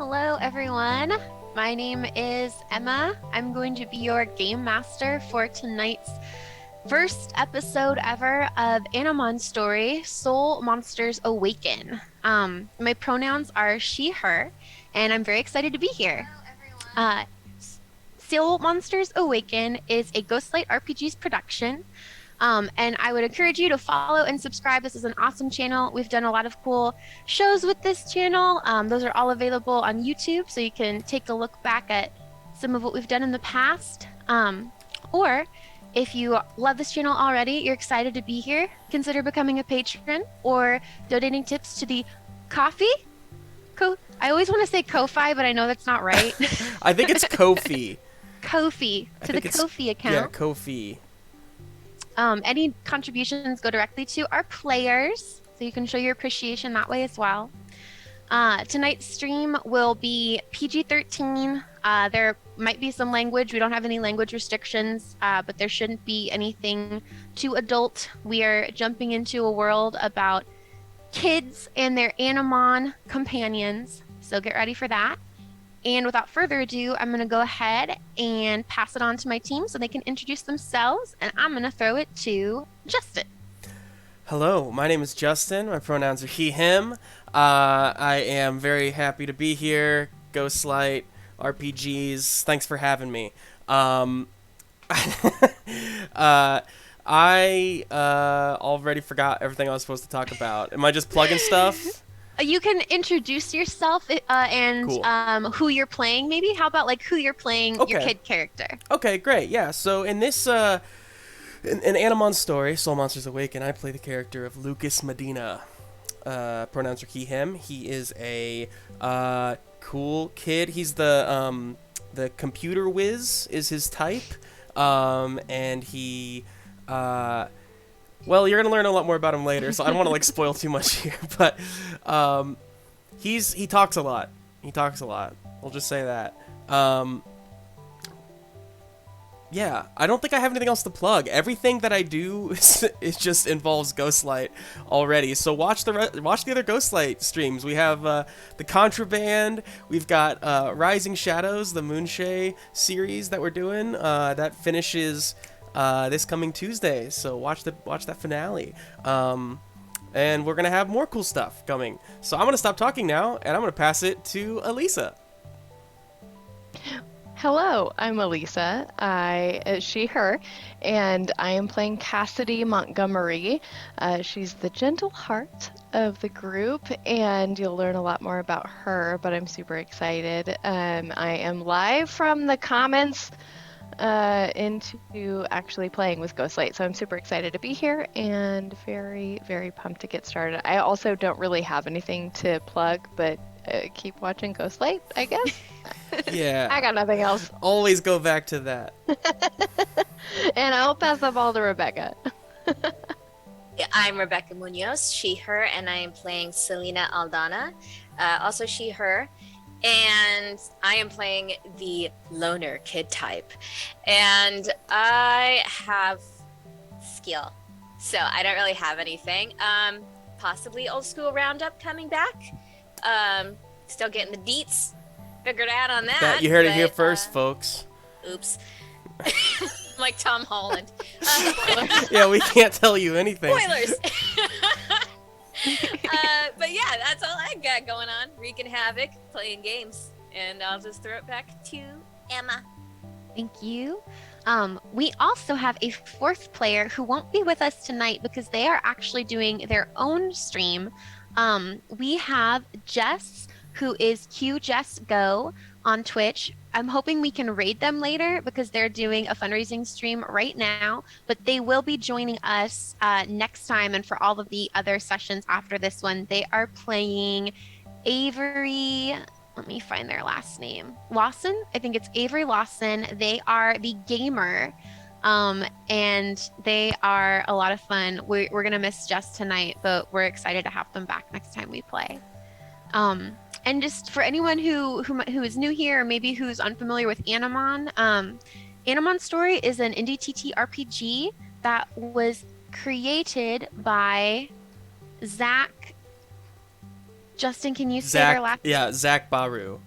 Hello, everyone. My name is Emma. I'm going to be your game master for tonight's first episode ever of Animon Story, Monsters Awaken. My pronouns are she, her, and I'm very excited to be here. Uh, Monsters Awaken is a Ghostlight RPG's production. And I would encourage you to follow and subscribe. This is an awesome channel. We've done a lot of cool shows with this channel. Those are all available on YouTube, so you can take a look back at some of what we've done in the past. Or if you love this channel already, you're excited to be here, consider becoming a patron or donating tips to the coffee. I always want to say Ko-Fi, but I know that's not right. I think it's Ko-Fi. Ko-Fi, to the Ko-Fi account. Yeah, Ko-Fi. Any contributions go directly to our players, so you can show your appreciation that way as well. Tonight's stream will be PG-13. There might be some language. We don't have any language restrictions, but there shouldn't be anything too adult. We are jumping into a world about kids and their Animon companions, so get ready for that. And without further ado, I'm going to go ahead and pass it on to my team so they can introduce themselves, and I'm going to throw it to Justin. Hello, my name is Justin. My pronouns are he, him. I am very happy to be here. Ghostlight RPGs, thanks for having me. I already forgot everything I was supposed to talk about. Am I just plugging stuff? You can introduce yourself and cool. Who you're playing, maybe. How about like who you're playing, your kid character? Okay, great. Yeah. So in this in Animon Story, Monsters Awaken, I play the character of Lucas Medina. Pronouns are he, him. He is a cool kid. He's the computer whiz is his type, and he. Well, you're gonna learn a lot more about him later, so I don't want to like spoil too much here. But he talks a lot. He talks a lot. We'll just say that. Yeah, I don't think I have anything else to plug. Everything that I do is just involves Ghostlight already. So watch the other Ghostlight streams. We have the Contraband. We've got Rising Shadows, the Moonshay series that we're doing. That finishes. This coming Tuesday, so watch that finale, and we're gonna have more cool stuff coming. So I'm gonna stop talking now, and I'm gonna pass it to Alisa. Hello, I'm Alisa. She, her, and I am playing Cassidy Montgomery. She's the gentle heart of the group, and you'll learn a lot more about her. But I'm super excited. I am live from the comments. Into actually playing with Ghostlight, so I'm super excited to be here and very, very pumped to get started. I also don't really have anything to plug, but keep watching Ghostlight, I guess. Yeah. I got nothing else. Always go back to that. And I'll pass the ball to Rebecca. I'm Rebecca Munoz, she, her, and I am playing Selena Aldana, also she, her. And I am playing the loner kid type. And I have skill. So I don't really have anything. Possibly old school roundup coming back. Still getting the deets figured out on that. You heard it here first, folks. Oops. Like Tom Holland. Yeah, we can't tell you anything. Spoilers! But yeah, that's all I got going on. Wreaking havoc, playing games, and I'll just throw it back to Emma. Thank you. We also have a fourth player who won't be with us tonight because they are actually doing their own stream. We have Jess, who is QJessGo on Twitch. I'm hoping we can raid them later because they're doing a fundraising stream right now, but they will be joining us next time and for all of the other sessions after this one. They are playing AVERY, let me find their last name, Lawson? I think it's AVERY Lawson. They are the gamer, and they are a lot of fun. We're going to miss Jess tonight, but we're excited to have them back next time we play. And just for anyone who is new here, or maybe who's unfamiliar with Animon, Animon Story is an indie TTRPG that was created by Zak. Justin, can you say their last name? Yeah, Zak Barouh.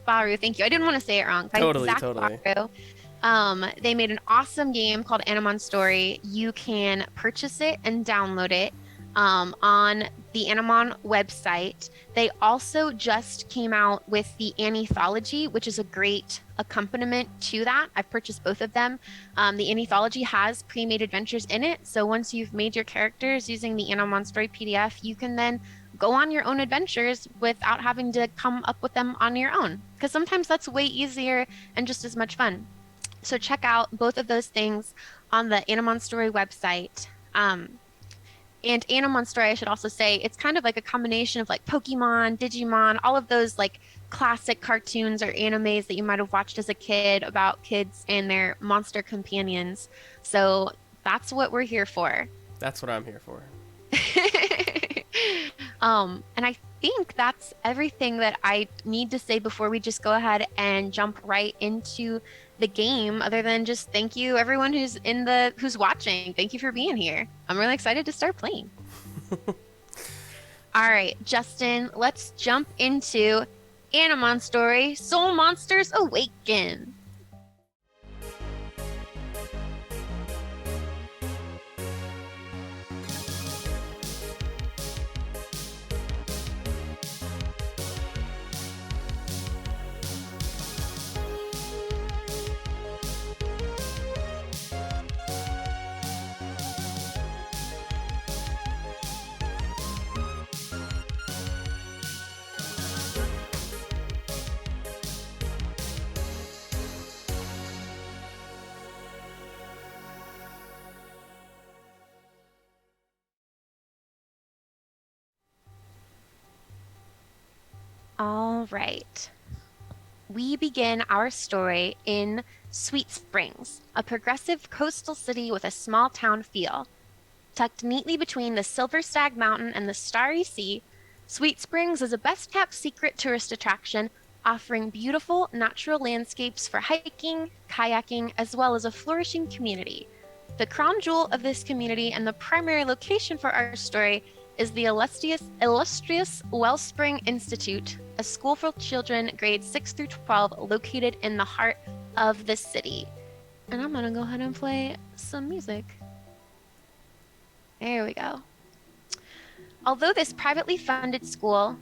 Barouh, thank you. I didn't want to say it wrong. By Totally, Zak totally. Barouh. They made an awesome game called Animon Story. You can purchase it and download it on the Animon website. They also just came out with the Anthology, which is a great accompaniment to that. I've purchased both of them. The Anthology has pre-made adventures in it, so once you've made your characters using the Animon Story PDF, you can then go on your own adventures without having to come up with them on your own, because sometimes that's way easier and just as much fun. So check out both of those things on the Animon Story website. And Animon Story, I should also say, it's kind of like a combination of like Pokemon, Digimon, all of those like classic cartoons or animes that you might have watched as a kid about kids and their monster companions. So that's what we're here for. That's what I'm here for. And I think that's everything that I need to say before we just go ahead and jump right into the game, other than just thank you everyone who's watching. Thank you for being here. I'm really excited to start playing. All right, Justin, let's jump into Animon Story Soul Monsters Awaken. All right. We begin our story in Sweet Springs, a progressive coastal city with a small town feel. Tucked neatly between the Silver Stag Mountain and the Starry Sea, Sweet Springs is a best-kept secret tourist attraction, offering beautiful natural landscapes for hiking, kayaking, as well as a flourishing community. The crown jewel of this community and the primary location for our story is the illustrious Wellspring Institute, a school for children grades 6 through 12 located in the heart of the city. And I'm gonna go ahead and play some music. There we go. Although this privately funded school,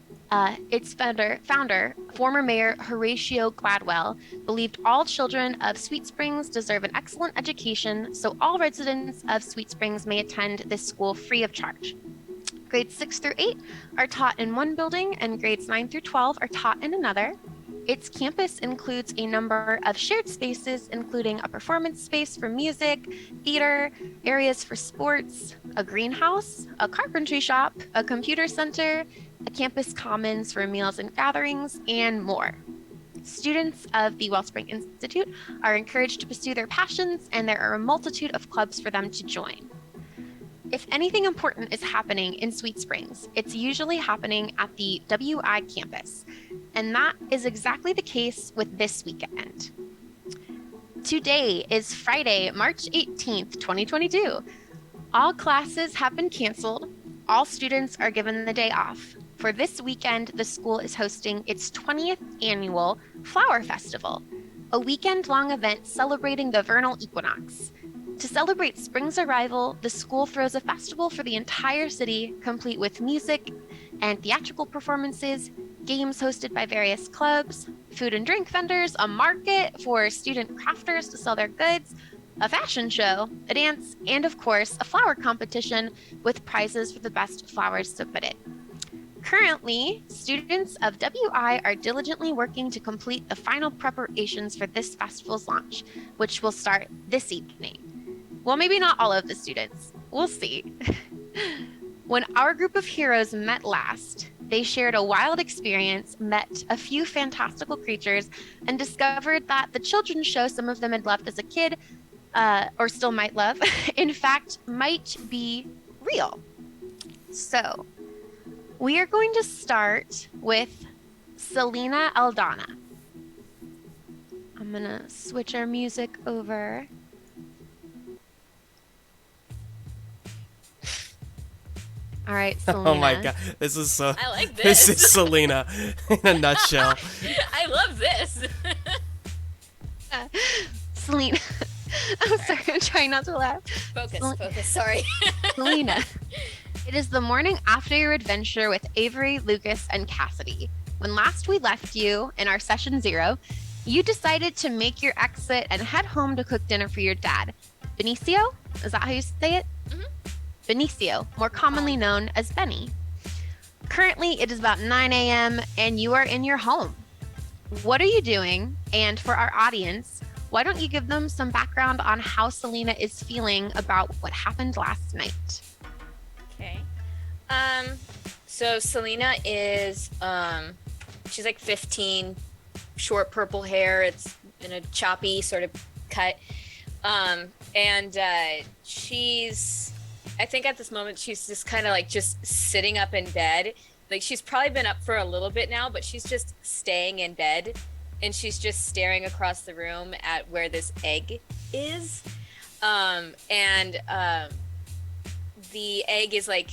its founder, former Mayor Horatio Gladwell, believed all children of Sweet Springs deserve an excellent education, so all residents of Sweet Springs may attend this school free of charge. Grades 6 through 8 are taught in one building, and grades 9 through 12 are taught in another. Its campus includes a number of shared spaces, including a performance space for music, theater, areas for sports, a greenhouse, a carpentry shop, a computer center, a campus commons for meals and gatherings, and more. Students of the Wellspring Institute are encouraged to pursue their passions, and there are a multitude of clubs for them to join. If anything important is happening in Sweet Springs, it's usually happening at the WI campus, and that is exactly the case with this weekend. Today is Friday, March 18th, 2022. All classes have been canceled. All students are given the day off. For this weekend, the school is hosting its 20th annual Flower Festival, a weekend-long event celebrating the vernal equinox. To celebrate spring's arrival, the school throws a festival for the entire city, complete with music and theatrical performances, games hosted by various clubs, food and drink vendors, a market for student crafters to sell their goods, a fashion show, a dance, and of course, a flower competition with prizes for the best flowers submitted. Currently, students of WI are diligently working to complete the final preparations for this festival's launch, which will start this evening. Well, maybe not all of the students. We'll see. When our group of heroes met last, they shared a wild experience, met a few fantastical creatures, and discovered that the children's show some of them had loved as a kid, or still might love, in fact, might be real. So, we are going to start with Selena Aldana. I'm gonna switch our music over. All right, Selena. Oh my god, this is so. I like This this. is Selena in a nutshell. I love this. Yes. Selena. I'm sorry, I'm trying not to laugh. Focus. Sorry. Selena. It is the morning after your adventure with Avery, Lucas, and Cassidy. When last we left you in our session 0, you decided to make your exit and head home to cook dinner for your dad. Benicio? Is that how you say it? Mhm. Benicio, more commonly known as Benny. Currently, it is about 9 a.m. and you are in your home. What are you doing? And for our audience, why don't you give them some background on how Selena is feeling about what happened last night? Okay. So Selena is she's like 15, short purple hair. It's in a choppy sort of cut. And she's, I think at this moment she's just kind of like just sitting up in bed. Like she's probably been up for a little bit now, but she's just staying in bed, and she's just staring across the room at where this egg is. The egg is like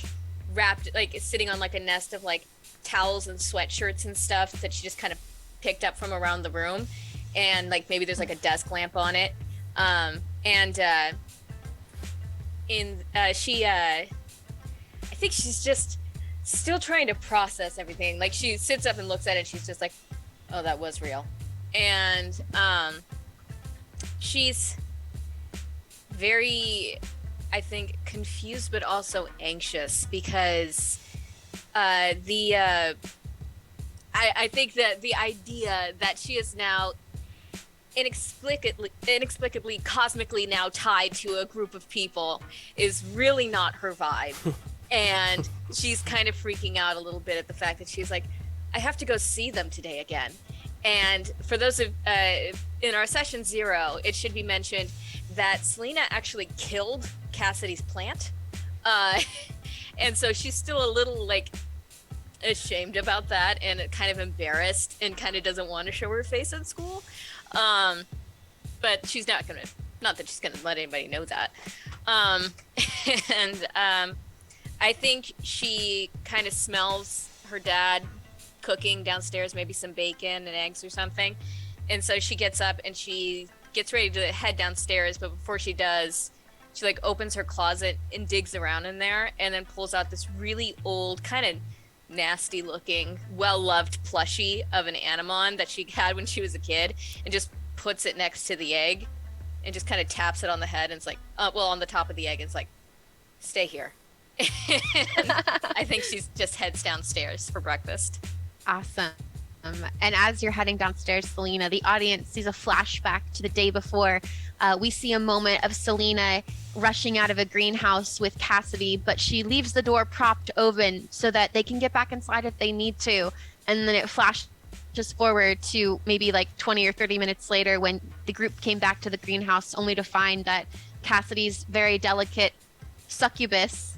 wrapped, like it's sitting on like a nest of like towels and sweatshirts and stuff that she just kind of picked up from around the room, and like maybe there's like a desk lamp on it. I think she's just still trying to process everything. Like she sits up and looks at it, and she's just like, oh, that was real. And she's very, I think, confused but also anxious because I think that the idea that she is now inexplicably cosmically now tied to a group of people is really not her vibe. And she's kind of freaking out a little bit at the fact that she's like, I have to go see them today again. And for those of in our session 0, it should be mentioned that Selena actually killed Cassidy's plant. And so she's still a little like ashamed about that and kind of embarrassed and kind of doesn't want to show her face in school. But she's not that she's gonna let anybody know that. I think she kind of smells her dad cooking downstairs, maybe some bacon and eggs or something. And so she gets up and she gets ready to head downstairs, but before she does, she like opens her closet and digs around in there and then pulls out this really old, kind of nasty looking, well-loved plushie of an Animon that she had when she was a kid, and just puts it next to the egg and just kind of taps it on the head, and it's like, on the top of the egg, and it's like, stay here. I think she's just heads downstairs for breakfast. Awesome. And as you're heading downstairs, Selena, the audience sees a flashback to the day before. We see a moment of Selena rushing out of a greenhouse with Cassidy, but she leaves the door propped open so that they can get back inside if they need to. And then it flashes forward to maybe like 20 or 30 minutes later when the group came back to the greenhouse, only to find that Cassidy's very delicate succubus,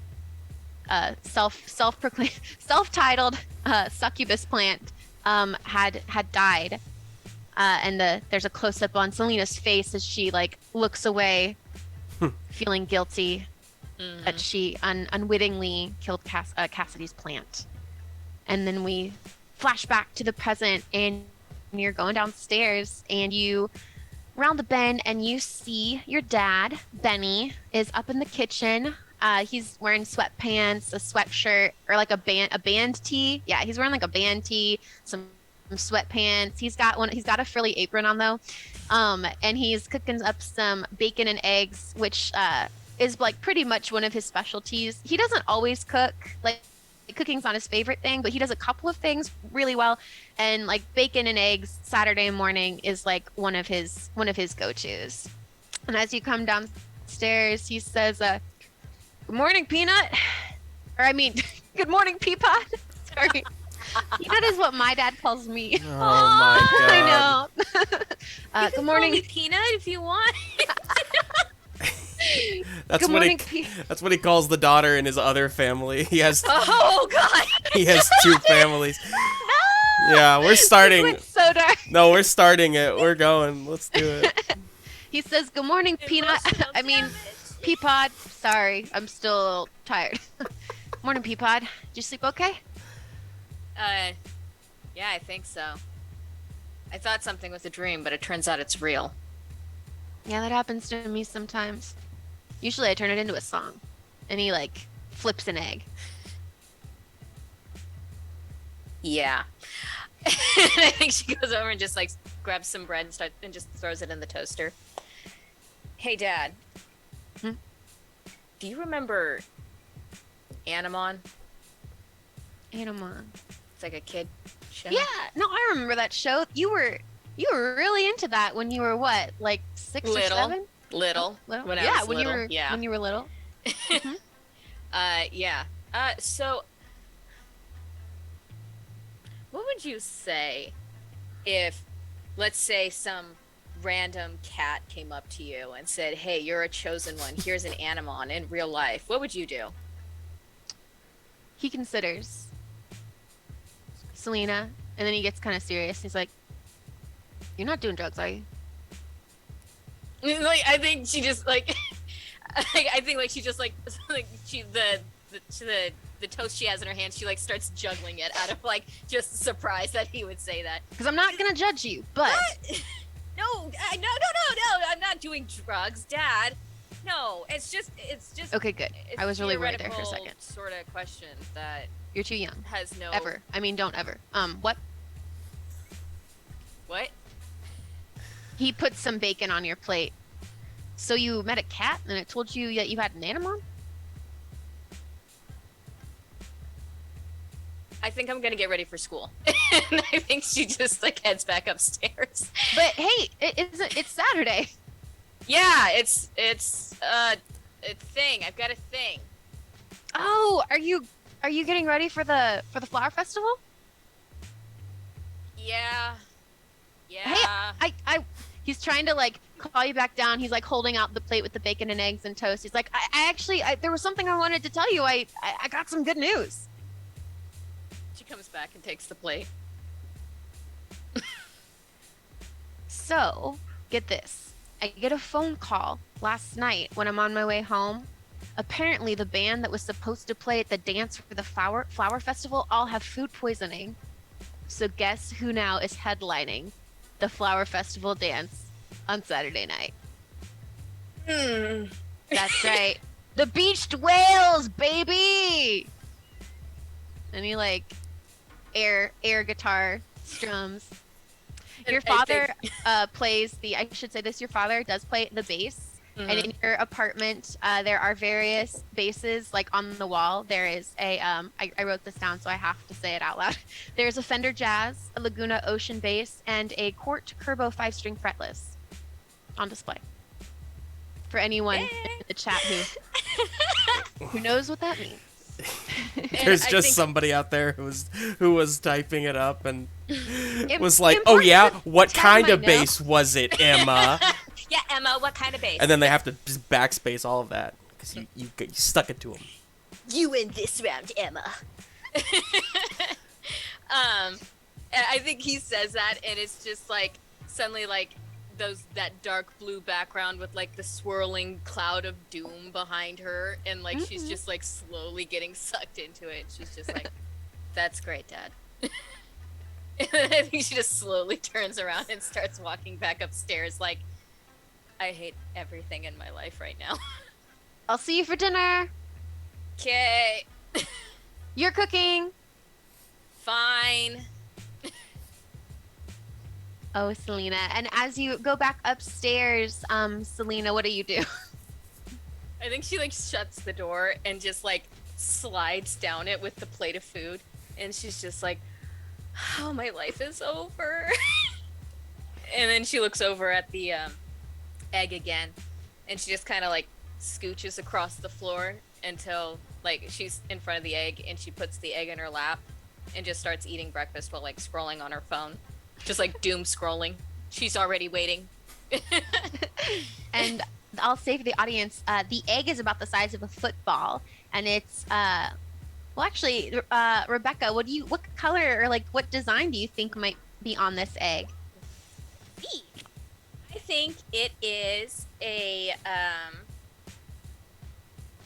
self-titled succubus plant had died. And there's a close-up on Selena's face as she like looks away, feeling guilty that she unwittingly killed Cassidy's plant. And then we flash back to the present, and you're going downstairs, and you round the bend, and you see your dad, Benny, is up in the kitchen. He's wearing sweatpants, a sweatshirt, or like a band tee. Yeah, he's wearing like a band tee, some sweatpants. He's got a frilly apron on though. And he's cooking up some bacon and eggs, which is like pretty much one of his specialties. He doesn't always cook, like cooking's not his favorite thing, but he does a couple of things really well. And like bacon and eggs Saturday morning is like one of his go-tos. And as you come downstairs, he says, good morning, Peanut. Or I mean, good morning, Peapod. Sorry. Peanut is what my dad calls me. Oh my god. I know. Good morning, call me Peanut, if you want. That's Good what morning, that's what he calls the daughter in his other family. He has Oh god. he has 2 families. Yeah, we're starting. This went so dark. No, we're starting it. We're going. Let's do it. He says, good morning, Peanut. I mean, Peapod. Sorry, I'm still a little tired. Morning, Peapod. Did you sleep okay? Yeah, I think so. I thought something was a dream, but it turns out it's real. Yeah, that happens to me sometimes. Usually I turn it into a song. And he like flips an egg. Yeah. I think she goes over and just like grabs some bread and just throws it in the toaster. Hey, Dad. Hmm? Do you remember Animon? Animon. It's like a kid show. Yeah, no, I remember that show. You were really into that when you were what, like 6 or 7? Little. Little? When I Yeah, was when little. you were Yeah. when you were little. Yeah. So what would you say if, let's say, some random cat came up to you and said, "Hey, you're a chosen one. Here's an Animon in real life." What would you do? He considers Selena, and then he gets kind of serious. He's like, "You're not doing drugs, are you?" Like, I think she just like, I think like she just like she the toast she has in her hand, she like starts juggling it out of like just surprise that he would say that. Because I'm not gonna judge you, but What? No, no, I'm not doing drugs, Dad. No, it's just okay, good. it's I was really worried there for a theoretical second. Sort of question that You're too young. has no Ever. I mean, don't ever. What? What? He put some bacon on your plate. So you met a cat, and it told you that you had an Animon? I think I'm gonna get ready for school, and I think she just like heads back upstairs. But hey, it's Saturday. Yeah, it's a thing. I've got a thing. Oh, are you getting ready for the flower festival? Yeah. Yeah. Hey, he's trying to like call you back down. He's like holding out the plate with the bacon and eggs and toast. He's like, I actually, there was something I wanted to tell you. I got some good news. She comes back and takes the plate. So, get this. I get a phone call last night when I'm on my way home. Apparently, the band that was supposed to play at the dance for the flower festival all have food poisoning. So guess who now is headlining the flower festival dance on Saturday night? That's right. The Beached Whales, baby! And he like air guitar strums. Your father plays I should say this, your father does play the bass. And in your apartment, there are various basses, like on the wall. There is a, I wrote this down, so I have to say it out loud. There's a Fender Jazz, a Laguna Ocean bass, and a Cort Kerbo 5-string fretless on display. For anyone in the chat who knows what that means. There's just somebody out there who was typing it up and was like, "Oh important yeah, to what tell kind them I of know." bass was it, Emma?" Yeah, Emma, what kind of bass? And then they have to just backspace all of that because you stuck it to them. You win this round, Emma. I think he says that, and it's just like suddenly like that dark blue background with like the swirling cloud of doom behind her, and like she's just like slowly getting sucked into it. She's just like, "That's great, Dad." And then I think she just slowly turns around and starts walking back upstairs like, "I hate everything in my life right now." I'll see you for dinner. Okay. You're cooking. Fine. Oh, Selena. And as you go back upstairs, Selena, what do you do? I think she like shuts the door and just like slides down it with the plate of food, and she's just like, "Oh, my life is over." And then she looks over at the egg again, and she just kind of like scooches across the floor until like she's in front of the egg, and she puts the egg in her lap and just starts eating breakfast while like scrolling on her phone, just like doom scrolling. She's already waiting. And I'll say for the audience, the egg is about the size of a football, and it's well, actually, Rebecca, what color or like what design do you think might be on this egg? I think it is a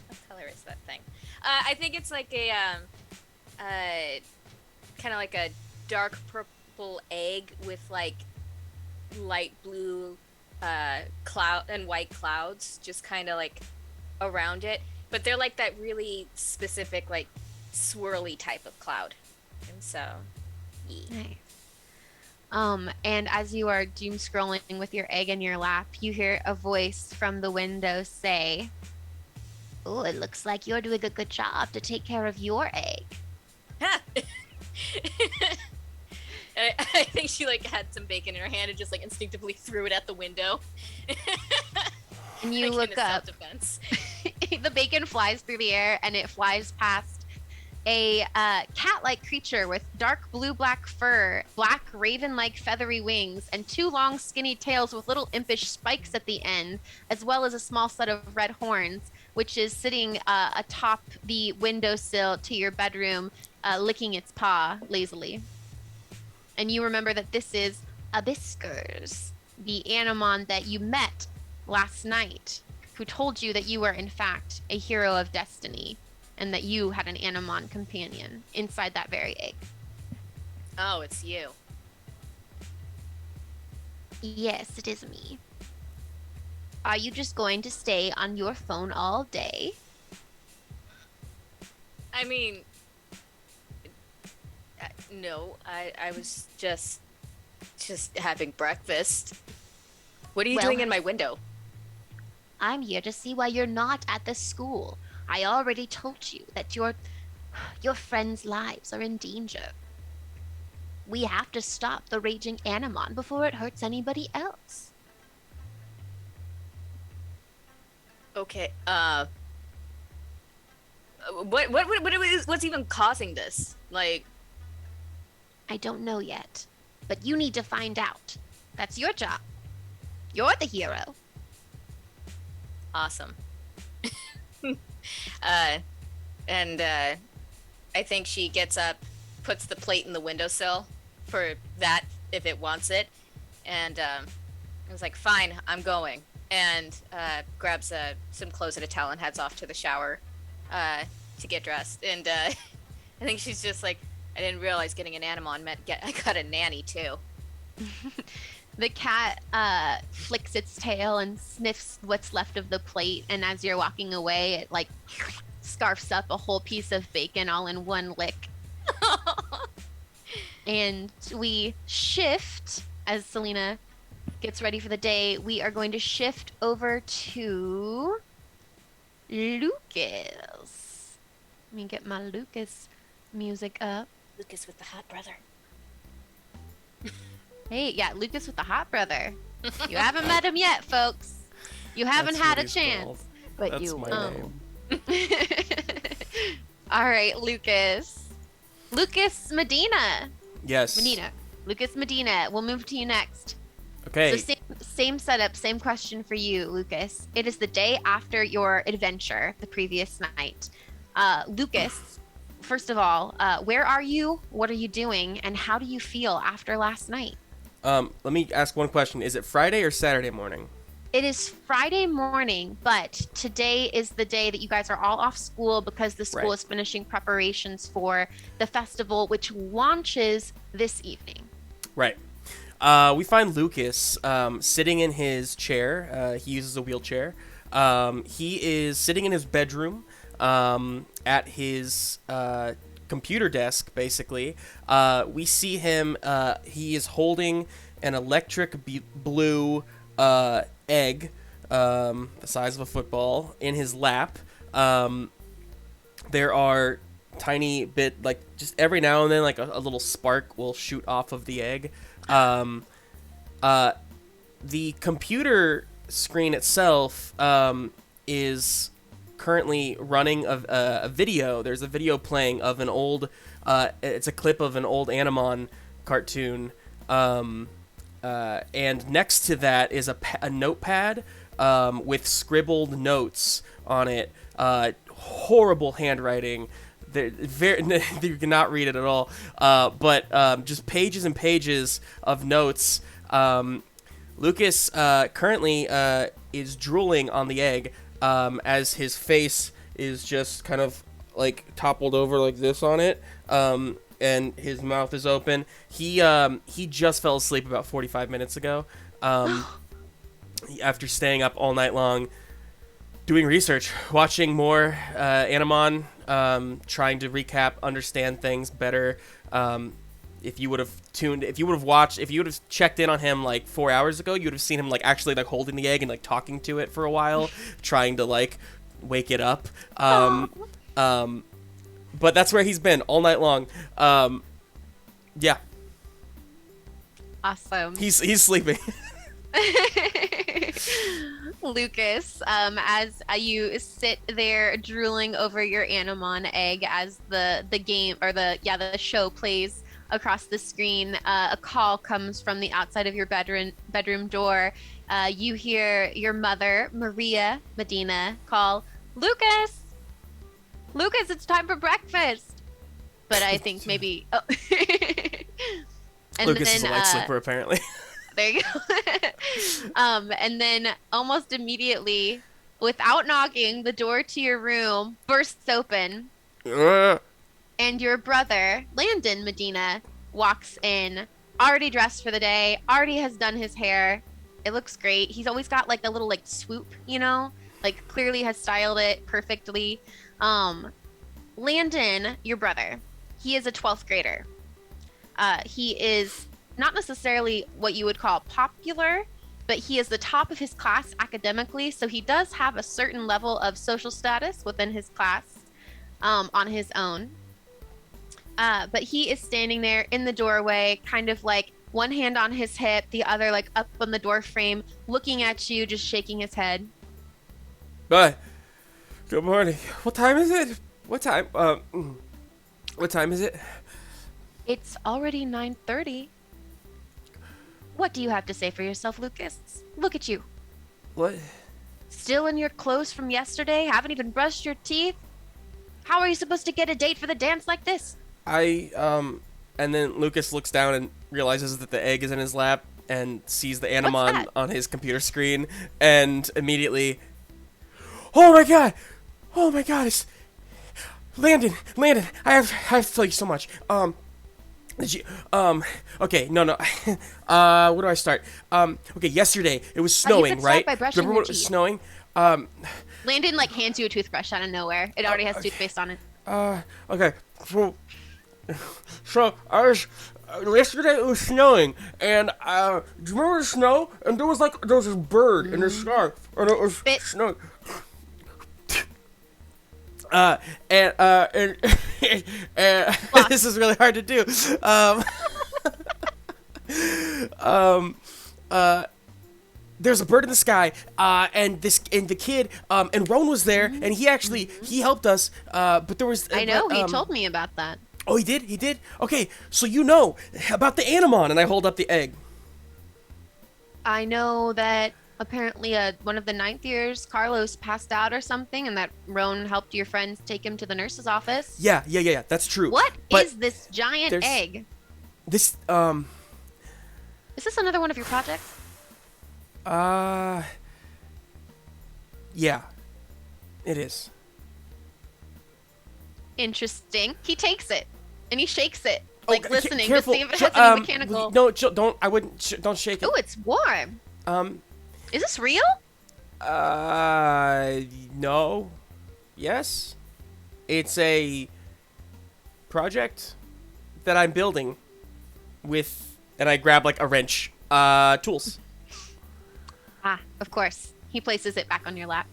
what color is that thing? I think it's like a kind of like a dark purple egg with like light blue cloud and white clouds just kind of like around it, but they're like that really specific like swirly type of cloud. And so yeah. Nice. And as you are doom scrolling with your egg in your lap, you hear a voice from the window say, "Oh, it looks like you're doing a good job to take care of your egg." And I think she like had some bacon in her hand and just like instinctively threw it at the window. And you like, look up. Self-defense. The bacon flies through the air and it flies past a cat-like creature with dark blue-black fur, black raven-like feathery wings, and two long skinny tails with little impish spikes at the end, as well as a small set of red horns, which is sitting atop the windowsill to your bedroom, licking its paw lazily. And you remember that this is Abysskurz, the Animon that you met last night, who told you that you were in fact a hero of destiny, and that you had an Animon companion inside that very egg. Oh, it's you. Yes, it is me. Are you just going to stay on your phone all day? I mean, no, I was just having breakfast. What are you doing in my window? I'm here to see why you're not at the school. I already told you that your friends' lives are in danger. We have to stop the raging Animon before it hurts anybody else. Okay. What's even causing this? Like, I don't know yet, but you need to find out. That's your job. You're the hero. awesome. And I think she gets up, puts the plate in the windowsill for that if it wants it, and I was like, "Fine, I'm going," and grabs some clothes and a towel and heads off to the shower to get dressed. And I think she's just like, "I didn't realize getting an Animon meant I got a nanny too." The cat flicks its tail and sniffs what's left of the plate, and as you're walking away, it like scarfs up a whole piece of bacon all in one lick. And we shift, as Selena gets ready for the day, we are going to shift over to Lucas. Let me get my Lucas music up. Lucas with the hot brother. Hey, yeah, Lucas with the hot brother. You haven't met him yet, folks. You haven't That's had what a he's chance. called. But That's you my will. name. All right, Lucas. Lucas Medina. Yes. Medina. Lucas Medina. We'll move to you next. Okay. So same setup, same question for you, Lucas. It is the day after your adventure the previous night. Lucas, first of all, where are you? What are you doing? And how do you feel after last night? Let me ask one question. Is it Friday or Saturday morning? It is Friday morning, but today is the day that you guys are all off school because the school Right. is finishing preparations for the festival, which launches this evening. Right. We find Lucas sitting in his chair. He uses a wheelchair. He is sitting in his bedroom at his computer desk, basically. We see him. He is holding an electric blue egg, the size of a football, in his lap. There are tiny bit, like, just every now and then, like a little spark will shoot off of the egg. The computer screen itself is currently running a video. There's a video playing of an old, it's a clip of an old Animon cartoon. And next to that is a notepad with scribbled notes on it. Horrible handwriting. You cannot read it at all. But just pages and pages of notes. Lucas currently is drooling on the egg as his face is just kind of like toppled over like this on it. and his mouth is open. He just fell asleep about 45 minutes ago. After staying up all night long doing research, watching more Animon, trying to recap, understand things better. If you would have checked in on him like 4 hours ago, you would have seen him like actually like holding the egg and like talking to it for a while, trying to like wake it up. But that's where he's been all night long. Yeah, Awesome. he's sleeping. Lucas, as you sit there drooling over your Animon egg as the game or the show plays across the screen, a call comes from the outside of your bedroom door. You hear your mother, Maria Medina, call, Lucas, it's time for breakfast. But I think maybe and Lucas then, is a light sleeper apparently. there you go. And then almost immediately, without knocking, the door to your room bursts open. And your brother, Landon Medina, walks in, already dressed for the day, already has done his hair. It looks great. He's always got like a little like swoop, like clearly has styled it perfectly. Landon, your brother, he is a 12th grader. He is not necessarily what you would call popular, but he is the top of his class academically, so he does have a certain level of social status within his class on his own. But he is standing there in the doorway, kind of like one hand on his hip, the other like up on the door frame, looking at you, just shaking his head. Bye. Good morning. What time is it? What time is it? It's already 9:30. What do you have to say for yourself, Lucas? Look at you. What? Still in your clothes from yesterday? Haven't even brushed your teeth? How are you supposed to get a date for the dance like this? And then Lucas looks down and realizes that the egg is in his lap and sees the Animon on his computer screen and immediately, oh my god, it's Landon, I have to tell you so much. Okay, no, where do I start? Okay, yesterday, it was snowing, you right? by brushing Remember your when it was teeth. snowing? Landon like hands you a toothbrush out of nowhere. It already has toothpaste on it. Okay, so I was, yesterday it was snowing, and, do you remember the snow? And there was this bird in the sky, and it was Spit. snowing. And this is really hard to do. There's a bird in the sky, and the kid, and Roan was there, and he helped us, but there was... I know, he told me about that. Oh, he did? Okay, so you know about the Animon, and I hold up the egg. I know that apparently one of the 9th years, Carlos, passed out or something, and that Roan helped your friends take him to the nurse's office. Yeah, that's true. What But is this giant egg? This, Is this another one of your projects? yeah, it is. Interesting. He takes it, and he shakes it, like listening careful. to see if it has any mechanical... No, don't, I wouldn't, don't shake it. Oh, it's warm. Is this real? No. Yes. It's a project that I'm building with, and I grab like a wrench, tools. Ah, of course. He places it back on your lap.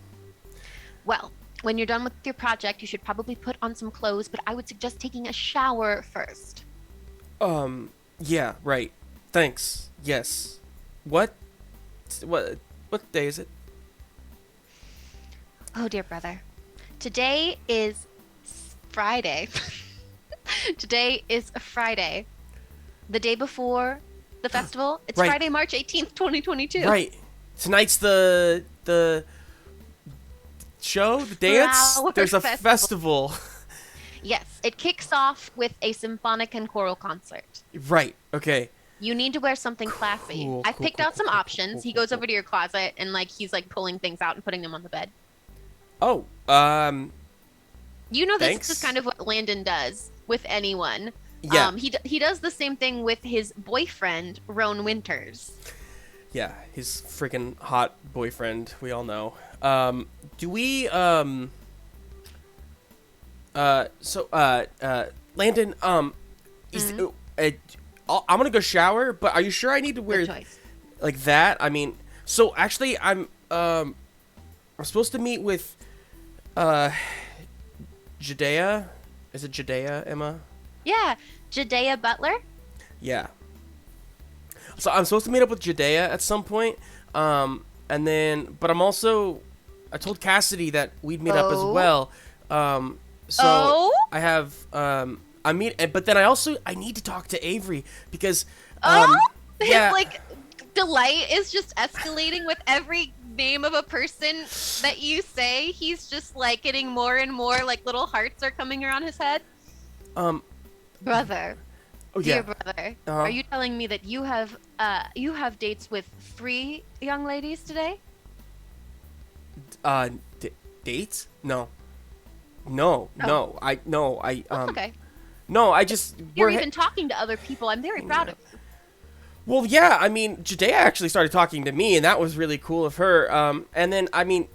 Well, when you're done with your project, you should probably put on some clothes, but I would suggest taking a shower first. Yeah, right. Thanks. Yes. What day is it? Oh, dear brother. Today is Friday. Today is a Friday. The day before the festival. It's Right. Friday, March 18th, 2022. Right. Tonight's the show, the dance. Flower There's a festival. festival. Yes, it kicks off with a symphonic and choral concert. Right. Okay. You need to wear something classy. Cool, I've cool, picked cool, out some cool, cool, options. cool, He cool, goes cool. over to your closet and he's pulling things out and putting them on the bed. Oh. You know, this Thanks. is kind of what Landon does with anyone. Yeah. He does the same thing with his boyfriend, Roan Winters. Yeah, his freaking hot boyfriend. We all know. Do we Landon, is I'm gonna go shower, but are you sure I need to wear Good choice. like that? I mean, so actually, I'm supposed to meet with Judea. Is it Judea, Emma? Yeah, Judea Butler. Yeah. So I'm supposed to meet up with Judea at some point, and then, but I told Cassidy that we'd meet up as well. So I have but then I need to talk to Avery because yeah. Like, delight is just escalating with every name of a person that you say. He's just like getting more and more like little hearts are coming around his head. Brother. Oh, Dear yeah. brother, are you telling me that you have dates with 3 young ladies today? Dates? No. No. Okay. No, I just You're even talking to other people. I'm very proud of you. Well, yeah, I mean, Judea actually started talking to me, and that was really cool of her. And then, I mean,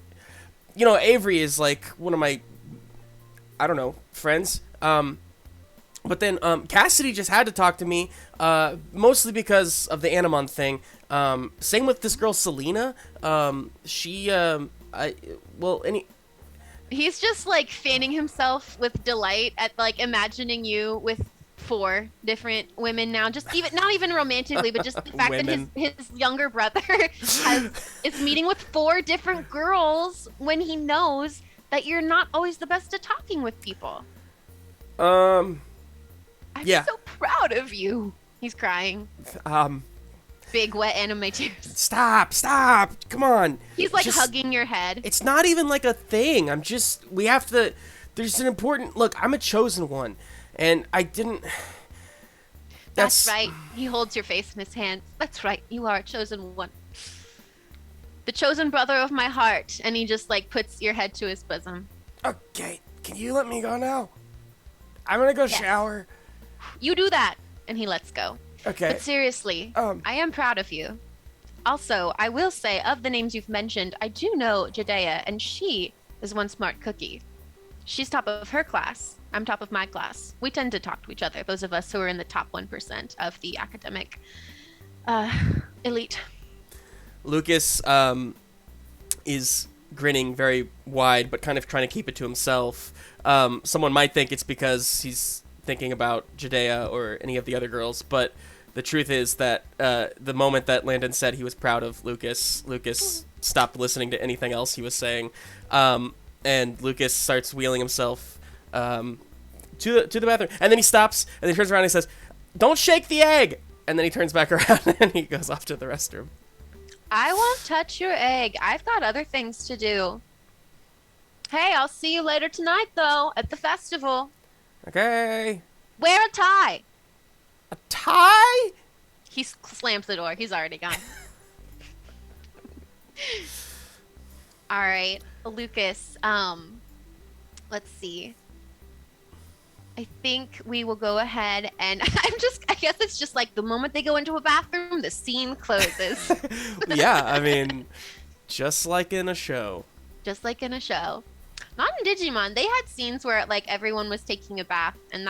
you know, Avery is like one of my, I don't know, friends. But then Cassidy just had to talk to me, mostly because of the Animon thing. Same with this girl Selena. He's just like fanning himself with delight at like imagining you with 4 different women now. Just even not even romantically, but just the fact that his younger brother is meeting with 4 different girls when he knows that you're not always the best at talking with people. I'm so proud of you. He's crying. Big wet anime tears. Stop! Come on. He's like hugging your head. It's not even like a thing. We have to, there's an important, look, I'm a chosen one. And I didn't, That's right. He holds your face in his hands. That's right. You are a chosen one. The chosen brother of my heart. And he just like puts your head to his bosom. Okay, can you let me go now? I'm gonna go shower. You do that. And he lets go. Okay. But seriously, I am proud of you. Also, I will say, of the names you've mentioned, I do know Judea, and she is one smart cookie. She's top of her class. I'm top of my class. We tend to talk to each other, those of us who are in the top 1% of the academic elite. Lucas is grinning very wide, but kind of trying to keep it to himself. Someone might think it's because he's thinking about Judea or any of the other girls, but the truth is that the moment that Landon said he was proud of Lucas stopped listening to anything else he was saying, and Lucas starts wheeling himself to the bathroom, and then he stops, and then he turns around and he says, "Don't shake the egg!" And then he turns back around and he goes off to the restroom. I won't touch your egg. I've got other things to do. Hey, I'll see you later tonight, though, at the festival. Okay. Wear a tie. A tie? He slams the door. He's already gone. All right, Lucas. Let's see. I think we will go ahead and I guess it's just like the moment they go into a bathroom, the scene closes. Yeah, I mean, just like in a show. Just like in a show. Not in Digimon. They had scenes where like everyone was taking a bath, and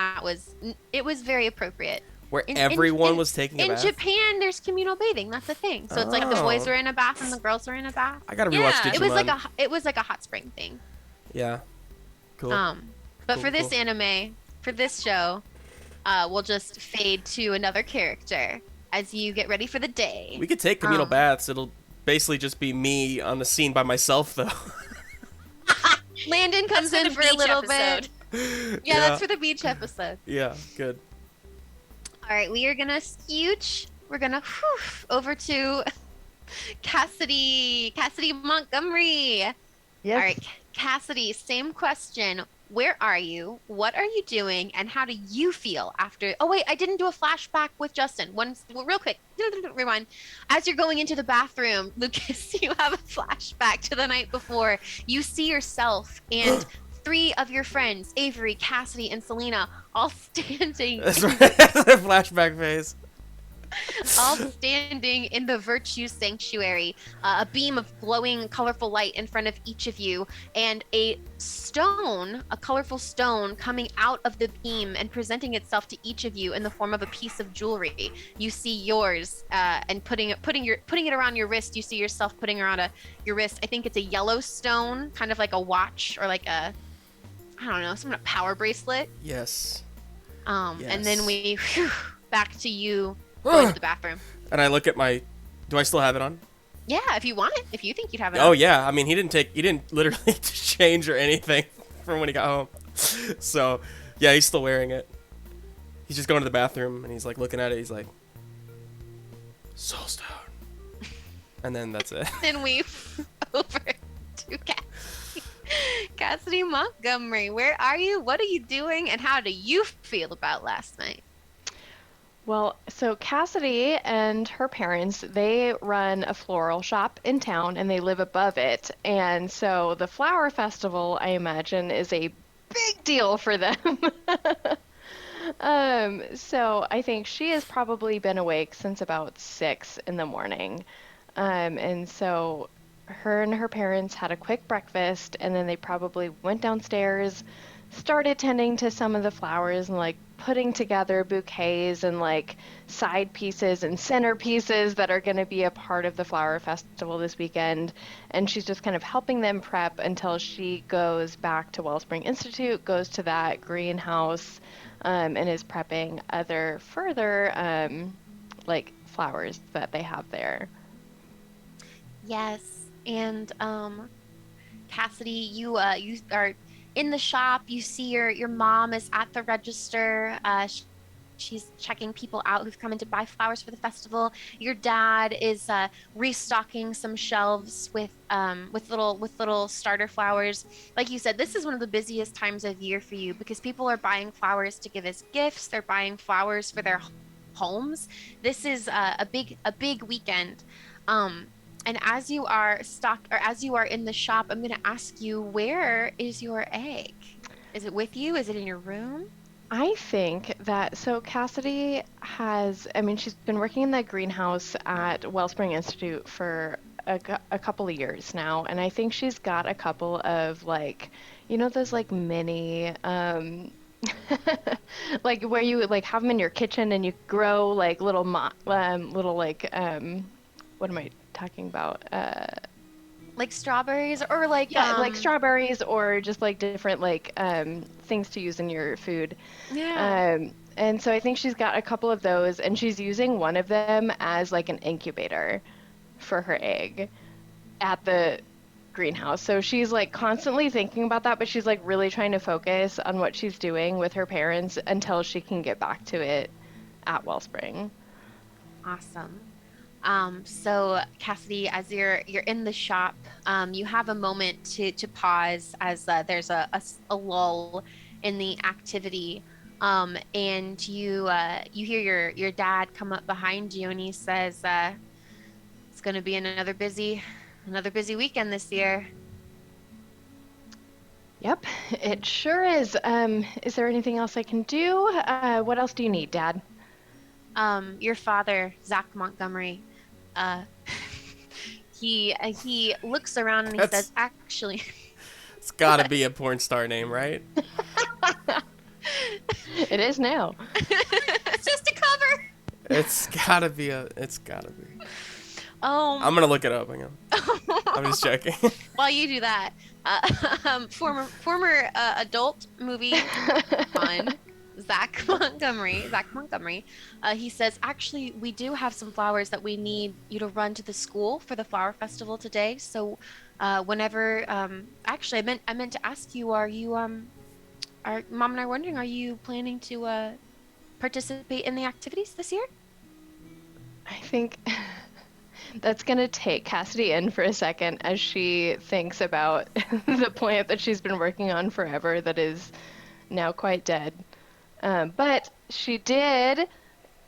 it was very appropriate. Where everyone was taking a bath? In Japan, there's communal bathing. That's the thing. So it's like the boys are in a bath and the girls are in a bath. I gotta rewatch Digimon. It was like a hot spring thing. Yeah. Cool. But for this anime, for this show, we'll just fade to another character as you get ready for the day. We could take communal baths. It'll basically just be me on the scene by myself, though. Landon comes in for a little bit. Yeah, that's for the beach episode. Yeah, good. All right, we are gonna scooch. We're gonna over to Cassidy Montgomery. Yes. All right, Cassidy, same question. Where are you? What are you doing? And how do you feel after? Oh wait, I didn't do a flashback with Justin. Real quick, rewind. As you're going into the bathroom, Lucas, you have a flashback to the night before. You see yourself and three of your friends, Avery, Cassidy, and Selena, all standing That's right. The flashback phase. all standing in the Virtue Sanctuary, a beam of glowing, colorful light in front of each of you, and a stone, a colorful stone, coming out of the beam and presenting itself to each of you in the form of a piece of jewelry. You see yours, and putting it around your wrist. You see yourself putting around your wrist. I think it's a yellow stone, kind of like a watch or like a, I don't know, some kind of power bracelet. Yes. And then back to you. Going to the bathroom. And I look at my. Do I still have it on? Yeah, if you want it, if you think you'd have it. Oh on. yeah. I mean, he didn't literally change or anything from when he got home. So yeah, he's still wearing it. He's just going to the bathroom and he's like looking at it. He's like, Soulstone. And then that's it. Then we over to Cassidy Montgomery. Where are you? What are you doing? And how do you feel about last night? Well, so Cassidy and her parents, they run a floral shop in town and they live above it. And so the flower festival, I imagine, is a big deal for them. So I think she has probably been awake since about 6 in the morning. And so her and her parents had a quick breakfast and then they probably went downstairs, started tending to some of the flowers and like putting together bouquets and like side pieces and centerpieces that are going to be a part of the flower festival this weekend. And she's just kind of helping them prep until she goes back to Wellspring Institute, goes to that greenhouse, and is prepping other further like flowers that they have there. Yes, and Cassidy, you are in the shop. You see your mom is at the register. She's checking people out who've come in to buy flowers for the festival. Your dad is restocking some shelves with little starter flowers. Like you said, this is one of the busiest times of year for you because people are buying flowers to give as gifts. They're buying flowers for their homes. This is a big weekend. And as you are in the shop, I'm going to ask you, where is your egg? Is it with you? Is it in your room? I think that, so Cassidy she's been working in that greenhouse at Wellspring Institute for a couple of years now, and I think she's got a couple of like, those like mini, like where you like have them in your kitchen and you grow like little like, what am I talking about? Like strawberries or like like strawberries or just like different like things to use in your food. Yeah. And so I think she's got a couple of those and she's using one of them as like an incubator for her egg at the greenhouse. So she's like constantly thinking about that, but she's like really trying to focus on what she's doing with her parents until she can get back to it at Wellspring. Awesome. So Cassidy, as you're in the shop, you have a moment to pause as there's a lull in the activity, and you hear your dad come up behind you and he says, "It's going to be another busy weekend this year." Yep, it sure is. Is there anything else I can do? What else do you need, Dad? Your father, Zak Montgomery, he looks around and he says, "Actually, It's gotta be a porn star name, right? It is now. it's just a cover." It's gotta be. Oh, I'm gonna look it up. Hang on. I'm just joking. while you do that, former adult movie on Zak Montgomery. He says, "Actually, we do have some flowers that we need you to run to the school for the flower festival today. So, whenever, actually, I meant to ask you, are Mom and I are wondering, are you planning to participate in the activities this year?" I think that's going to take Cassidy in for a second as she thinks about the plant that she's been working on forever that is now quite dead. But she did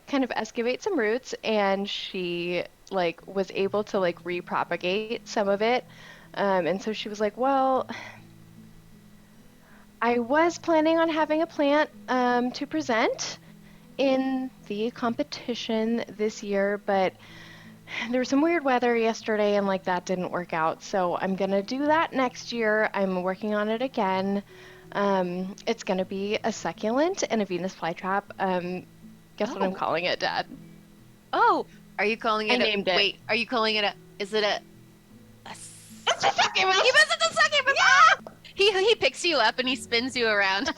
kind of excavate some roots and she like was able to like repropagate some of it. And so she was like, well, I was planning on having a plant to present in the competition this year, but there was some weird weather yesterday and like that didn't work out. So I'm gonna do that next year. I'm working on it again. It's gonna be a succulent and a Venus flytrap. Guess what I'm Oh. calling it, Dad? Oh, are you calling I it named it. Wait, are you calling it is it a It's a succulent! He was the second. Ah! He picks you up and he spins you around.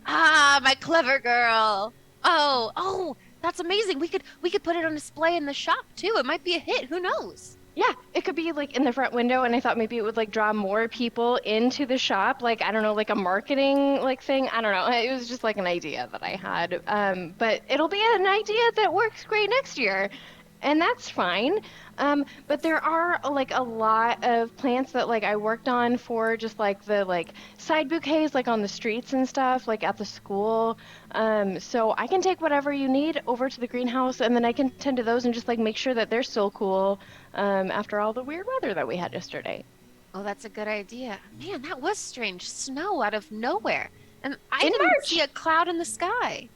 Ah, my clever girl. Oh, that's amazing. We could put it on display in the shop too. It might be a hit. Who knows? Yeah, it could be like in the front window, and I thought maybe it would like draw more people into the shop, like I don't know, like a marketing like thing. I don't know. It was just like an idea that I had. But it'll be an idea that works great next year, and that's fine. But there are like a lot of plants that like I worked on for just like the like side bouquets like on the streets and stuff, like at the school. So I can take whatever you need over to the greenhouse, and then I can tend to those and just like make sure that they're still cool after all the weird weather that we had yesterday. Oh, that's a good idea. Man, that was strange. Snow out of nowhere. And I In didn't March. see a cloud in the sky.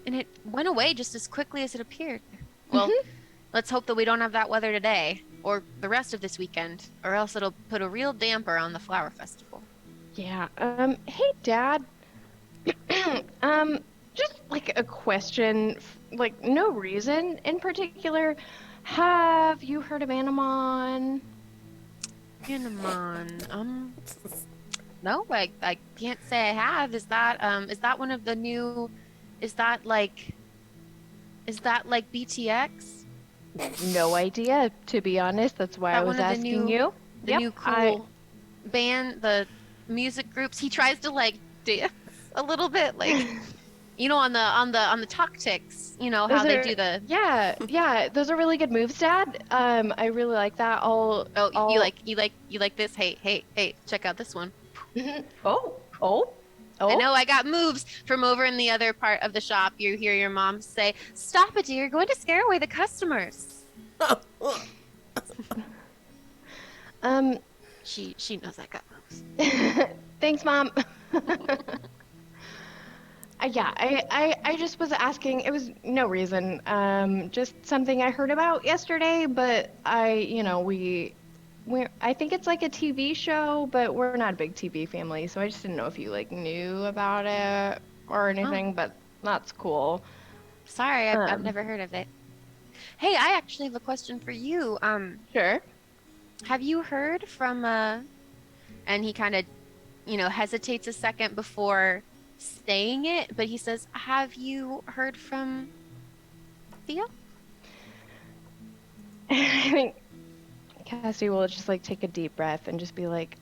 And it went away just as quickly as it appeared. Well, let's hope that we don't have that weather today or the rest of this weekend, or else it'll put a real damper on the flower festival. Yeah. Hey, Dad. Just like a question, like no reason in particular. Have you heard of Animon? Animon. No, I can't say I have. Is that one of the new? Is that like BTX? No idea, to be honest. That's why I That was one of the asking new- you. The Yep, new cool band, the music groups. He tries to like dance a little bit, like on the tactics. You know how Those they are- do the. Yeah, those are really good moves, Dad. I really like that. Oh, I'll... you like this? Hey! Check out this one. Oh. I know I got moves from over in the other part of the shop. You hear your mom say, "Stop it, dear! You're going to scare away the customers." She knows I got moves. Thanks, Mom. Yeah, I just was asking. It was no reason. Just something I heard about yesterday, but I think it's like a TV show, but we're not a big TV family, so I just didn't know if you like knew about it or anything, but that's cool. Sorry, I've never heard of it. Hey, I actually have a question for you. Sure. Have you heard from and he kind of, hesitates a second before saying it, but he says, "Have you heard from Theo?" I think Cassidy will just like take a deep breath and just be like,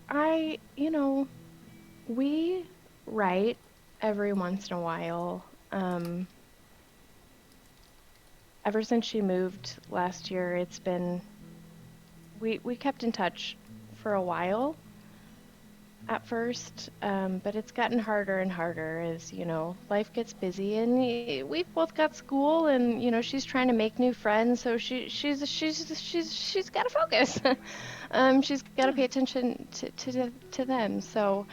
we write every once in a while. Ever since she moved last year, it's been we kept in touch for a while at first, but it's gotten harder and harder as life gets busy, and we've both got school, and she's trying to make new friends, so she's got to focus. She's got to pay attention to them. So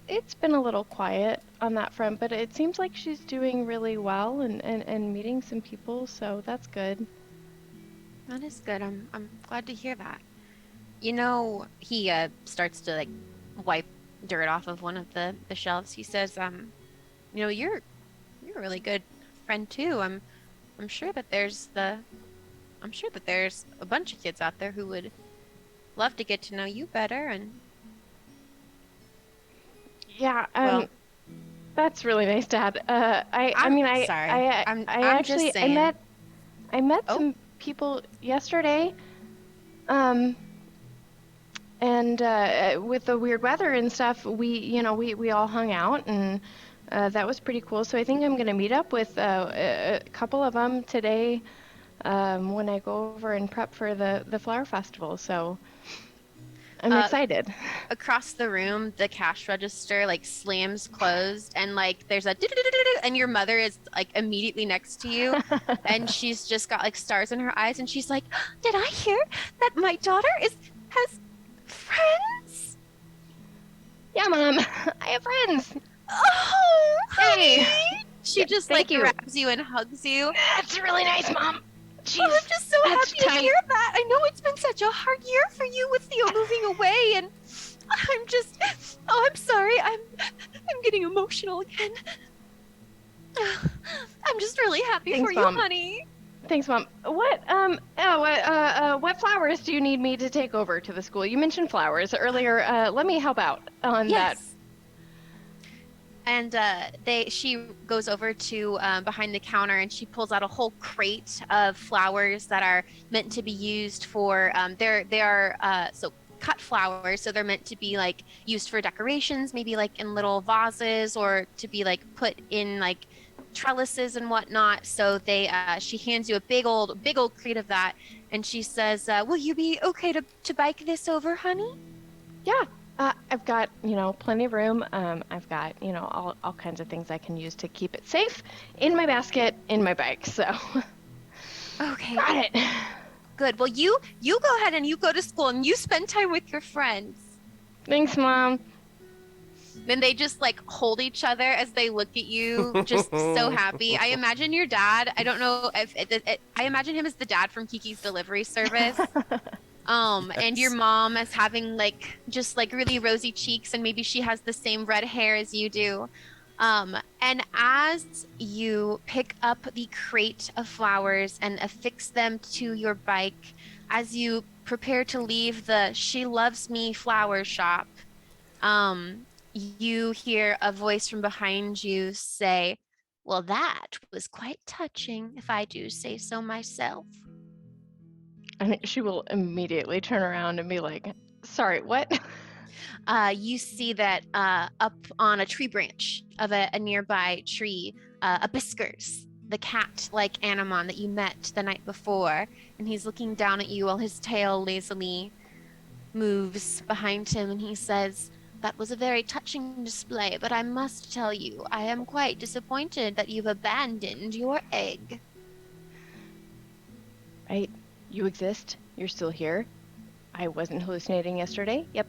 it's been a little quiet on that front, but it seems like she's doing really well and meeting some people, so that's good. That is good. I'm glad to hear that. He starts to like wipe dirt off of one of the shelves. He says, you're a really good friend too. I'm sure that there's a bunch of kids out there who would love to get to know you better. And yeah, well, that's really nice, Dad. I sorry. I'm actually just saying. I met Oh. some people yesterday. And with the weird weather and stuff, we all hung out, and that was pretty cool. So I think I'm gonna meet up with a couple of them today when I go over and prep for the flower festival. So I'm excited. Across the room, the cash register like slams closed, and like there's a and your mother is like immediately next to you, and she's just got like stars in her eyes, and she's like, "Did I hear that my daughter has friends?" Yeah, Mom. I have friends. Oh, Hey. honey. She Yeah, just thank like you. grabs you and hugs you. That's really nice, Mom. Jeez, Oh, I'm just so that's happy to tight. hear that. I know it's been such a hard year for you with Theo moving away, and I'm just, oh, I'm sorry. I'm getting emotional again. I'm just really happy Thanks, for you, Mom. honey. Thanks, Mom. What flowers do you need me to take over to the school? You mentioned flowers earlier. Let me help out on that. Yes. And she goes over to behind the counter and she pulls out a whole crate of flowers that are meant to be used for they are so cut flowers, so they're meant to be like used for decorations, maybe like in little vases or to be like put in like trellises and whatnot. So they she hands you a big old crate of that, and she says, "Will you be okay to bike this over, honey?" Yeah. I've got, plenty of room. I've got, all kinds of things I can use to keep it safe in my basket, in my bike. So, Okay. got it. Good. Well, you go ahead and you go to school and you spend time with your friends. Thanks, Mom. Then they just like hold each other as they look at you, just so happy. I imagine your dad. I don't know if I imagine him as the dad from Kiki's Delivery Service. And your mom as having like just like really rosy cheeks, and maybe she has the same red hair as you do. And as you pick up the crate of flowers and affix them to your bike, as you prepare to leave the She Loves Me flower shop, you hear a voice from behind you say, "Well, that was quite touching, if I do say so myself." And she will immediately turn around and be like, sorry, what? You see that up on a tree branch of a nearby tree, Abysskurz, the cat-like Animon that you met the night before, and he's looking down at you while his tail lazily moves behind him, and he says, "That was a very touching display, but I must tell you, I am quite disappointed that you've abandoned your egg." Right? You exist. You're still here. I wasn't hallucinating yesterday. Yep.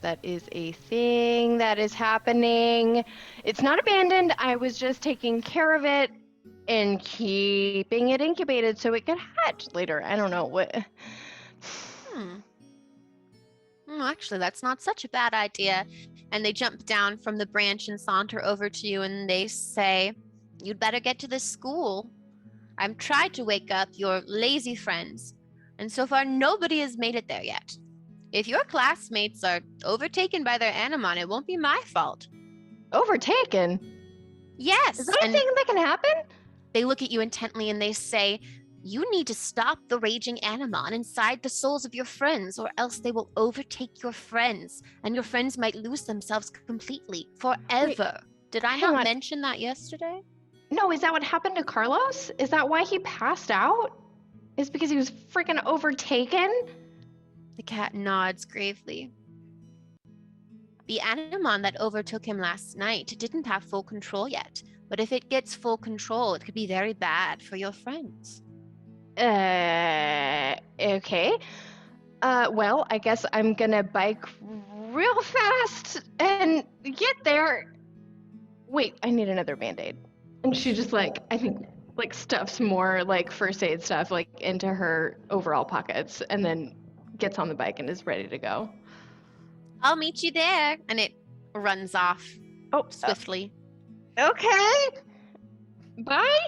That is a thing that is happening. It's not abandoned. I was just taking care of it and keeping it incubated so it could hatch later. I don't know what. Actually, that's not such a bad idea. And they jump down from the branch and saunter over to you, and they say, "You'd better get to this school. I've tried to wake up your lazy friends, and so far nobody has made it there yet. If your classmates are overtaken by their Animon, it won't be my fault." Overtaken? Yes. Is that a thing that can happen? They look at you intently and they say, "You need to stop the raging Animon inside the souls of your friends, or else they will overtake your friends, and your friends might lose themselves completely, forever." Did I hang not on. mention that yesterday? No, is that what happened to Carlos? Is that why he passed out? Is because he was freaking overtaken? The cat nods gravely. The Animon that overtook him last night didn't have full control yet, but if it gets full control, it could be very bad for your friends. Okay. Well, I guess I'm gonna bike real fast and get there. Wait, I need another Band-Aid. And she just I think stuffs more first aid stuff into her overall pockets and then gets on the bike and is ready to go. "I'll meet you there," and it runs off swiftly. Okay. Bye.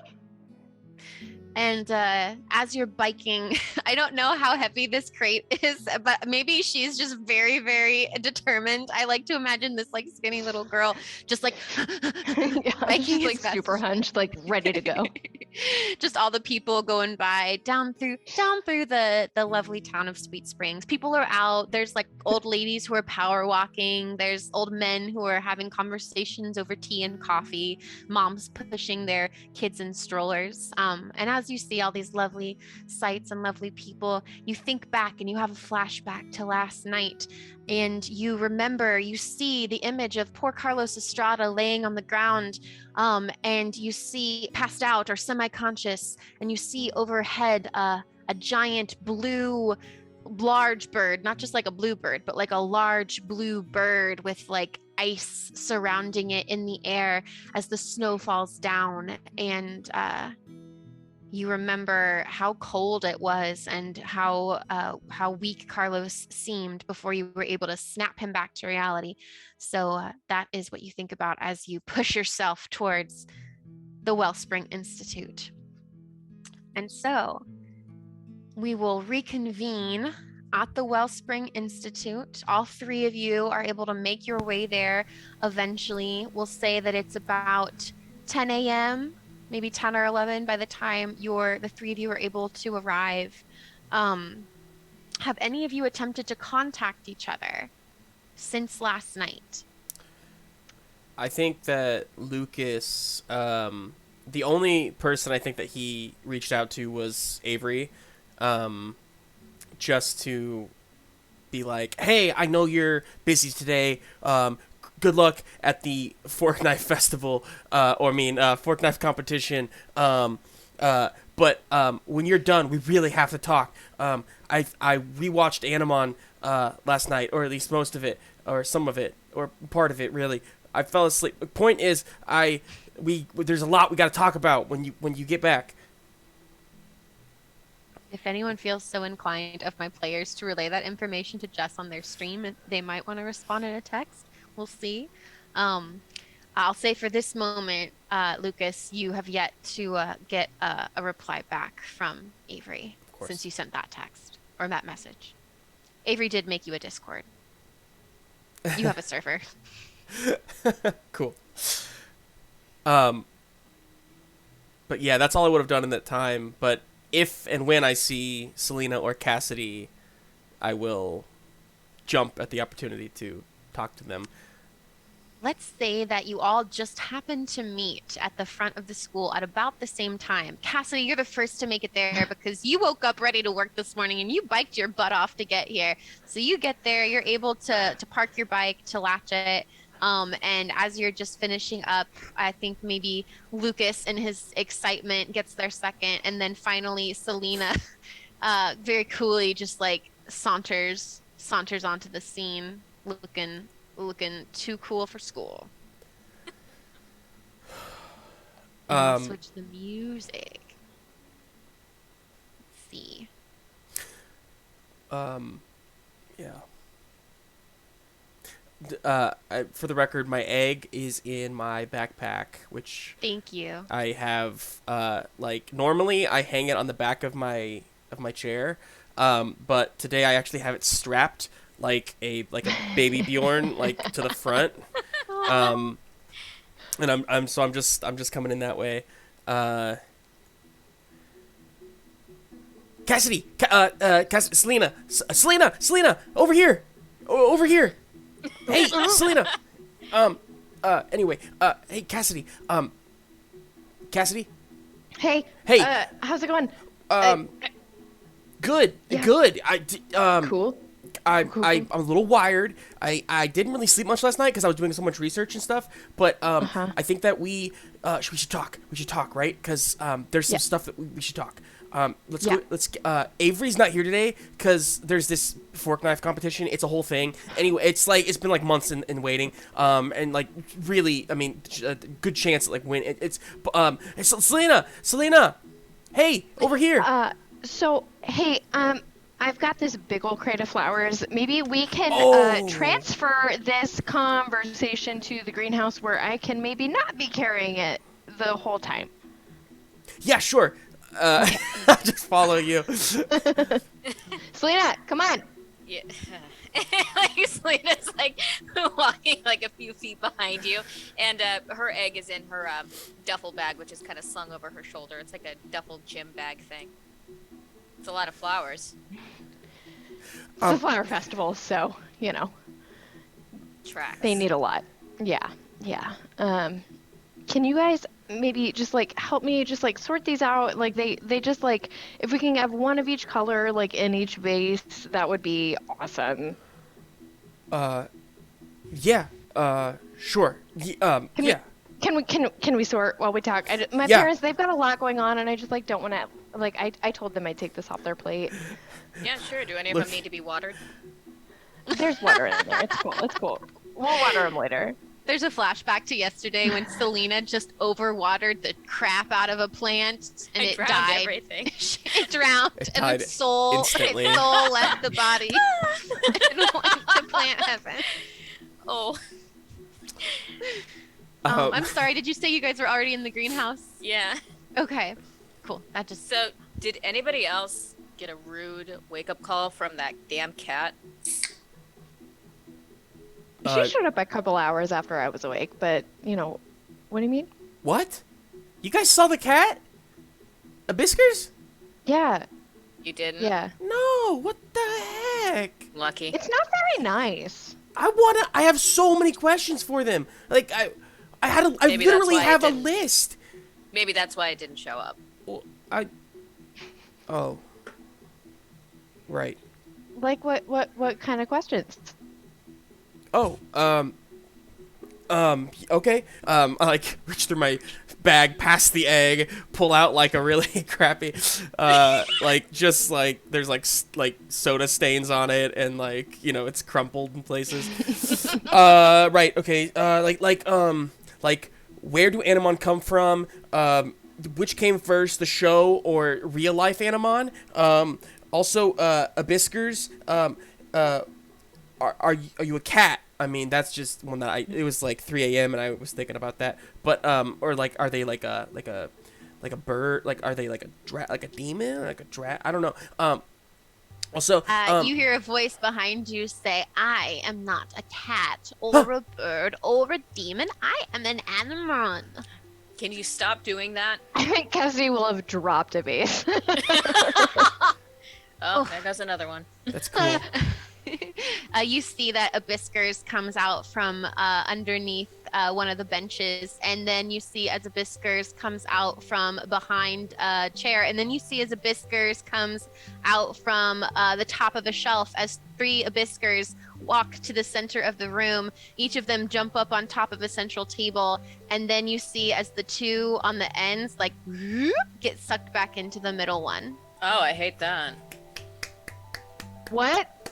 And as you're biking, I don't know how heavy this crate is, but maybe she's just very, very determined. I like to imagine this skinny little girl just biking she's as fast super hunched, ready to go. Just all the people going by down through the lovely town of Sweet Springs. People are out. There's old ladies who are power walking. There's old men who are having conversations over tea and coffee. Moms pushing their kids in strollers. And as you see all these lovely sights and lovely people, you think back and you have a flashback to last night, and you remember, you see the image of poor Carlos Estrada laying on the ground, and you see passed out or semi-conscious, and you see overhead a giant blue large bird, not just like a blue bird, but like a large blue bird with like ice surrounding it in the air as the snow falls down. And you remember how cold it was and how weak Carlos seemed before you were able to snap him back to reality. So that is what you think about as you push yourself towards the Wellspring Institute. And so we will reconvene at the Wellspring Institute. All three of you are able to make your way there eventually. We'll say that it's about 10 a.m., maybe 10 or 11 by the time the three of you are able to arrive. Have any of you attempted to contact each other since last night? I think that Lucas, the only person I think that he reached out to was Avery, just to be like, hey, I know you're busy today. Good luck at the Fork Knife Festival, Fork Knife competition. But when you're done, we really have to talk. I rewatched Animon last night, or at least most of it, or some of it, or part of it, really. I fell asleep. The point is, there's a lot we got to talk about when you get back. If anyone feels so inclined of my players to relay that information to Jess on their stream, they might want to respond in a text. We'll see. I'll say for this moment, Lucas, you have yet to get a reply back from Avery since you sent that text or that message. Avery did make you a Discord. You have a server. Cool. But yeah, that's all I would have done in that time. But if and when I see Selena or Cassidy, I will jump at the opportunity to talk to them. Let's say that you all just happen to meet at the front of the school at about the same time. Cassidy, you're the first to make it there because you woke up ready to work this morning and you biked your butt off to get here. So you get there, you're able to park your bike, to latch it. And as you're just finishing up, I think maybe Lucas in his excitement gets there second. And then finally Selena very coolly just like saunters onto the scene looking too cool for school. Switch the music. Let's see. Yeah. For the record, my egg is in my backpack, which Thank you. I have. Normally I hang it on the back of my chair, but today I actually have it strapped like a baby Bjorn, like to the front. And I'm just coming in that way. Cassidy, Selena, over here, over here. Hey, Selena. Anyway, hey, Cassidy. Cassidy. Hey. Hey. How's it going? Good. Yeah. Good. Cool. I'm a little wired. I didn't really sleep much last night because I was doing so much research and stuff. But I think that we should talk. We should talk, right? Because there's some stuff that we should talk. Let's go. Avery's not here today because there's this fork knife competition. It's a whole thing. Anyway, it's been like months in waiting. And like really, I mean, a good chance to like win. It's Selena. Hey, over here. Hey, I've got this big old crate of flowers. Maybe we can transfer this conversation to the greenhouse where I can maybe not be carrying it the whole time. Yeah, sure. I'll just follow you. Selena, come on. Yeah. Like Selena's like walking like a few feet behind you, and her egg is in her duffel bag, which is kind of slung over her shoulder. It's like a duffel gym bag thing. It's a lot of flowers. It's a flower festival, so you know. Tracks. They need a lot. Yeah. Can you guys maybe just like help me just like sort these out? Like they just like if we can have one of each color like in each vase, that would be awesome. Yeah. Sure. Yeah. Can we sort while we talk? My parents, they've got a lot going on, and I just like don't want to Like, I told them I'd take this off their plate. Yeah, sure. Do any of Look. them need to be watered? There's water in there. It's cool. It's cool. We'll water them later. There's a flashback to yesterday when Selena just overwatered the crap out of a plant and it drowned died. everything. It drowned, It and died its soul instantly. left the body and went to plant heaven. Oh, I'm sorry. Did you say you guys were already in the greenhouse? yeah. Okay, cool. That just So, did anybody else get a rude wake-up call from that damn cat? She showed up a couple hours after I was awake, but, you know, what do you mean? What? You guys saw the cat? Abysskurz? Yeah, You didn't? yeah. No, what the heck? Lucky. It's not very nice. I have so many questions for them. Like, I Maybe that's literally why I have a didn't. list. Maybe that's why it didn't show up. Well, oh. Right. Like, what kind of questions? Oh, okay. I like reach through my bag, past the egg, pull out like a really crappy, like just like there's like soda stains on it, and like it's crumpled in places. Right. Okay. Like where do Animon come from? Which came first, the show or real life Animon? Also, Abysskurz. Are you a cat? I mean, that's just one that it was like 3 a.m. and I was thinking about that. But or like, are they like a bird? Like, are they like a demon? Like a drat? I don't know. Also, you hear a voice behind you say, "I am not a cat or a bird or a demon. I am an animon." Can you stop doing that? I think Cassidy will have dropped a base. Oh, there goes another one. that's cool. You see that Abysskurz comes out from underneath one of the benches, and then you see as Abysskurz comes out from behind a chair, and then you see as Abysskurz comes out from the top of a shelf as 3 Abysskurz walk to the center of the room. Each of them jump up on top of a central table, and then you see as the 2 on the ends like get sucked back into the middle one. Oh, I hate that. What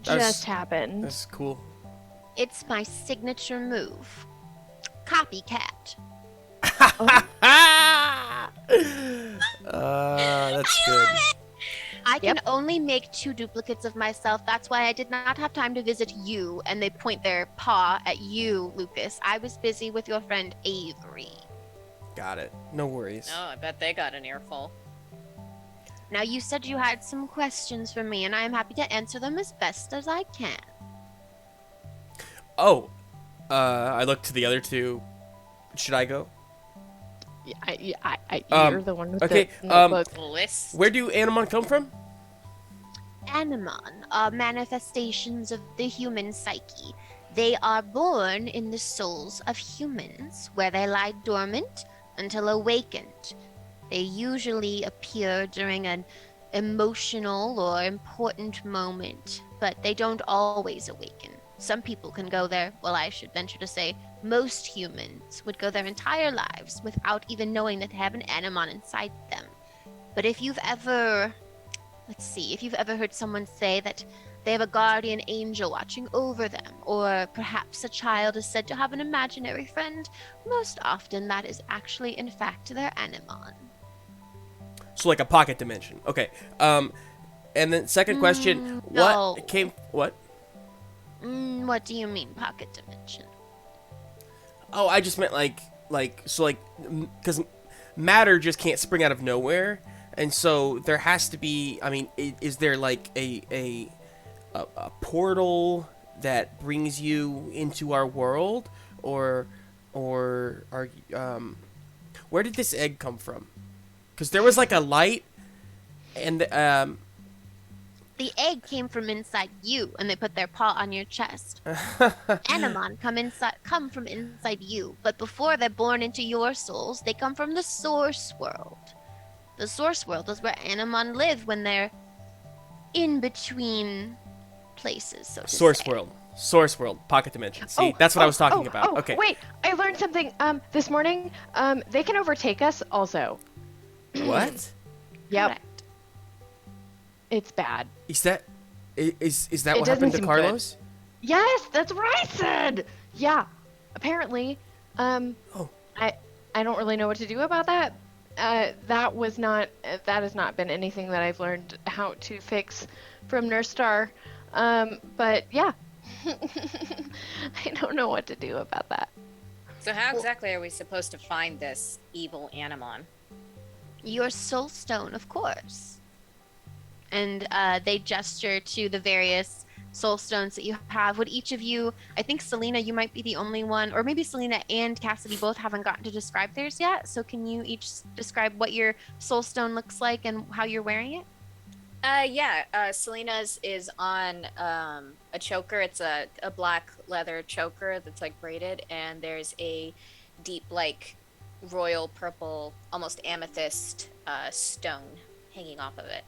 That's- just happened? That's cool. It's my signature move. Copycat. That's good. I can only make 2 duplicates of myself. That's why I did not have time to visit you. And they point their paw at you, Lucas. I was busy with your friend Avery. Got it. No worries. Oh, I bet they got an earful. Now, you said you had some questions for me, and I am happy to answer them as best as I can. Oh, I look to the other 2. Should I go? You're the one with okay, the notebook. List. Where do Animon come from? Animon are manifestations of the human psyche. They are born in the souls of humans, where they lie dormant until awakened. They usually appear during an emotional or important moment, but they don't always awaken. Some people can go there, well, I should venture to say, most humans would go their entire lives without even knowing that they have an Animon inside them. But if you've ever, if you've ever heard someone say that they have a guardian angel watching over them, or perhaps a child is said to have an imaginary friend, most often that is actually, in fact, their Animon. So like a pocket dimension. Okay. And then second question, no. What? What do you mean, pocket dimension? Oh, I just meant because matter just can't spring out of nowhere, and so there has to be. I mean, is there like a portal that brings you into our world, or are where did this egg come from? Because there was like a light, and The egg came from inside you, and they put their paw on your chest. Animon come from inside you, but before they're born into your souls, they come from the source world. The source world is where Animon live when they're in between places, so to say. Source world, pocket dimension. See, that's what I was talking about. Oh, okay. wait, I learned something this morning. They can overtake us also. What? Yep, Correct. it's bad. Is that is that It what doesn't happened to seem Carlos? Yes, that's what I said. Yeah, apparently. Oh. I don't really know what to do about that. That has not been anything that I've learned how to fix from Nurse Star. But yeah, I don't know what to do about that. So how exactly are we supposed to find this evil Animon? Your soul stone, of course. And they gesture to the various soul stones that you have. Would each of you, I think Selena, you might be the only one, or maybe Selena and Cassidy both haven't gotten to describe theirs yet. So can you each describe what your soul stone looks like and how you're wearing it? Selena's is on a choker. It's a black leather choker that's like braided, and there's a deep like royal purple, almost amethyst stone hanging off of it.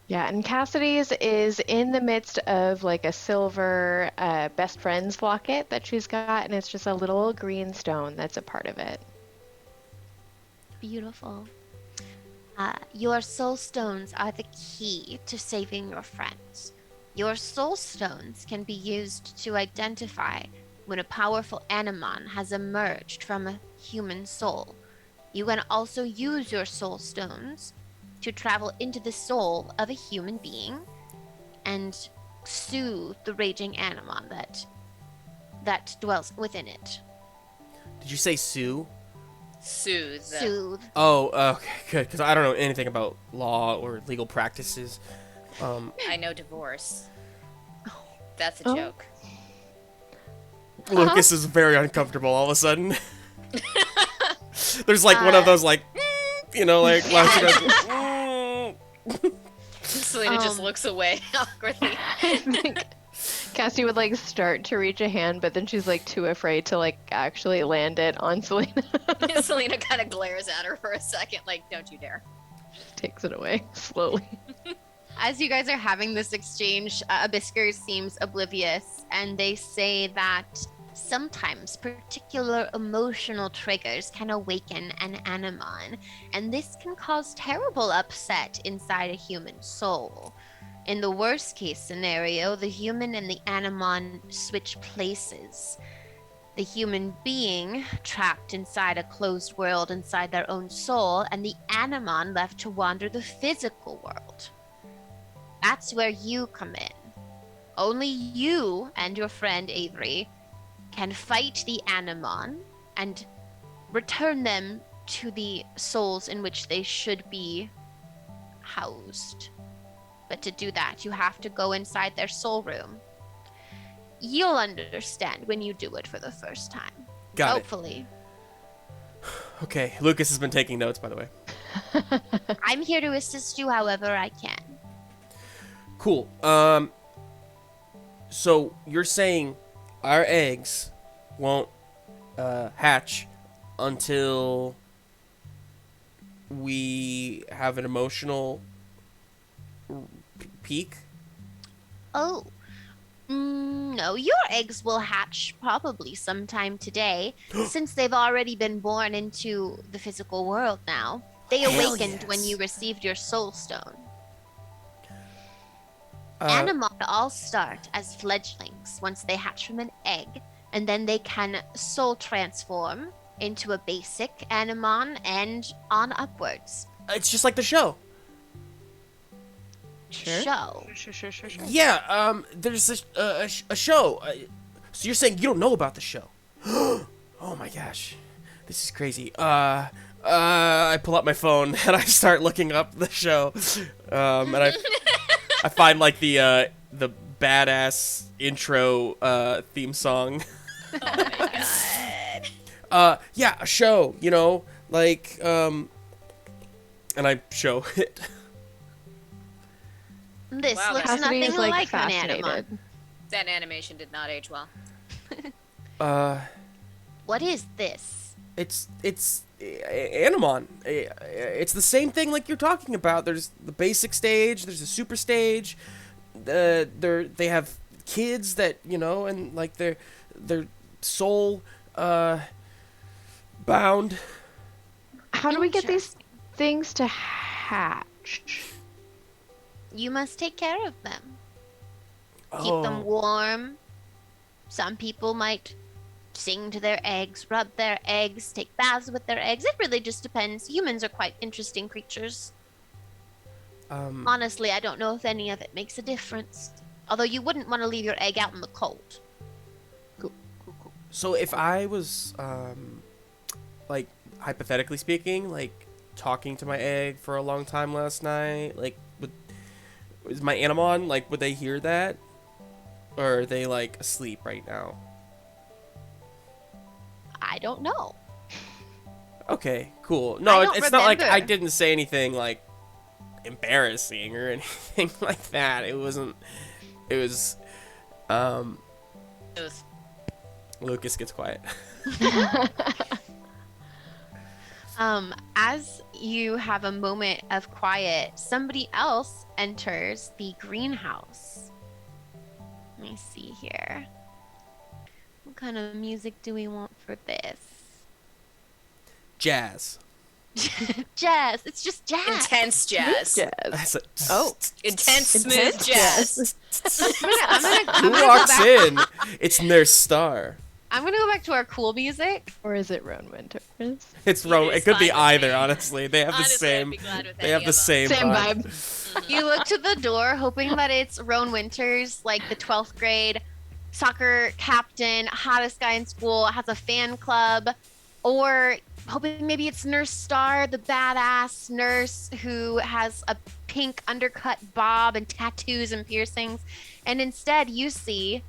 Yeah, and Cassidy's is in the midst of like a silver best friends locket that she's got, and it's just a little green stone that's a part of it. Beautiful. Your soul stones are the key to saving your friends. Your soul stones can be used to identify when a powerful Animon has emerged from a human soul. You can also use your soul stones to travel into the soul of a human being and soothe the raging Animon that dwells within it. Did you say Sue? Soothe. Oh, okay, good. Because I don't know anything about law or legal practices. I know divorce. That's a Oh. joke. Lucas is very uncomfortable all of a sudden. There's like one of those like, like Yeah. she goes, Selena just looks away awkwardly. I think Cassie would like start to reach a hand, but then she's like too afraid to like actually land it on Selena. Selena kind of glares at her for a second, like, don't you dare. Just takes it away slowly. As you guys are having this exchange, Abysskurz seems oblivious, and they say that sometimes particular emotional triggers can awaken an Animon, and this can cause terrible upset inside a human soul. In the worst case scenario, the human and the Animon switch places. The human being trapped inside a closed world inside their own soul, and the Animon left to wander the physical world. That's where you come in. Only you and your friend Avery can fight the Animon and return them to the souls in which they should be housed. But to do that, you have to go inside their soul room. You'll understand when you do it for the first time. Got it. Hopefully. Okay, Lucas has been taking notes, by the way. I'm here to assist you however I can. Cool. So you're saying our eggs won't hatch until we have an emotional peak? Oh, no, your eggs will hatch probably sometime today, since they've already been born into the physical world now. They Hell awakened when yes. you received your soul stone. Animon all start as fledglings once they hatch from an egg, and then they can soul transform into a basic Animon and on upwards. It's just like the show. Show. Sure. Yeah, there's a show. So you're saying you don't know about the show? Oh my gosh, this is crazy. I pull up my phone and I start looking up the show, and I find like the badass intro theme song. Oh my god. Yeah, a show. Like and I show it. This Wow, looks Cassidy nothing is like like an fascinated. Animon. That animation did not age well. What is this? It's Animon. It's the same thing like you're talking about. There's the basic stage. There's a super stage. They have kids that and like their soul bound. How do we get these? things to hatch. You must take care of them. Keep Oh, them warm. Some people might sing to their eggs, rub their eggs, take baths with their eggs. It really just depends. Humans are quite interesting creatures. Honestly, I don't know if any of it makes a difference. Although you wouldn't want to leave your egg out in the cold. Cool. so if I was, like, hypothetically speaking, like, talking to my egg for a long time last night, like, is my Animon, like, would they hear that? Or are they, like, asleep right now? I don't know. Okay, cool. I No, don't it's not like I remember. didn't say anything, like, embarrassing or anything like that. It wasn't. It was. Those- Lucas gets quiet. As you have a moment of quiet, somebody else enters the greenhouse. Let me see here. What kind of music do we want for this? Jazz. Jazz. It's just jazz. Intense jazz. Jazz. That's a, Oh. Intense smooth Intense jazz. Who walks in? It's Nurse Star. I'm gonna go back to our cool music. Or is it Roan Winters? It's Either It is could be fine with either. me. Honestly, they have Honestly, the I'd same. be glad with They have any the of them. same Same vibe. vibe. You look to the door, hoping that it's Roan Winters, like the 12th grade soccer captain, hottest guy in school, has a fan club, or hoping maybe it's Nurse Star, the badass nurse who has a pink undercut bob and tattoos and piercings. And instead, you see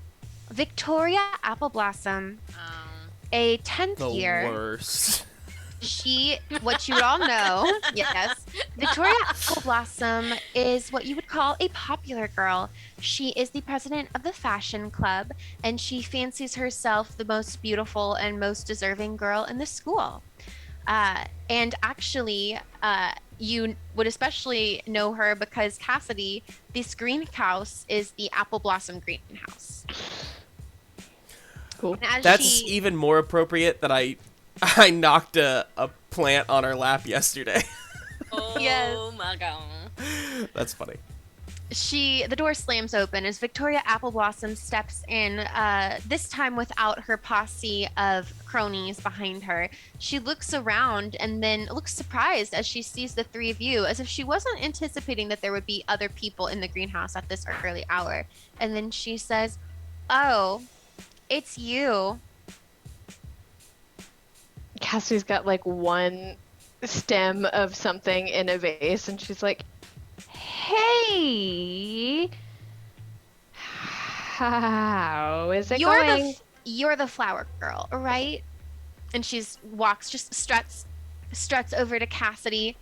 Victoria Appleblossom, a 10th The year. worst. What you would all know, yes, Victoria Appleblossom is what you would call a popular girl. She is the president of the fashion club, and she fancies herself the most beautiful and most deserving girl in the school. And actually, you would especially know her because Cassidy, this greenhouse is the Appleblossom greenhouse. Cool. And as That's she, even more appropriate that I knocked a plant on her lap yesterday. Oh Yes. my god. That's funny. the door slams open as Victoria Appleblossom steps in, this time without her posse of cronies behind her. She looks around and then looks surprised as she sees the three of you, as if she wasn't anticipating that there would be other people in the greenhouse at this early hour. And then she says, "Oh, it's you." Cassie's got like one stem of something in a vase, and she's like, "Hey, how is it going?" You're the flower girl, right? And just struts over to Cassidy.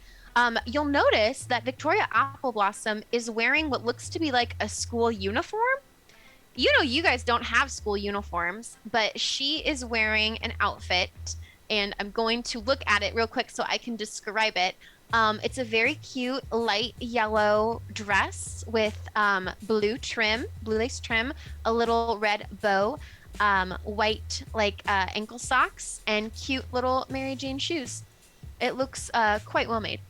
You'll notice that Victoria Appleblossom is wearing what looks to be like a school uniform. You know, you guys don't have school uniforms, but she is wearing an outfit, and I'm going to look at it real quick so I can describe it. It's a very cute light yellow dress with blue lace trim, a little red bow, white ankle socks, and cute little Mary Jane shoes. It looks quite well made.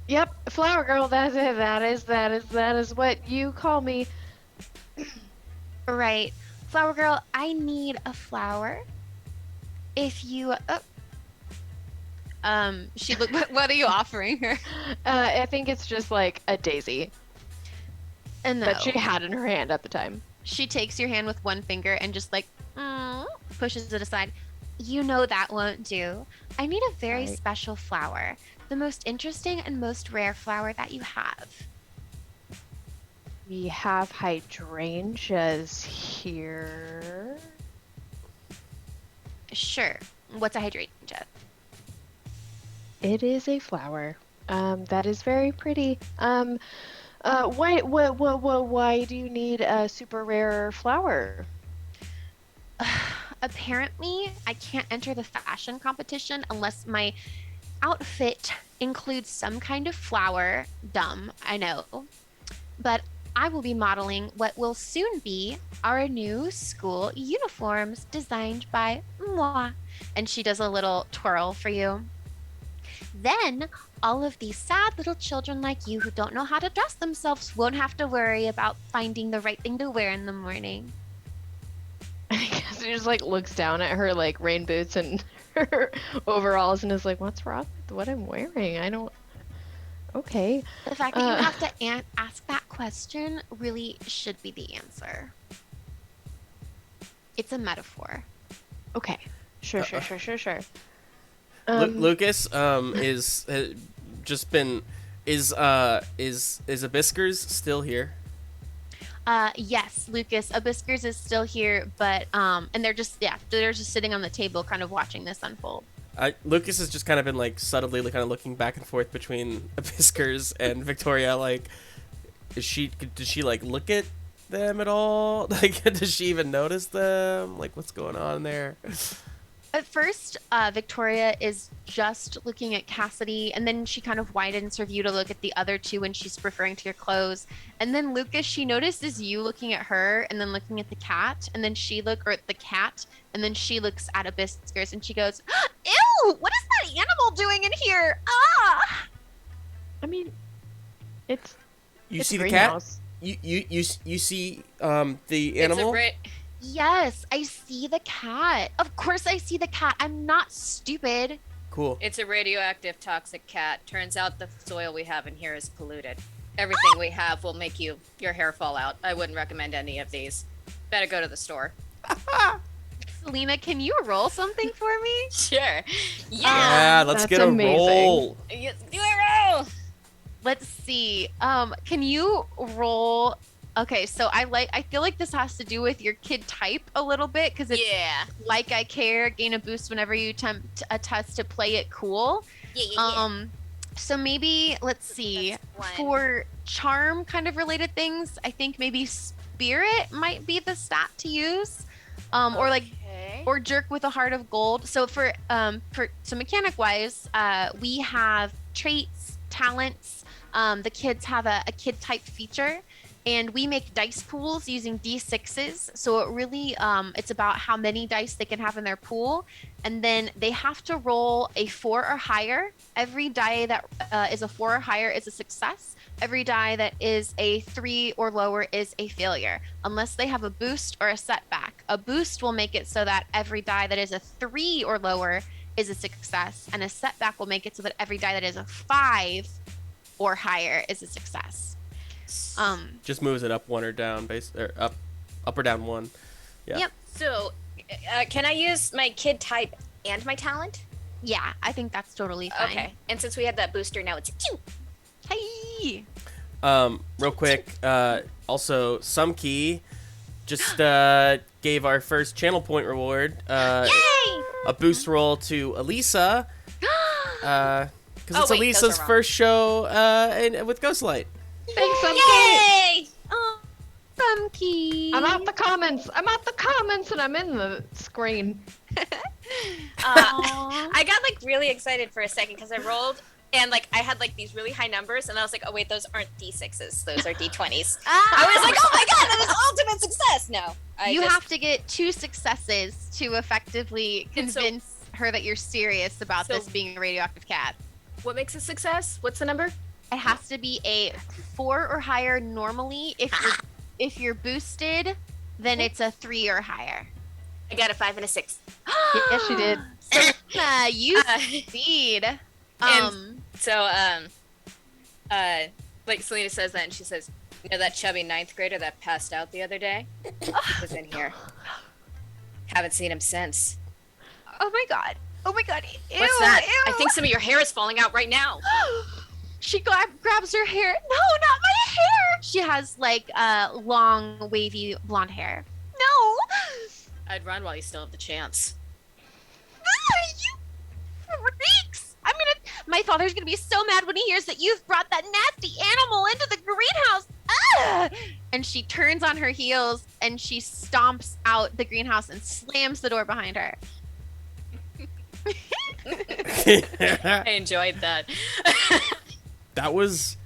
Yep, flower girl. That's it. That is what you call me. Right. Flower girl, I need a flower. If you she look what are you offering her? I think it's just like a daisy No. that she had in her hand at the time. She takes your hand with one finger and just pushes it aside. You know that won't do. I need a very Right. special flower. The most interesting and most rare flower that you have. We have hydrangeas here. Sure. What's a hydrangea? It is a flower. That is very pretty. Why do you need a super rare flower? Apparently, I can't enter the fashion competition unless my outfit includes some kind of flower. Dumb, I know. But I will be modeling what will soon be our new school uniforms designed by moi. And she does a little twirl for you. Then all of these sad little children like you who don't know how to dress themselves won't have to worry about finding the right thing to wear in the morning. I guess she just like looks down at her like rain boots and her overalls and is like, "What's wrong with what I'm wearing? I don't." Okay. The fact that you have to ask that question really should be the answer. It's a metaphor. Okay. Sure. Lucas is just been is Abysskurz still here? Yes, Lucas. Abysskurz is still here, but and they're just sitting on the table, kind of watching this unfold. Lucas has just kind of been like subtly kind of looking back and forth between Abysskurz and Victoria. Like, does she like look at them at all? Like, does she even notice them? Like, what's going on there? At first, Victoria is just looking at Cassidy, and then she kind of widens her view to look at the other two when she's referring to your clothes. And then Lucas, she notices you looking at her, and then looking at the cat, and then at the cat, and then she looks at Abysskurz, and she goes, "Ew! What is that animal doing in here? Ah!" I mean, it's See the cat? greenhouse. You see the animal? Yes, I see the cat. Of course I see the cat. I'm not stupid. Cool. It's a radioactive toxic cat. Turns out the soil we have in here is polluted. Everything we have will make your hair fall out. I wouldn't recommend any of these. Better go to the store. Selena, can you roll something for me? Sure. Yeah, let's That's get a amazing. roll. Do a roll! Let's see. Can you roll? Okay, so I feel like this has to do with your kid type a little bit, because it's like I care, gain a boost whenever you attempt a test to play it cool. Yeah. So maybe let's see. For charm kind of related things, I think maybe spirit might be the stat to use. Or jerk with a heart of gold. So for mechanic wise, we have traits, talents. The kids have a kid type feature. And we make dice pools using D6s. So it really, it's about how many dice they can have in their pool. And then they have to roll a 4 or higher. Every die that is a 4 or higher is a success. Every die that is a 3 or lower is a failure, unless they have a boost or a setback. A boost will make it so that every die that is a 3 or lower is a success. And a setback will make it so that every die that is a 5 or higher is a success. Just moves it up one or down, up or down one. Yeah. Yep. So, can I use my kid type and my talent? Yeah, I think that's totally fine. Okay. And since we have that booster now, it's two. Hey. Real quick, also Sumkey just gave our first channel point reward. Yay! A boost roll to Alisa. Because it's wait, those Alisa's are wrong. first show with Ghostlight. Thanks, Yay! Oh, Sumkey. I'm at the comments, and I'm in the screen. I got like really excited for a second because I rolled and like I had like these really high numbers and I was like, oh wait, those aren't D6s, those are D20s. I was like, oh my god, that is ultimate success. No, You have to get 2 successes to effectively And so- convince her that you're serious about So- this being a radioactive cat. What makes a success? What's the number? It has to be a 4 or higher normally. If you're boosted, then it's a 3 or higher. I got a 5 and a 6. Yes, she did. Selena, you succeed. So, like Selena says that and she says, you know that chubby 9th grader that passed out the other day? He was in here. Haven't seen him since. Oh my god. Ew, What's that? Ew. I think some of your hair is falling out right now. She grabs her hair. No, not my hair. She has like long, wavy blonde hair. No. I'd run while you still have the chance. You freaks. My father's gonna be so mad when he hears that you've brought that nasty animal into the greenhouse. Ugh! And she turns on her heels and she stomps out the greenhouse and slams the door behind her. I enjoyed that. That was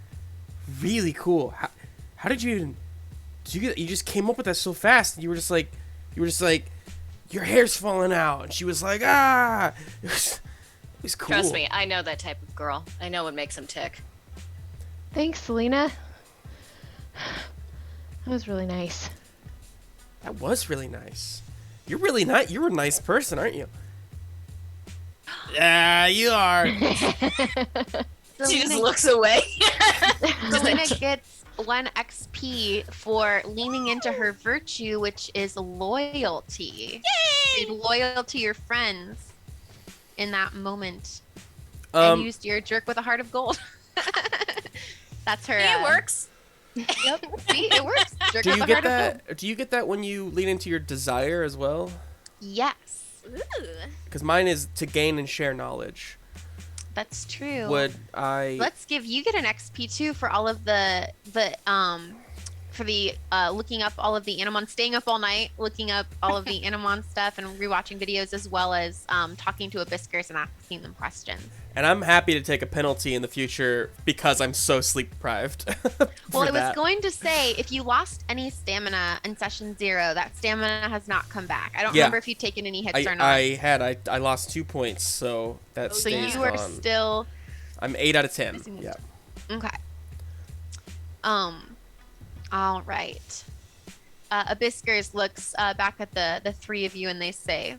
really cool. How did you even? You just came up with that so fast. You were just like, your hair's falling out, and she was like, ah. He's cool. Trust me, I know that type of girl. I know what makes him tick. Thanks, Selena. That was really nice. That was really nice. You're really nice. You're a nice person, aren't you? Yeah, you are. She just Selena, looks away. Selena gets 1 XP for leaning into her virtue, which is loyalty. Yay! Be loyal to your friends in that moment. And used your jerk with a heart of gold. That's her. It works. Yep. See, it works. Jerk do with you a get heart of gold. that? Do you get that when you lean into your desire as well? Yes, Ooh. Because mine is to gain and share knowledge. that's true. Would I? Let's give you get an XP too for all of the for the looking up all of the Animon, staying up all night looking up all of the Animon stuff and rewatching videos, as well as talking to Abysskurz and asking them questions. And I'm happy to take a penalty in the future because I'm so sleep deprived. Well, it was that. going to say if you lost any stamina in session 0, that stamina has not come back. I don't Yeah. remember if you've taken any hits or not. I lost 2 points, so that so stays you are gone. still I'm 8 out of 10. Yeah. okay. All right. Abysskurz looks back at the 3 of you and they say,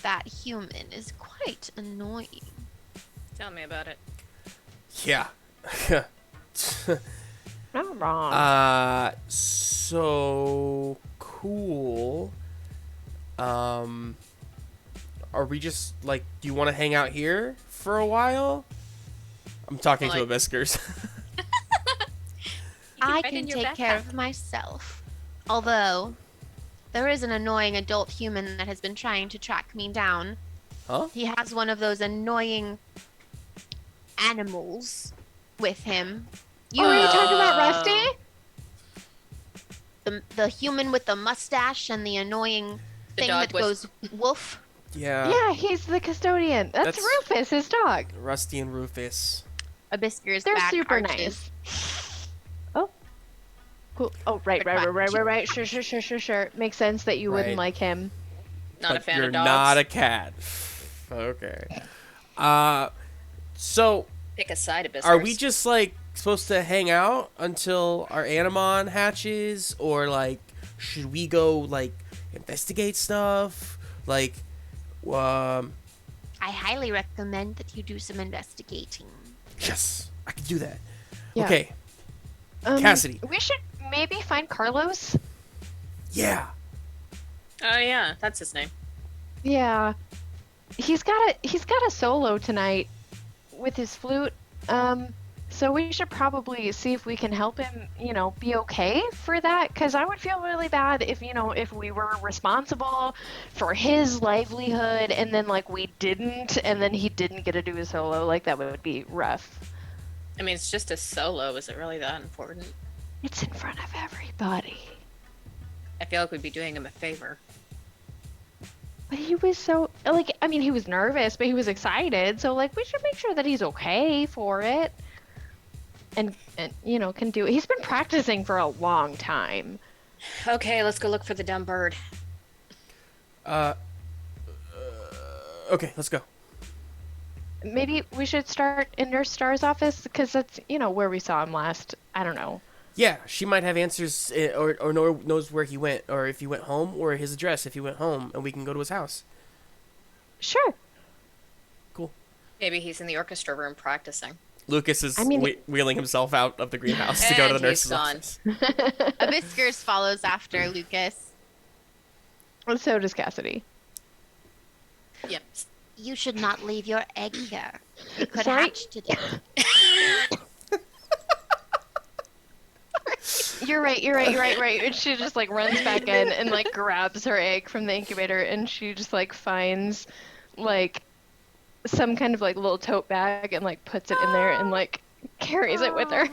"That human is quite annoying." Tell me about it. Yeah. Not wrong. So cool. Are we just like? Do you want to hang out here for a while? I'm talking to Abysskurz. I can take care of myself. Although, there is an annoying adult human that has been trying to track me down. Huh? He has one of those annoying animals with him. Oh, are you talking about Rusty? The human with the mustache and the annoying The thing dog that with- goes woof. Yeah. Yeah, he's the custodian. That's Rufus, his dog. Rusty and Rufus. Abysskurz They're back super arches. nice. Oh. Cool. Oh, right. Sure. Makes sense that you wouldn't Right. like him. Not a But fan you're of dogs. not a cat. Okay. So Pick a side, Abysskurz. are we just like supposed to hang out until our Animon hatches, or like should we go like investigate stuff? Like, I highly recommend that you do some investigating. yes, I can do that. Yeah. Okay, Cassidy. We should maybe find Carlos. Yeah. Oh yeah, that's his name. Yeah. He's got a solo tonight with his flute. So we should probably see if we can help him, be okay for that. Because I would feel really bad if we were responsible for his livelihood and then, we didn't, and then he didn't get to do his solo. That would be rough. I mean, it's just a solo. Is it really that important? It's in front of everybody. I feel like we'd be doing him a favor. But he was so, he was nervous, but he was excited. So, we should make sure that he's okay for it. And can do it. He's been practicing for a long time. Okay, let's go look for the dumb bird. Okay, let's go. Maybe we should start in Nurse Star's office, because that's, where we saw him last. I don't know. Yeah, she might have answers, or knows where he went, or if he went home, or his address if he went home, and we can go to his house. Sure. Cool. Maybe he's in the orchestra room practicing. Lucas is I mean- wheeling himself out of the greenhouse to go to the And nurse's he's gone. office. Abysskurz follows after Lucas. And so does Cassidy. Yep. You should not leave your egg here. It could Sorry? hatch today. You're right. And she just, runs back in and, grabs her egg from the incubator, and she just, finds, some kind of, little tote bag and, puts it in there and, carries it with her.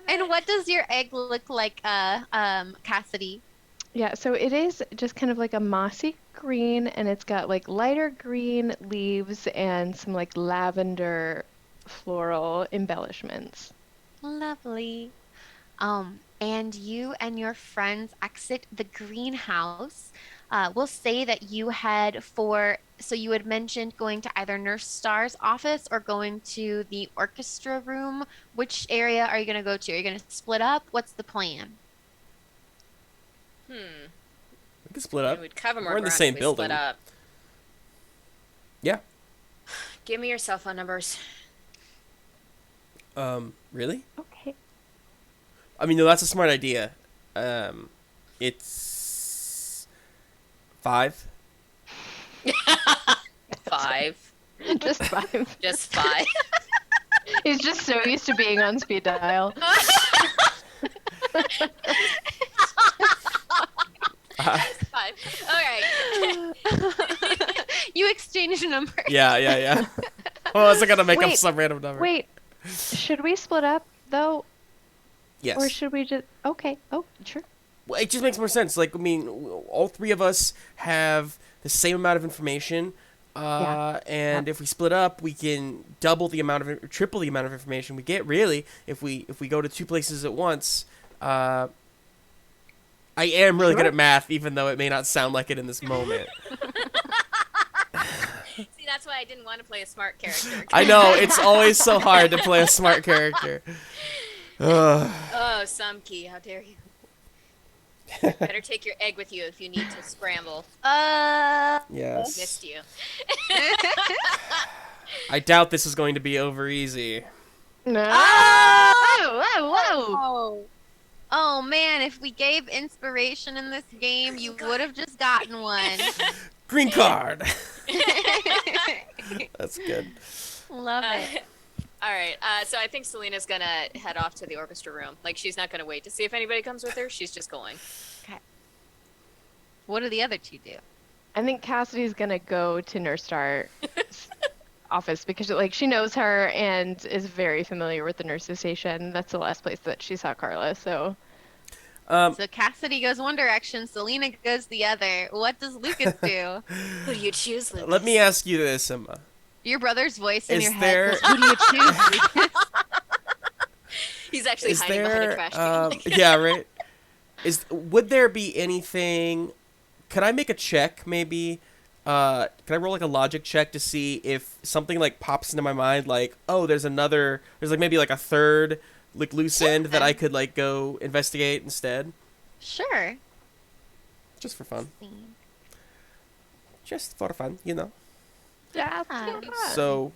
And what does your egg look like, Cassidy? Yeah, so it is just kind of a mossy green, and it's got lighter green leaves and some lavender floral embellishments. Lovely. And you and your friends exit the greenhouse. We'll say that you head for, so you had mentioned going to either Nurse Star's office or going to the orchestra room. Which area are you going to go to? Are you going to split up? What's the plan? Hmm. We can split It up. would cover more We're in the ground same if we split building. up. Yeah. Give me your cell phone numbers. Really? Okay. I mean, no, that's a smart idea. It's 5. 5. Just 5. Just 5. He's just so used to being on speed dial. Just 5. All right. You exchange numbers. Yeah. Well, I was gonna make up Wait, some random number. Wait, should we split up though, Yes. or should we just? Okay. Oh, sure. Well, it just makes more sense. Like, I mean, all 3 of us have the same amount of information, and if we split up, we can double the amount of, triple the amount of information we get. Really, if we go to 2 places at once. I am really good at math, even though it may not sound like it in this moment. See, that's why I didn't want to play a smart character. I know, it's always so hard to play a smart character. Ugh. Oh, Samki, how dare you? Better take your egg with you if you need to scramble. Yes. Missed you. I doubt this is going to be over easy. No. Oh! Whoa. Oh man, if we gave inspiration in this game, you would have just gotten one. Green card! That's good. Love it. All right, so I think Selena's gonna head off to the orchestra room. Like, she's not gonna wait to see if anybody comes with her. She's just going. Okay. What do the other 2 do? I think Cassidy's gonna go to Nurse Star's office because like she knows her and is very familiar with the nurse's station. That's the last place that she saw Carla. So So Cassidy goes one direction, Selena goes the other. What does Lucas do? Who do you choose, Lucas? Let me ask you this, Emma. Your brother's voice in Is your there- head. Goes, who do you choose, Lucas? He's actually Is hiding behind a there, trash can. yeah, right? Would there be anything, could I make a check, maybe? Can I roll, like, a logic check to see if something, like, pops into my mind, like, oh, there's, like, maybe, like, a third, like, loose end that I could, like, go investigate instead? Sure. Just for fun. Just for fun, you know? yeah. So,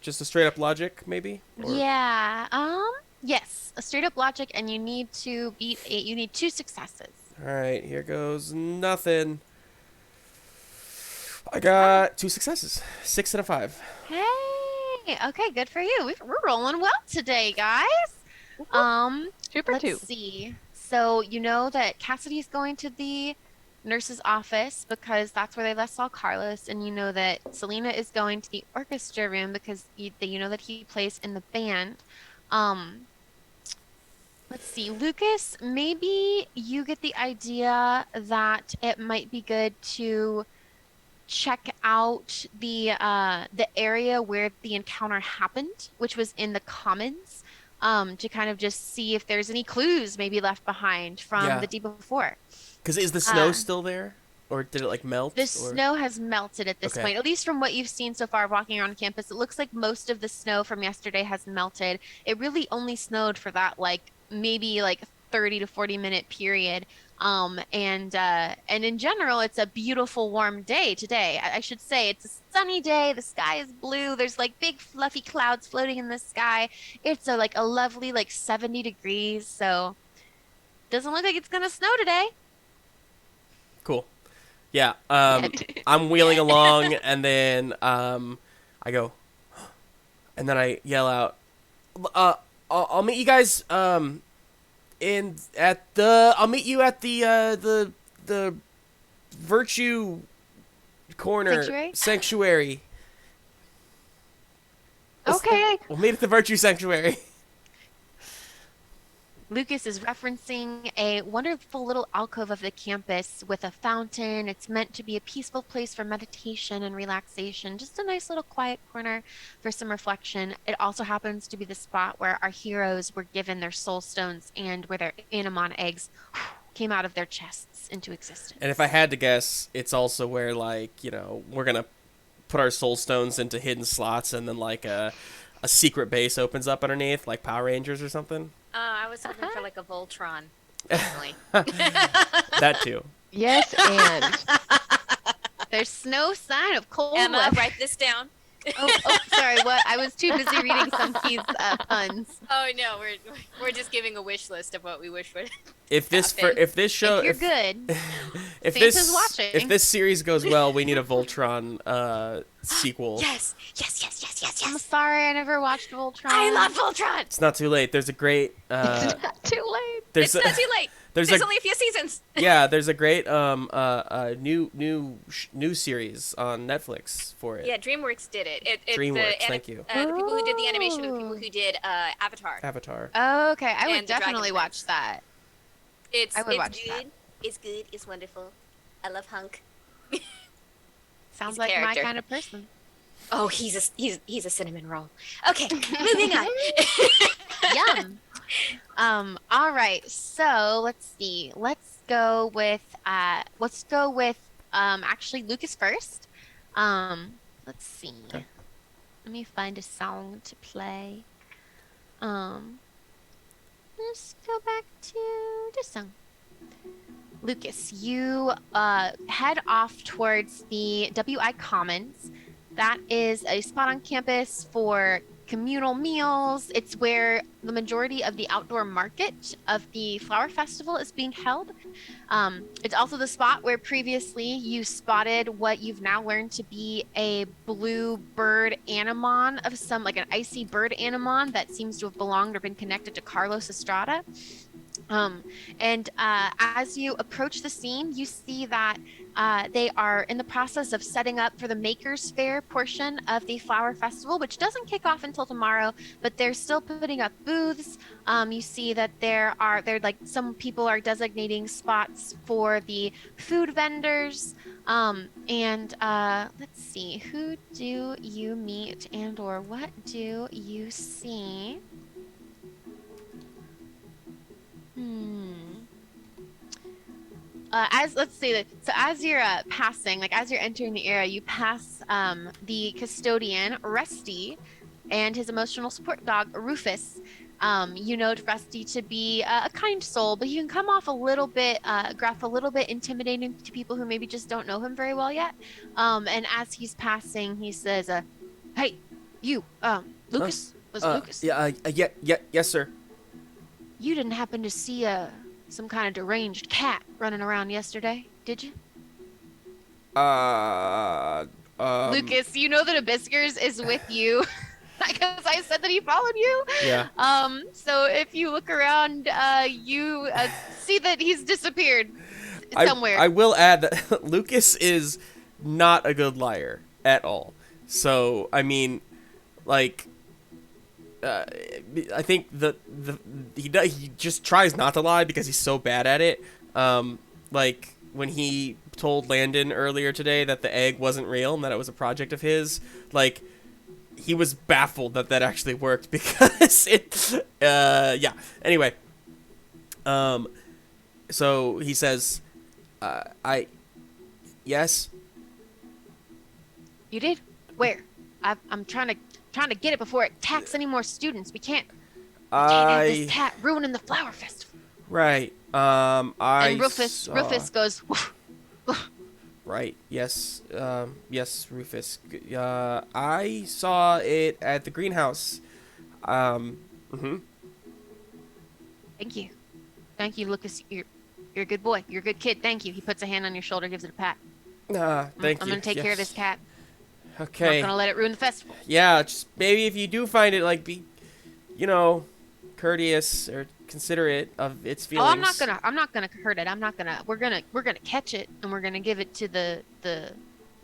just a straight-up logic, maybe? Or- Yeah. Yes, a straight up logic, and you need to beat you need 2 successes. Alright, here goes nothing. I got 2 successes. 6 and a 5. Hey, okay, good for you. We're rolling well today, guys. Super Let's 2. see. So you know that Cassidy's going to the nurse's office because that's where they last saw Carlos, and you know that Selena is going to the orchestra room because you know that he plays in the band. Let's see, Lucas, maybe you get the idea that it might be good to check out the area where the encounter happened, which was in the commons, to kind of just see if there's any clues maybe left behind from the day before. Because is the snow still there? Or did it, like, melt? The snow has melted at this point, at least from what you've seen so far walking around campus. It looks like most of the snow from yesterday has melted. It really only snowed for that, like, maybe, like, 30 to 40-minute period. And in general, it's a beautiful, warm day today. I should say it's a sunny day. The sky is blue. There's, like, big, fluffy clouds floating in the sky. It's like a lovely, like, 70 degrees. So doesn't look like it's going to snow today. Cool. Yeah, I'm wheeling along, and then I go, and then I yell out, I'll meet you guys I'll meet you at the Virtue Corner Sanctuary. Okay. We'll meet at the Virtue Sanctuary. Lucas is referencing a wonderful little alcove of the campus with a fountain. It's meant to be a peaceful place for meditation and relaxation, just a nice little quiet corner for some reflection. It also happens to be the spot where our heroes were given their soul stones and where their Animon eggs came out of their chests into And if existence. I had to guess, it's also where, like, we're gonna put our soul stones into hidden slots, and then like a secret base opens up underneath, like Power Rangers or something. I was hoping for Uh-huh. like a Voltron, personally. That too. Yes, and There's no sign of cold Emma, weather. write this down. Sorry. What? I was too busy reading some keys puns. Oh no, we're just giving a wish list of what we wish would If this happen. if this show If you're good, if Santa's this watching. if this series goes well, we need a Voltron sequel. Yes, yes, yes, yes, yes, I'm yes. sorry I never watched Voltron. I love Voltron. It's not too late. There's a great it's not too late. there's It's not too late. there's There's a only a few seasons. yeah, there's a great new series on Netflix for it. Yeah, DreamWorks did it. It's DreamWorks, the, thank you. The people who did the animation are the people who did Avatar. Avatar. Oh, okay, I would And the Dragon definitely Prince. watch that. It's I would it's watch good. that. It's good. It's wonderful. I love Hunk. Sounds He's a like my character. kind of person. Oh, he's a cinnamon roll. Okay, moving on. Yum. All right. So let's see. Let's go with actually Lucas first. Let's see. Okay. Let me find a song to play. Um, let's go back to this song. Lucas, you head off towards the WI Commons. That is a spot on campus for communal meals. It's where the majority of the outdoor market of the Flower Festival is being held. It's also the spot where previously you spotted what you've now learned to be a blue bird Animon of some, like an icy bird Animon that seems to have belonged or been connected to Carlos Estrada. As you approach the scene, you see that they are in the process of setting up for the Makers Fair portion of the Flower Festival, which doesn't kick off until tomorrow, but they're still putting up booths. You see that they're like some people are designating spots for the food vendors. Let's see, who do you meet and or what do you see? Let's see that. So as you're passing, like as you're entering the area, you pass the custodian Rusty and his emotional support dog Rufus. You know Rusty to be a kind soul, but he can come off a little bit gruff, a little bit intimidating to people who maybe just don't know him very well yet. And as he's passing, he says, "Hey, you, Lucas, was Lucas? Yeah, yes, sir. You didn't happen to see some kind of deranged cat running around yesterday, did you?" Lucas, you know that Abysskurz is with you because I said that he followed you. Yeah. So if you look around, you see that he's disappeared somewhere. I will add that Lucas is not a good liar at all. So, I mean, like, I think he just tries not to lie because he's so bad at it. Like when he told Landon earlier today that the egg wasn't real and that it was a project of his, like he was baffled that that actually worked because yeah. Anyway, so he says, yes. You did? Where? I'm trying to get it before it attacks any more students. We can't have this cat ruining the flower festival. Right. And Rufus goes, "Woof." Right. Yes. Yes, Rufus. I saw it at the greenhouse. Mhm. Thank you, Lucas. You're a good boy. You're a good kid. Thank you. He puts a hand on your shoulder, gives it a pat. Thank you. I'm gonna take care of this cat. Okay. I'm not gonna let it ruin the festival. Yeah, just maybe if you do find it, like, be, courteous or considerate of its feelings. Oh, I'm not gonna hurt it. We're gonna catch it and we're gonna give it to the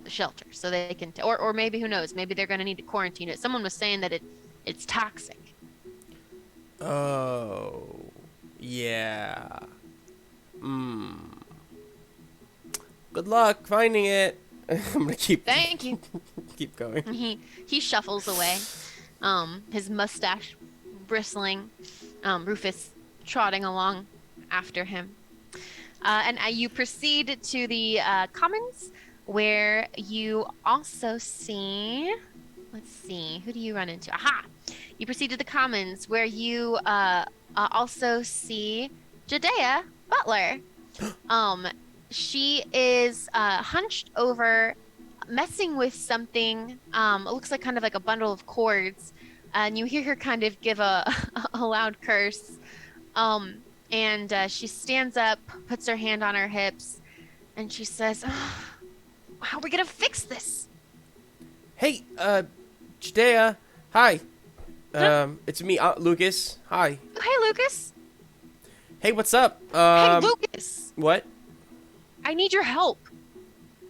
shelter so they can, or maybe who knows? Maybe they're gonna need to quarantine it. Someone was saying that it's toxic. Oh, Yeah. Good luck finding it. I'm gonna Thank you. keep going. He shuffles away, his mustache bristling, Rufus trotting along after him. And you proceed to the commons, where you also see. Let's see, who do you run into? Aha! You proceed to the commons, where you also see Jadea Butler. Um, she is hunched over, messing with something. It looks like kind of like a bundle of cords, and you hear her kind of give a a loud curse. Um, and she stands up, puts her hand on her hips, and she says, "Oh, how are we gonna fix this?" Hey, Judea. Hi. It's me, Lucas. Hi. Hey, Lucas. Hey, what's up? Hey, Lucas. What? I need your help.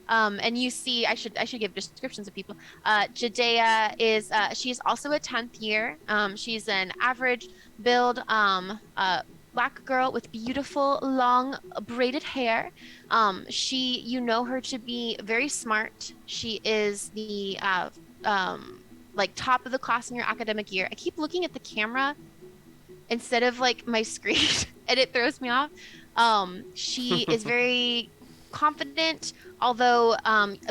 And you see, I should give descriptions of people. Jadea is she's also a 10th year. She's an average build black girl with beautiful long braided hair. You know her to be very smart. She is the like top of the class in your academic year. I keep looking at the camera instead of like my screen, and it throws me off. She is very confident, although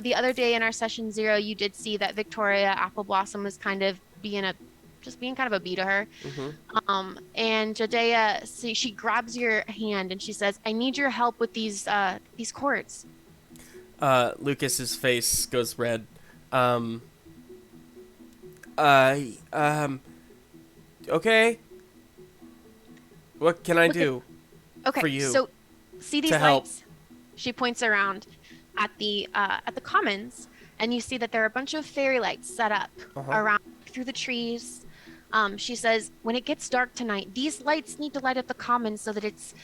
the other day in our session 0, you did see that Victoria Appleblossom was kind of being kind of a bee to her. And Jadea, she grabs your hand and she says, "I need your help with these cords." Lucas's face goes red. Okay. What can I do for you? So see these to help? lights? She points around at the commons, and you see that there are a bunch of fairy lights set up around through the trees. She says, when it gets dark tonight, these lights need to light up the commons so that it's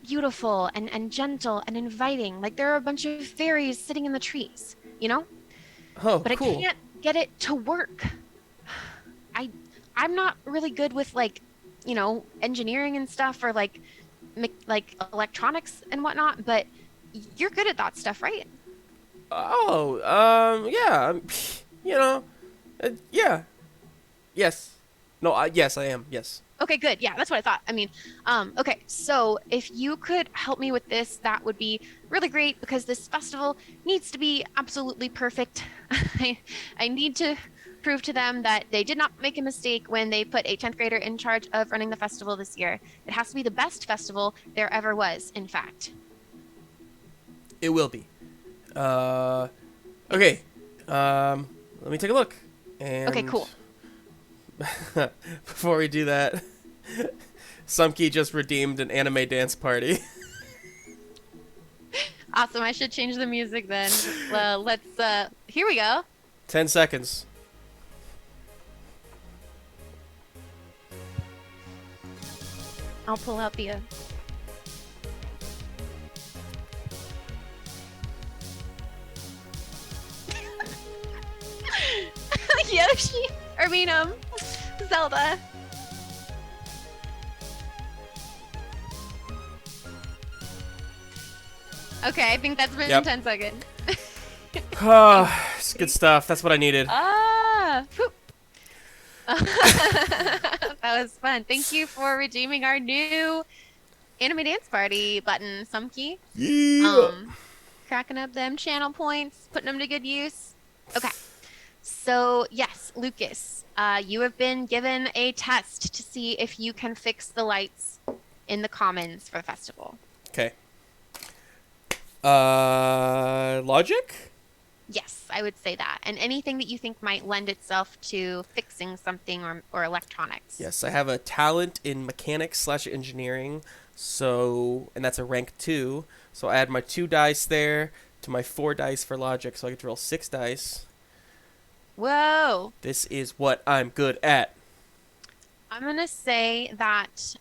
beautiful and gentle and inviting. Like there are a bunch of fairies sitting in the trees, you know? Oh, but cool. I can't get it to work. I'm not really good with like, you know, engineering and stuff, or like electronics and whatnot, but you're good at that stuff, right? Oh, yeah, you know, yeah, yes, no, yes, I am, yes. Okay, good. Yeah, that's what I thought. I mean, okay, so if you could help me with this, that would be really great, because this festival needs to be absolutely perfect. I need to prove to them that they did not make a mistake when they put a 10th grader in charge of running the festival this year. It has to be the best festival there ever was, in fact. It will be. Okay, let me take a look. And Okay, cool. before we do that, Sumkey just redeemed an anime dance party. Awesome. I should change the music then. Here we go. 10 seconds. I'll pull out the Yoshi, Zelda. Okay, I think that's been Yep. 10 seconds. It's good stuff. That's what I needed. Whoop. That was fun. Thank you for redeeming our new anime dance party button, Sumkey. Yeah. Cracking up them channel points, putting them to good use. Okay. So, yes, Lucas, you have been given a test to see if you can fix the lights in the commons for the festival. Okay. Logic? Yes, I would say that. And anything that you think might lend itself to fixing something or electronics. Yes, I have a talent in mechanics/engineering, so, and that's a rank 2. So I add my 2 dice there to my 4 dice for logic, so I get to roll 6 dice. Whoa. This is what I'm good at. I'm going to say that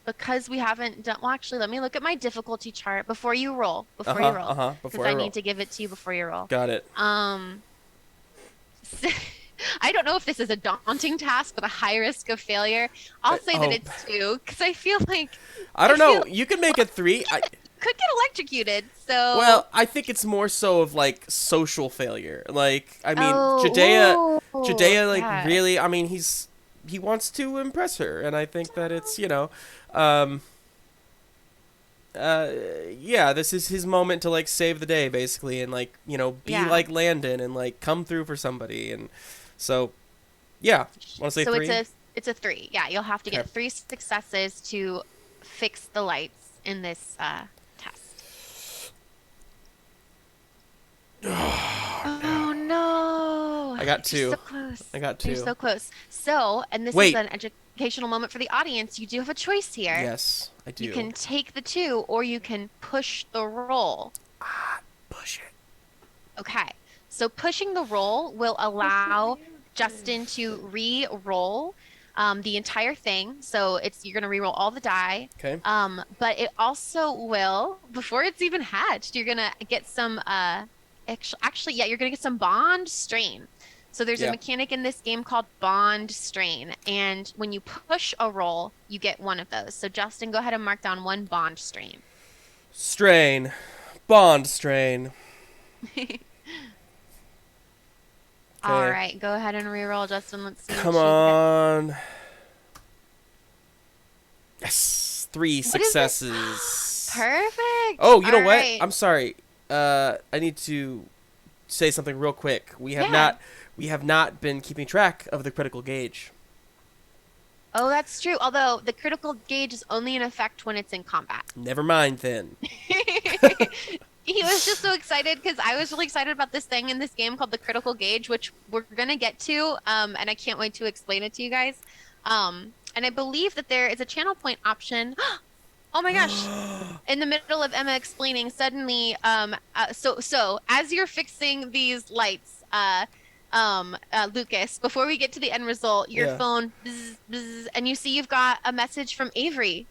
because we haven't done... Well, actually, let me look at my difficulty chart before you roll. Before Before Because I I roll. need to give it to you before you roll. Got it. I don't know if this is a daunting task with a high risk of failure. I'll say that Oh, it's 2 because I feel like I I don't feel know. You can make it 3. could get electrocuted. So, Well, I think it's more so of like social failure. Like, I mean, oh, ooh, Jadea, like yeah, really. I mean, he wants to impress her, and I think that it's um, uh, yeah, this is his moment to like save the day, basically, and like be yeah. like Landon and like come through for somebody, and so yeah, want to say So 3? it's a 3. Yeah, you'll have to Okay. get 3 successes to fix the lights in this test. Oh no. I got You're so 2. close. I got You're 2. so close. So, and this is Wait. an educational moment for the audience. You do have a choice here. Yes, I You do. can take the 2 or you can push the roll. Push it. Okay. So pushing the roll will allow Justin to re-roll the entire thing. So you're going to re-roll all the die. Okay. But it also will, before it's even hatched, you're going to get some actually, yeah, you're going to get some bond strain. So there's a Yeah. mechanic in this game called bond strain, and when you push a roll, you get one of those. So Justin, go ahead and mark down 1 bond strain. Strain. Bond strain. All Okay. right, go ahead and reroll, Justin. Let's see Come what you get. on. Yes. 3 What is it? successes. Perfect. Oh, you know All what? right. I'm sorry. I need to say something real quick. Yeah. We have not been keeping track of the critical gauge. Oh, that's true. Although the critical gauge is only in effect when it's in combat. Never mind then. He was just so excited because I was really excited about this thing in this game called the critical gauge, which we're gonna get to. And I can't wait to explain it to you guys. And I believe that there is a channel point option. Oh my gosh. In the middle of Emma explaining, suddenly, so as you're fixing these lights, Lucas, before we get to the end result, your Yeah. phone bzz, bzz, and you see you've got a message from Avery.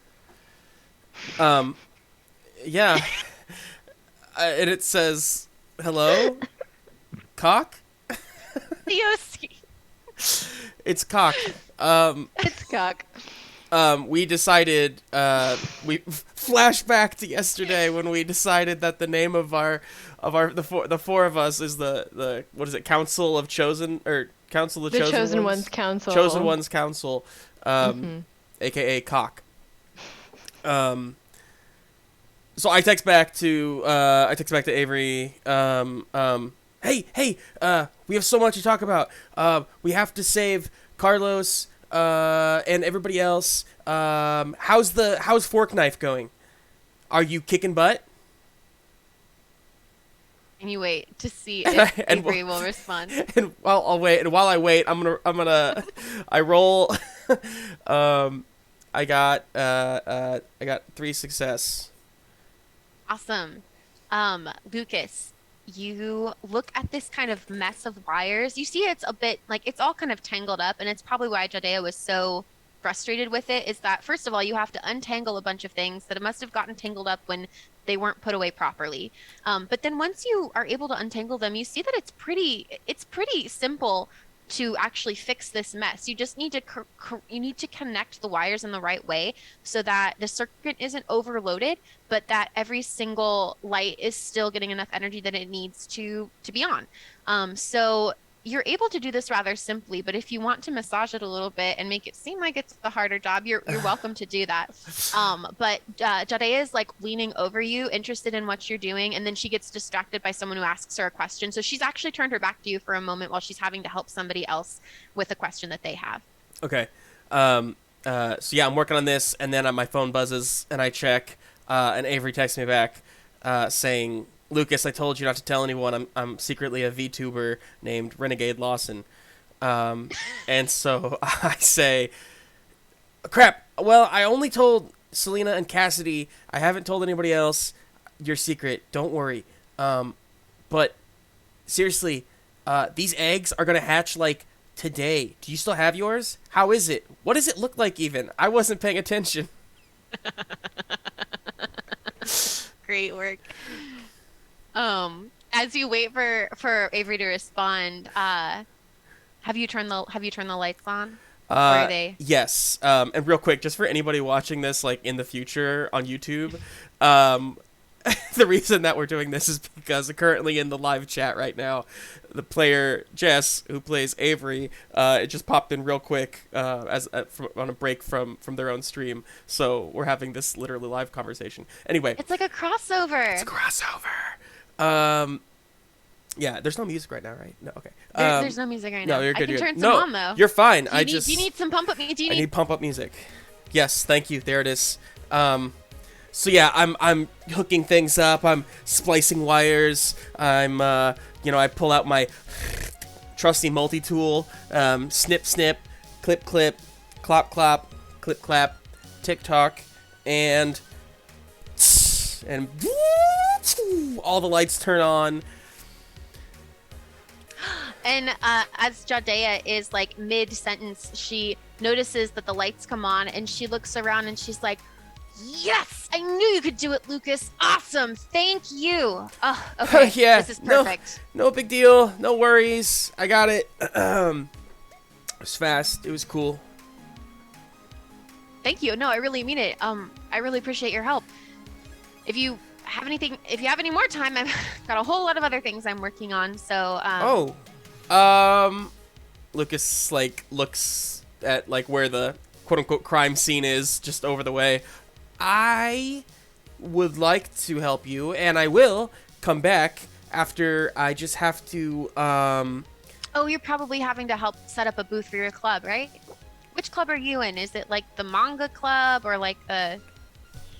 Um. Yeah. And it says, "Hello, cock." DOC. It's cock. It's cock. We decided, we flashback to yesterday when we decided that the name of the four of us is the what is it, Council of Chosen, or Council of The Chosen, Chosen Ones Council. Chosen Ones Council, aka cock. So I text back to Avery. Hey, we have so much to talk about. We have to save Carlos, and everybody else. How's Fork Knife going? Are you kicking butt? And you wait to see if And Avery will respond. And I'll wait. And while I wait, I roll. I got 3 success. Awesome. Lucas, you look at this kind of mess of wires. You see it's a bit like it's all kind of tangled up, and it's probably why Jadea was so frustrated with it, is that first of all, you have to untangle a bunch of things that must have gotten tangled up when they weren't put away properly. But then once you are able to untangle them, you see that it's pretty simple to actually fix this mess. You just need to connect the wires in the right way so that the circuit isn't overloaded, but that every single light is still getting enough energy that it needs to be on. So you're able to do this rather simply, but if you want to massage it a little bit and make it seem like it's a harder job, you're welcome to do that. But Jadea is like leaning over you, interested in what you're doing, and then she gets distracted by someone who asks her a question. So she's actually turned her back to you for a moment while she's having to help somebody else with a question that they have. Okay. So yeah, I'm working on this, and then my phone buzzes, and I check, and Avery texts me back, saying, "Lucas, I told you not to tell anyone. I'm secretly a VTuber named Renegade Lawson." And so I say, "Crap. Well, I only told Selena and Cassidy. I haven't told anybody else your secret. Don't worry. But seriously, these eggs are gonna hatch like today. Do you still have yours? How is it? What does it look like even? I wasn't paying attention." Great work. As you wait for Avery to respond, have you turned the lights on? Or are they? Yes. And real quick, just for anybody watching this like in the future on YouTube, um, the reason that we're doing this is because currently in the live chat right now, the player Jess, who plays Avery, it just popped in real quick on a break from their own stream. So we're having this literally live conversation. Anyway, It's like a crossover. it's a crossover. Yeah, there's no music right now, right? No, okay. There's no music right now. No, you're good. I can You're turn good. some No, on though. you're fine. Do you need some pump up? Do you I need? need pump up music. Yes, thank you. There it is. So yeah, I'm hooking things up. I'm splicing wires. I pull out my trusty multi-tool. Snip, snip, clip, clip, clop, clop, clip, clap, tick tock, and all the lights turn on. And as Jadea is like mid sentence, she notices that the lights come on, and she looks around and she's like, "Yes, I knew you could do it, Lucas. Awesome, thank you." Oh, okay, Yeah, this is perfect. No big deal. No worries. I got it. It was fast. It was cool. Thank you. No, I really mean it. I really appreciate your help. If you have any more time, I've got a whole lot of other things I'm working on. So. Lucas like looks at like where the quote unquote crime scene is just over the way. I would like to help you, and I will come back after. I just have to. Oh, you're probably having to help set up a booth for your club, right? Which club are you in? Is it like the manga club or like the?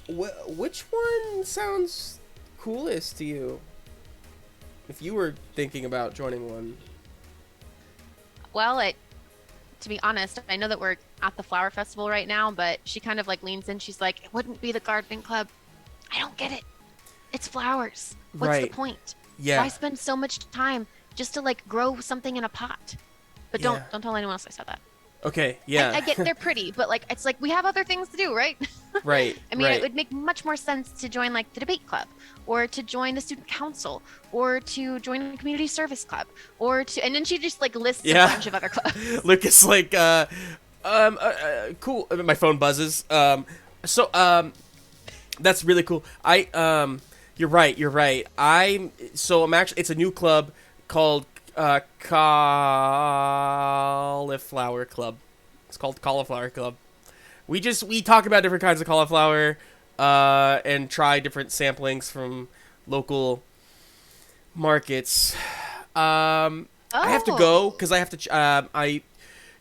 Which one sounds coolest to you? If you were thinking about joining one. Well, to be honest, I know that we're at the flower festival right now, but she kind of like leans in. She's like, "It wouldn't be the gardening club. I don't get it. It's flowers. What's the Right. point? Yeah. Why spend so much time just to like grow something in a pot?" But Yeah. don't tell anyone else I said that. Okay. Yeah. I get they're pretty, but like it's like we have other things to do, right? Right. I mean, right. it would make much more sense to join like the debate club, or to join the student council, or to join the community service club, and then she just like lists Yeah. a bunch of other clubs. Lucas like cool. My phone buzzes. That's really cool. You're right. I'm actually, it's a new club called Cauliflower Club. It's called Cauliflower Club. We talk about different kinds of cauliflower and try different samplings from local markets. I have to go because I have to I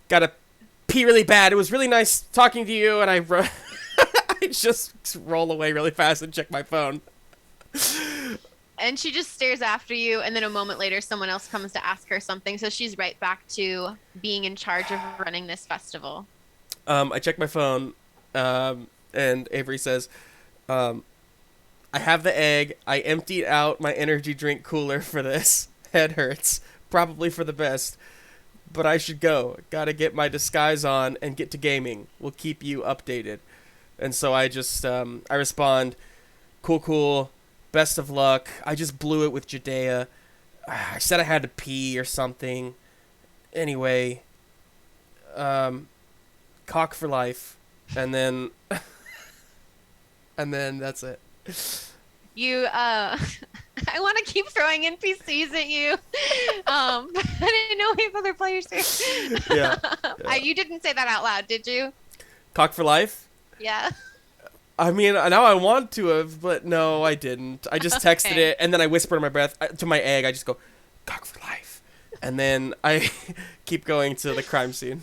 gotta pee really bad. It was really nice talking to you, and I I just roll away really fast and check my phone. And she just stares after you, and then a moment later, someone else comes to ask her something. So she's right back to being in charge of running this festival. I check my phone, and Avery says, I have the egg. I emptied out my energy drink cooler for this. Head hurts. Probably for the best. But I should go. Gotta get my disguise on and get to gaming. We'll keep you updated. And so I just, I respond, cool. Best of luck. I just blew it with Jadea. I said I had to pee or something. Anyway, cock for life. And then, and then that's it. You, I want to keep throwing NPCs at you. I didn't know we have other players here. Yeah. You didn't say that out loud, did you? Cock for life? Yeah. I mean, now I want to have, but no, I didn't. I just texted Okay. it, and then I whisper to my breath, to my egg, I just go, cock for life. And then I keep going to the crime scene.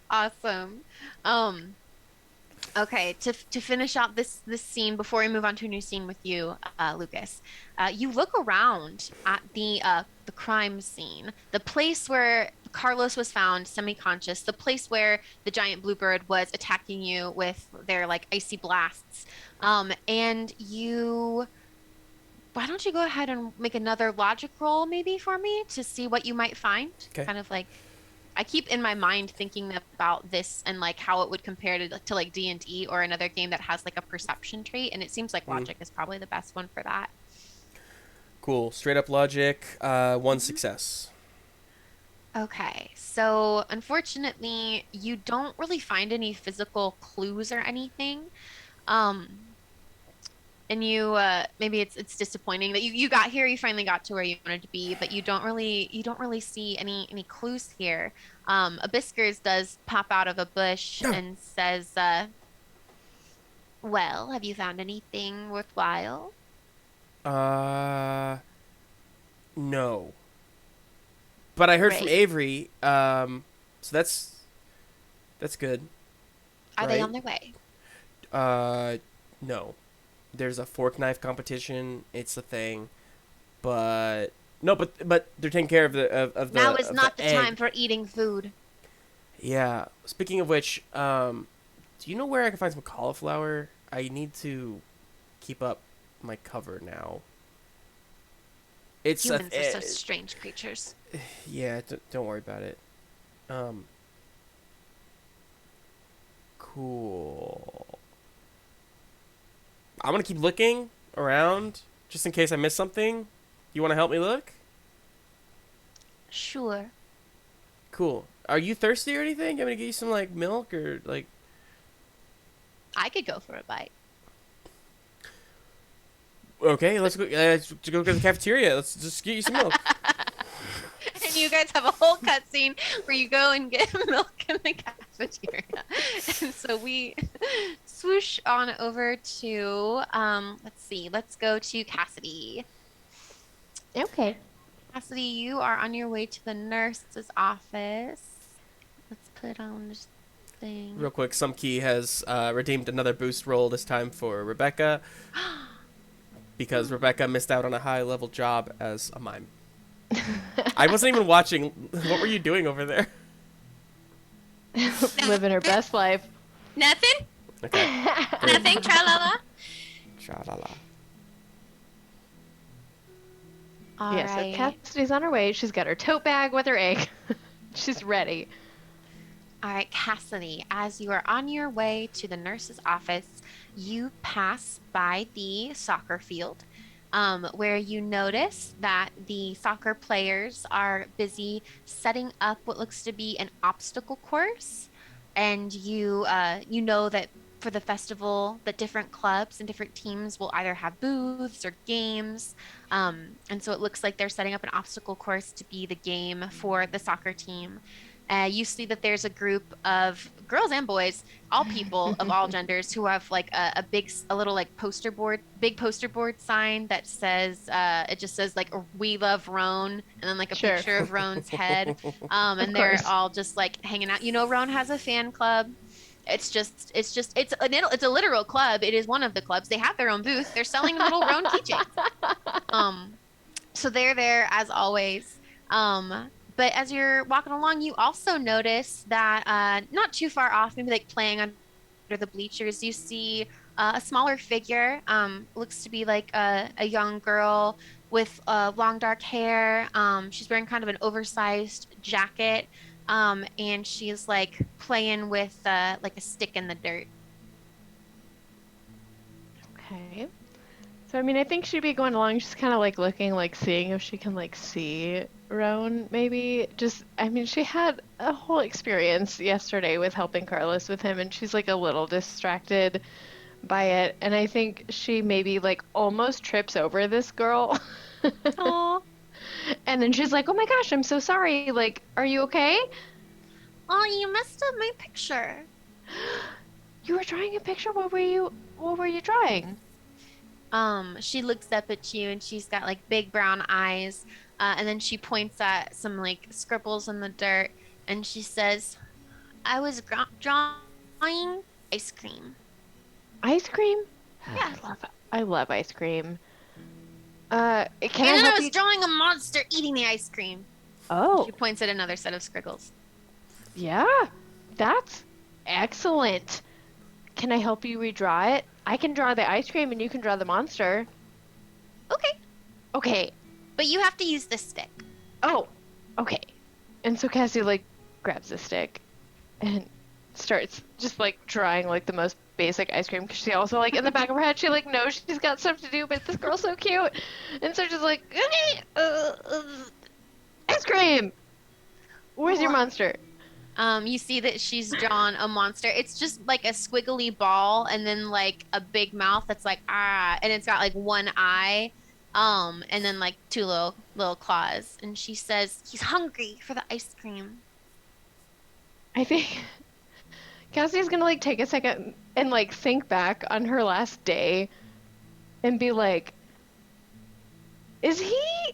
Awesome. Okay, to finish out this scene before we move on to a new scene with you, Lucas, you look around at the crime scene, the place where Carlos was found semi-conscious, the place where the giant bluebird was attacking you with their like icy blasts, and you. Why don't you go ahead and make another logic roll maybe for me to see what you might find? Okay. Kind of like. I keep in my mind thinking about this and like how it would compare to like D&D or another game that has like a perception trait, and it seems like logic is probably the best one for that. Cool. Straight up logic, one success. Okay, so unfortunately, you don't really find any physical clues or anything. Um, and you maybe it's disappointing that you got here, you finally got to where you wanted to be, but you don't really see any clues here. Abysskurz does pop out of a bush and says, "Well, have you found anything worthwhile?" Uh, no. But I heard from Great. Avery, so that's good, Are they right? on their way? Uh, no. There's a fork knife competition. It's a thing, but no, but they're taking care of Now is the not the time egg. for eating food. Yeah. Speaking of which, do you know where I can find some cauliflower? I need to keep up my cover now. It's a Humans are so strange creatures. yeah. Don't worry about it. Um, cool. I'm gonna keep looking around just in case I miss something. You want to help me look? Sure. Cool. Are you thirsty or anything? You want me to get you some like milk or like? I could go for a bite. Okay, let's go. Let's go to the cafeteria. Let's just get you some milk. And you guys have a whole cutscene where you go and get milk in the cafeteria. And so we swoosh on over to, let's see, let's go to Cassidy. Okay. Cassidy, you are on your way to the nurse's office. Let's put on this thing. Real quick, some key has redeemed another boost roll this time for Rebecca because Rebecca missed out on a high level job as a mime. I wasn't even watching. What were you doing over there? Living her best life. Nothing? Okay. Nothing? Tra-la-la? Tra-la-la. All Yeah, so right. Cassidy's on her way. She's got her tote bag with her egg. She's ready. All right, Cassidy, as you are on your way to the nurse's office, you pass by the soccer field, where you notice that the soccer players are busy setting up what looks to be an obstacle course. And you know that for the festival, that different clubs and different teams will either have booths or games. And so it looks like they're setting up an obstacle course to be the game for the soccer team. You see that there's a group of girls and boys, all people of all genders, who have like a little like big poster board sign that says, it just says like "We love Roan" and then like a Sure. picture of Roan's head. And Of they're course. all just like hanging out. You know, Roan has a fan club. It's a literal club. It is one of the clubs. They have their own booth. They're selling little Roan keychains. Um, so they're there as always. But as you're walking along, you also notice that not too far off, maybe like playing under the bleachers, you see a smaller figure. Looks to be like a young girl with long dark hair. She's wearing kind of an oversized jacket, and she's like playing with like a stick in the dirt. Okay. So, I mean, I think she'd be going along, just kind of like looking, like seeing if she can like see Roan, maybe. Just, I mean, she had a whole experience yesterday with helping Carlos with him, and she's like a little distracted by it. And I think she maybe like almost trips over this girl. Oh, And then she's like, "Oh my gosh, I'm so sorry. Like, are you okay? oh, you messed up my picture. You were drawing a picture? What were you drawing?" She looks up at you and she's got like big brown eyes. And then she points at some like scribbles in the dirt and she says, I was drawing ice cream. Ice cream? Yeah. I love ice cream. Can I And then I help was you? drawing a monster eating the ice cream. Oh, She points at another set of scribbles. yeah. That's excellent. Can I help you redraw it? I can draw the ice cream and you can draw the monster. Okay. Okay. But you have to use this stick. Oh, okay. And so Cassie like grabs the stick and starts just like drawing like the most basic ice cream because she also like in the back of her head she like knows she's got stuff to do, but this girl's so cute, and so she's like, okay, ice cream. Where's your monster? You see that she's drawn a monster. It's just like a squiggly ball and then like a big mouth that's like ah, and it's got like one eye, and then like two little claws. And she says he's hungry for the ice cream. I think Cassie's gonna like take a second and like think back on her last day and be like, is he,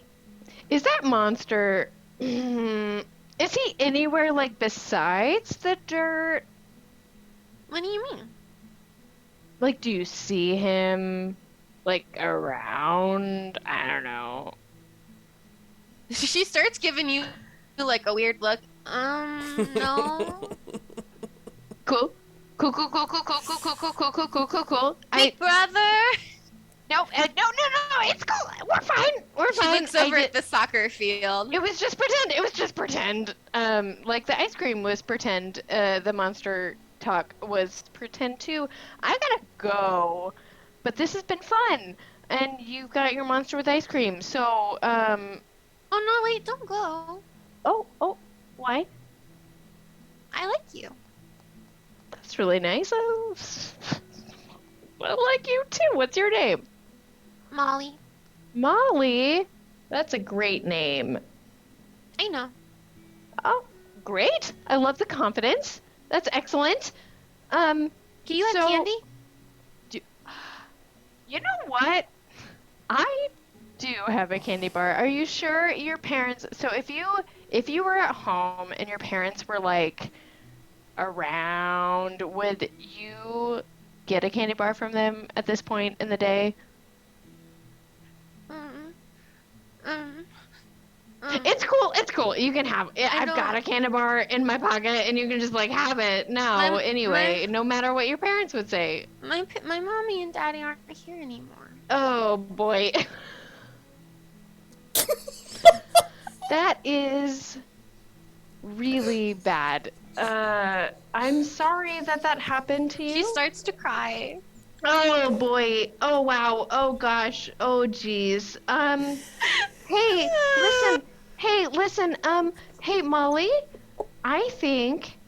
is that monster, is he anywhere like besides the dirt? What do you mean? Like, do you see him like around? I don't know. She starts giving you like a weird look. No. Cool. Cool, cool, cool, cool, cool, cool, cool, cool, cool, cool, cool, cool. Big brother. No, no, it's cool. We're fine. We're She fine. looks over at the soccer field. It was just pretend. It was just pretend. Like the ice cream was pretend. The monster talk was pretend too. I gotta go, but this has been fun, and you got your monster with ice cream. So, Oh no, wait, don't go. oh, why? I like you. That's really nice. I like you too. What's your name? Molly. Molly. That's a great name. I know. Oh, great. I love the confidence. That's excellent. Can you have So- candy? You know what? I do have a candy bar. Are you sure your parents, so if you were at home and your parents were like around, would you get a candy bar from them at this point in the day? Mm, mm, It's cool. It's cool. You can have it. I I've know. got a candy bar in my pocket, and you can just like have it now. Anyway, no matter what your parents would say. my mommy and daddy aren't here anymore. Oh boy. That is really bad. I'm sorry that happened to you. She starts to cry. Oh boy. Oh wow. Oh gosh. Oh geez. Hey, listen. Hey, listen. Hey, Molly. I think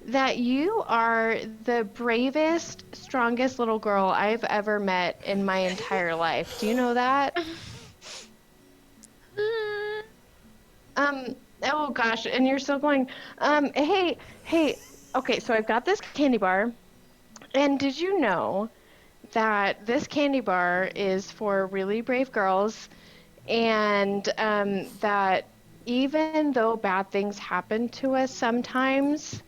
that you are the bravest, strongest little girl I've ever met in my entire life. Do you know that? Oh gosh, and you're still going, hey, okay, so I've got this candy bar, and did you know that this candy bar is for really brave girls, and that even though bad things happen to us sometimes,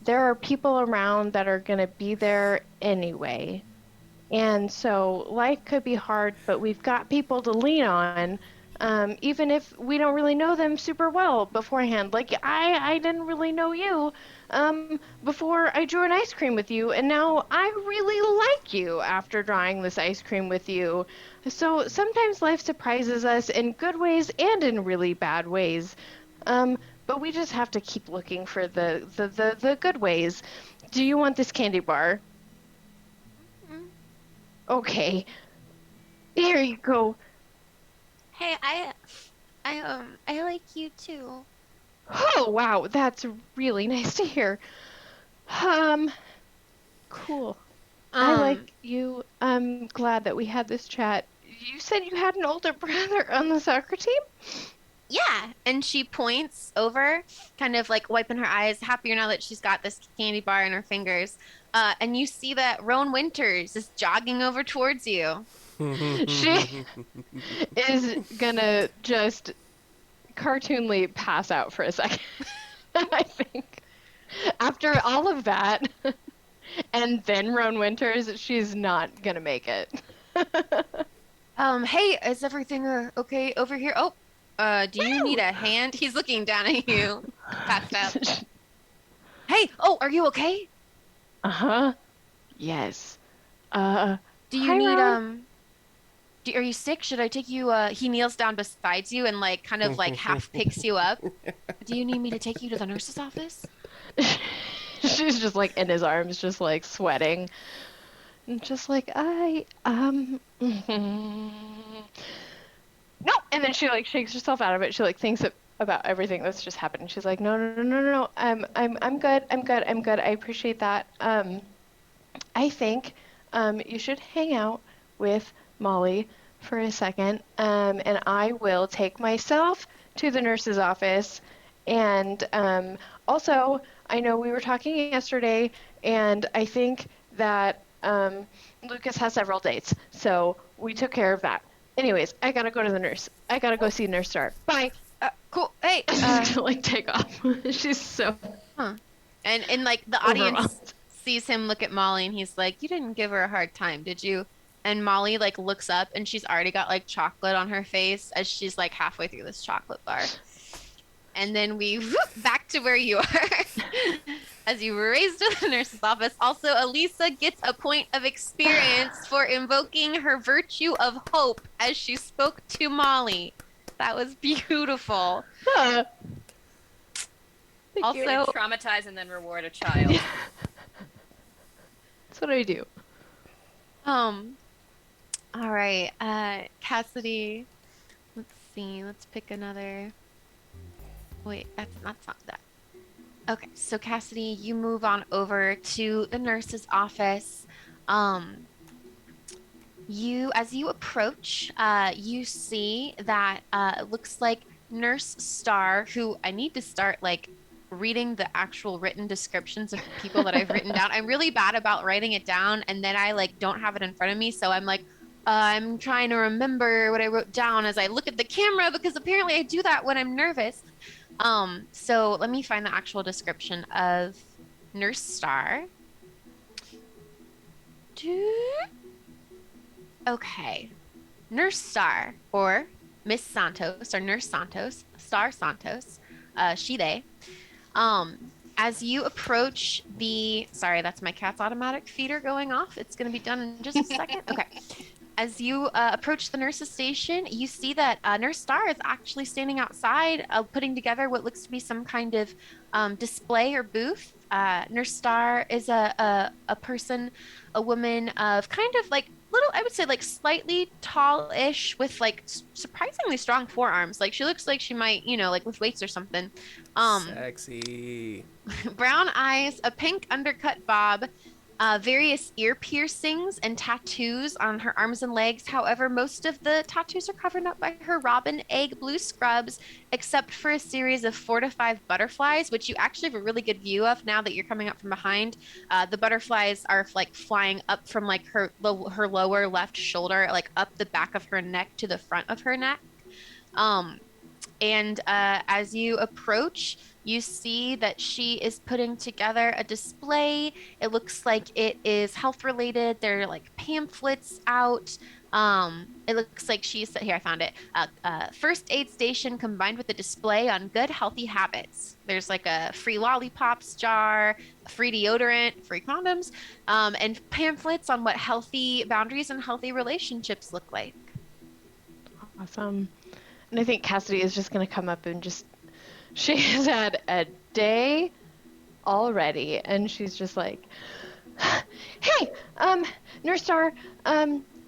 there are people around that are going to be there anyway. And so life could be hard, but we've got people to lean on, even if we don't really know them super well beforehand. Like I didn't really know you before I drew an ice cream with you, and now I really like you after drawing this ice cream with you. So sometimes life surprises us in good ways and in really bad ways. But we just have to keep looking for the good ways. Do you want this candy bar? Okay. Here you go. Hey, I like you too. Oh, wow. That's really nice to hear. Cool. I like you. I'm glad that we had this chat. You said you had an older brother on the soccer team? Yeah, and she points over, kind of like wiping her eyes, happier now that she's got this candy bar in her fingers. And you see that Roan Winters is jogging over towards you. She is gonna just cartoonly pass out for a second, I think. After all of that, and then Roan Winters, she's not gonna make it. Hey, is everything okay over here? Oh, do you need a hand? He's looking down at you, passed out. Hey, oh, are you okay? Uh-huh. Yes. Do you Hi, need Roan. are you sick? Should I take you? He kneels down beside you and like kind of like half picks you up. Do you need me to take you to the nurse's office? She's just like in his arms, just like sweating. And just like, no! And then she like shakes herself out of it. She like thinks about everything that's just happened. She's like, no, no, no, no, no. I'm good. I'm good. I'm good. I appreciate that. I think you should hang out with Molly for a second, and I will take myself to the nurse's office. And also, I know we were talking yesterday, and I think that Lucas has several dates, so we took care of that. Anyways, I gotta go to the nurse. I gotta go Oh, see Nurse Star. Bye. cool. Hey, She's gonna like take off. She's so huh. And like the audience overwhelmed. sees him look at Molly and he's like, "You didn't give her a hard time, did you?" And Molly like looks up and she's already got like chocolate on her face as she's like halfway through this chocolate bar. And then we whoop, back to where you are as you were raised to the nurse's office. Also, Alisa gets a point of experience for invoking her virtue of hope as she spoke to Molly. That was beautiful. Thank Also, you. Traumatize and then reward a child. That's what I do. um, all right, Cassidy. Let's see. Let's pick another. Wait, that's not that. Okay, so Cassidy, you move on over to the nurse's office. Um, as you approach, you see that it looks like Nurse Star, who I need to start like reading the actual written descriptions of people that I've written down. I'm really bad about writing it down, and then I like don't have it in front of me, so I'm like, I'm trying to remember what I wrote down as I look at the camera because apparently I do that when I'm nervous. So let me find the actual description of Nurse Star. Okay. Nurse Star, or Miss Santos, or Nurse Santos, Star Santos, she, they. As you approach sorry, that's my cat's automatic feeder going off. It's going to be done in just a second. Okay. As you approach the nurse's station, you see that Nurse Star is actually standing outside, putting together what looks to be some kind of display or booth. Nurse Star is a person, a woman of kind of like little, I would say like slightly tall-ish with like surprisingly strong forearms. Like she looks like she might, like lift weights or something. Sexy. Brown eyes, a pink undercut bob, various ear piercings and tattoos on her arms and legs. However, most of the tattoos are covered up by her robin egg blue scrubs, except for a series of 4 to 5 butterflies, which you actually have a really good view of now that you're coming up from behind. The butterflies are like flying up from like her lower left shoulder, like up the back of her neck to the front of her neck. And as you approach, you see that she is putting together a display. It looks like it is health related. There are like pamphlets out. It looks like she's here. I found it. First aid station combined with a display on good healthy habits. There's like a free lollipops jar, a free deodorant, free condoms, and pamphlets on what healthy boundaries and healthy relationships look like. Awesome. And I think Cassidy is just going to come up and she has had a day already, and she's just like, hey, Nurse Star,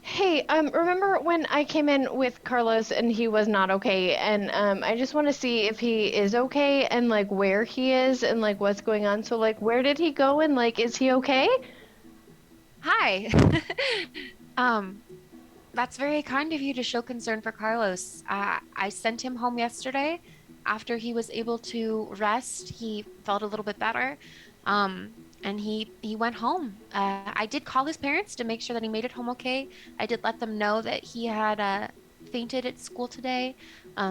hey, remember when I came in with Carlos and he was not okay, and I just want to see if he is okay and like where he is and like what's going on. So like, where did he go and like, is he okay? Hi. That's very kind of you to show concern for Carlos. I sent him home yesterday after he was able to rest. He felt a little bit better, and he went home. I did call his parents to make sure that he made it home okay. I did let them know that he had fainted at school today,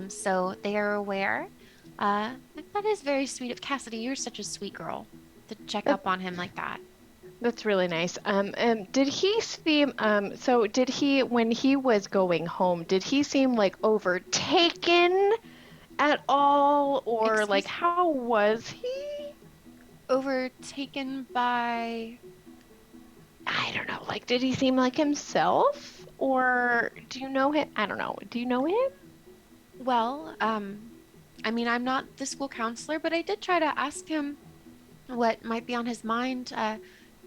so they are aware. That is very sweet of Cassidy. You're such a sweet girl to check up on him like that. That's really nice. Did he seem, did he, when he was going home, did he seem like overtaken at all? Or Excuse like, me? how was he? Overtaken by... I don't know. Like, did he seem like himself? Or do you know him? I don't know. Do you know him? Well, I mean, I'm not the school counselor, but I did try to ask him what might be on his mind.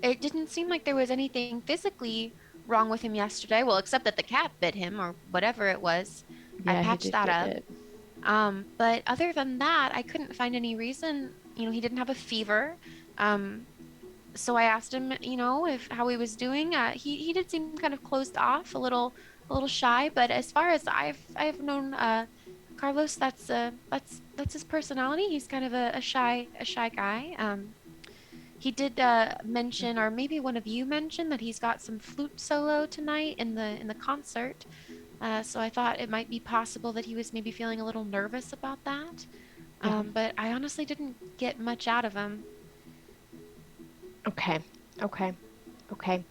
It didn't seem like there was anything physically wrong with him yesterday. Well, except that the cat bit him or whatever it was. I Yeah, he patched did that get up. it. But other than that, I couldn't find any reason. He didn't have a fever. Um, so I asked him, if how he was doing. He did seem kind of closed off, a little shy. But as far as I've known Carlos, that's his personality. He's kind of a shy guy. He did mention, or maybe one of you mentioned, that he's got some flute solo tonight in the concert. So I thought it might be possible that he was maybe feeling a little nervous about that. Yeah. But I honestly didn't get much out of him. Okay. Okay. Okay.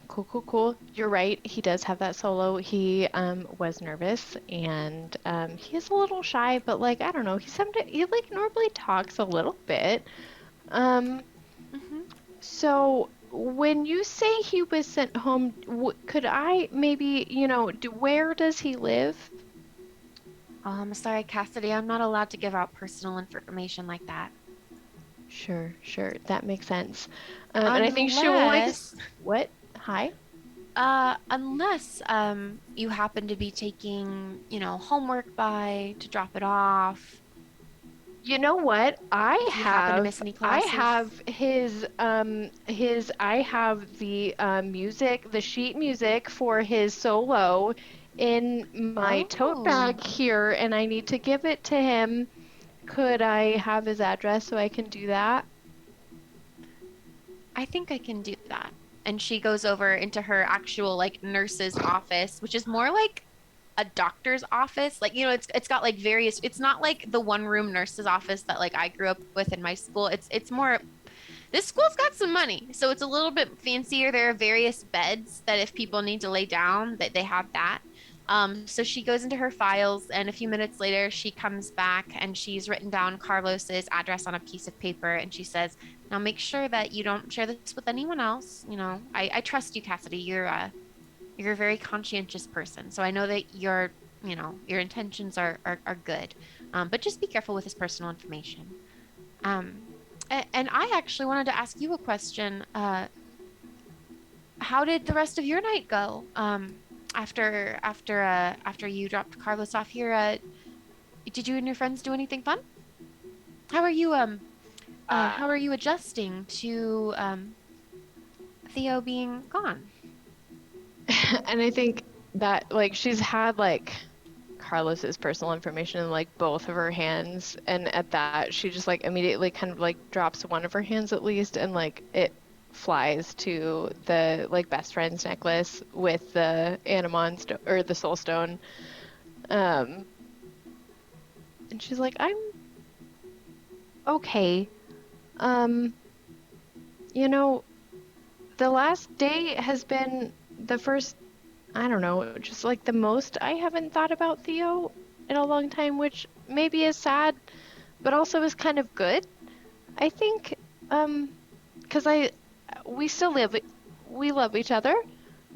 Cool, cool, cool. You're right. He does have that solo. He was nervous and he is a little shy, but like I don't know, he like normally talks a little bit. Um, Hmm. so when you say he was sent home, could I maybe, where does he live? Sorry, Cassidy, I'm not allowed to give out personal information like that. Sure, sure. That makes sense. And I think she will like, Unless, what? Hi? unless you happen to be taking, homework by to drop it off. You know what? If you happen to miss any I classes. have I have the music, the sheet music for his solo in my tote Oh, bag here, and I need to give it to him. Could I have his address so I can do that? I think I can do that. And she goes over into her actual like nurse's office, which is more like a doctor's office. Like, it's got like various, it's not like the one room nurse's office that like I grew up with in my school. It's more, this school's got some money, so it's a little bit fancier. There are various beds that if people need to lay down, that they have that. So she goes into her files, and a few minutes later, she comes back and she's written down Carlos's address on a piece of paper, and she says, "Now make sure that you don't share this with anyone else. I trust you, Cassidy. You're a very conscientious person, so I know that your intentions are good. But just be careful with his personal information." Um, and I actually wanted to ask you a question. How did the rest of your night go? After you dropped Carlos off here, did you and your friends do anything fun? How are you Uh, how are you adjusting to Theo being gone? and I think that like she's had like Carlos's personal information in like both of her hands, and at that she just like immediately kind of like drops one of her hands at least, and like it flies to the like best friend's necklace with the or the soul stone. Um, and she's like, I'm okay. Um, you know, the last day has been the first, I don't know, just like the most I haven't thought about Theo in a long time, which maybe is sad, but also is kind of good. I think, um, because we still we love each other,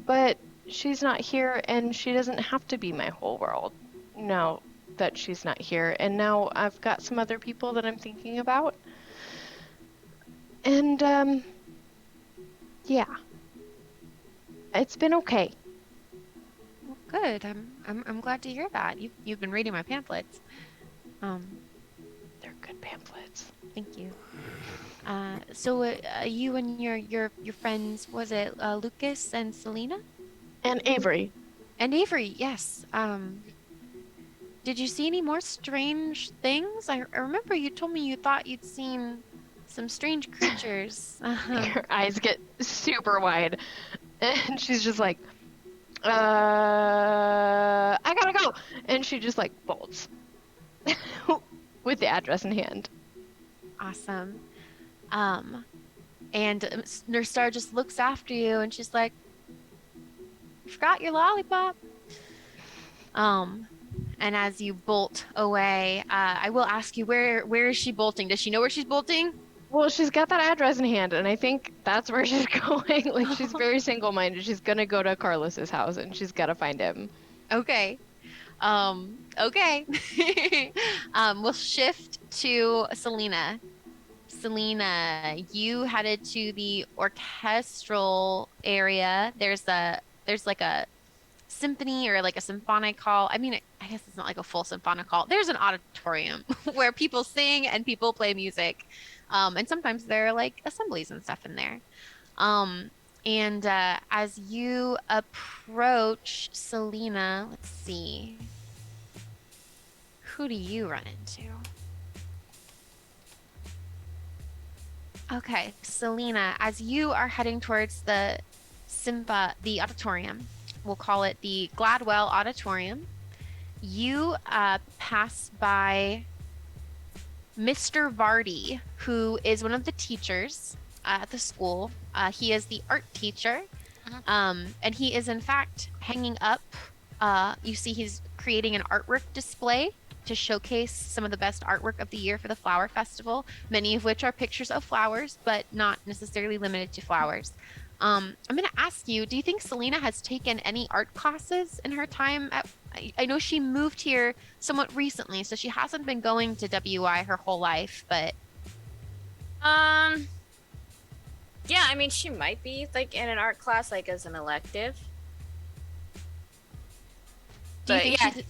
but she's not here and she doesn't have to be my whole world now that she's not here. And now I've got some other people that I'm thinking about. And, yeah, it's been okay. Well, good. I'm glad to hear that. You've been reading my pamphlets. Um, They're good pamphlets. Thank you. So you and your friends, was it Lucas and Selena And Avery. and Avery? Yes. Did you see any more strange things? I remember you told me you thought you'd seen some strange creatures. Her eyes get super wide. And she's just like, I gotta go. And she just like bolts with the address in hand. Awesome. Um, and Nurse Star just looks after you, and she's like, "Forgot your lollipop." Um, and as you bolt away, I will ask you, where is she bolting? Does she know where she's bolting? Well, she's got that address in hand, and I think that's where she's going. Like, she's very single-minded. She's gonna go to Carlos's house, and she's gotta find him. Okay. Okay. We'll shift to Selena. Selena, you headed to the orchestral area. There's like a symphony or like a symphonic hall. I mean, I guess it's not like a full symphonic hall. There's an auditorium where people sing and people play music. And sometimes there are like assemblies and stuff in there. Um, and as you approach Selena, let's see, who do you run into? Okay, Selena, as you are heading towards the auditorium, we'll call it the Gladwell Auditorium, you pass by Mr. Vardy, who is one of the teachers at the school. He is the art teacher, and he is in fact hanging up. You see, he's creating an artwork display to showcase some of the best artwork of the year for the Flower Festival, many of which are pictures of flowers, but not necessarily limited to flowers. I'm going to ask you, do you think Selena has taken any art classes in her time at, I know she moved here somewhat recently, so she hasn't been going to WI her whole life, but Yeah, I mean, she might be like in an art class, like as an elective. do you But think yeah, she's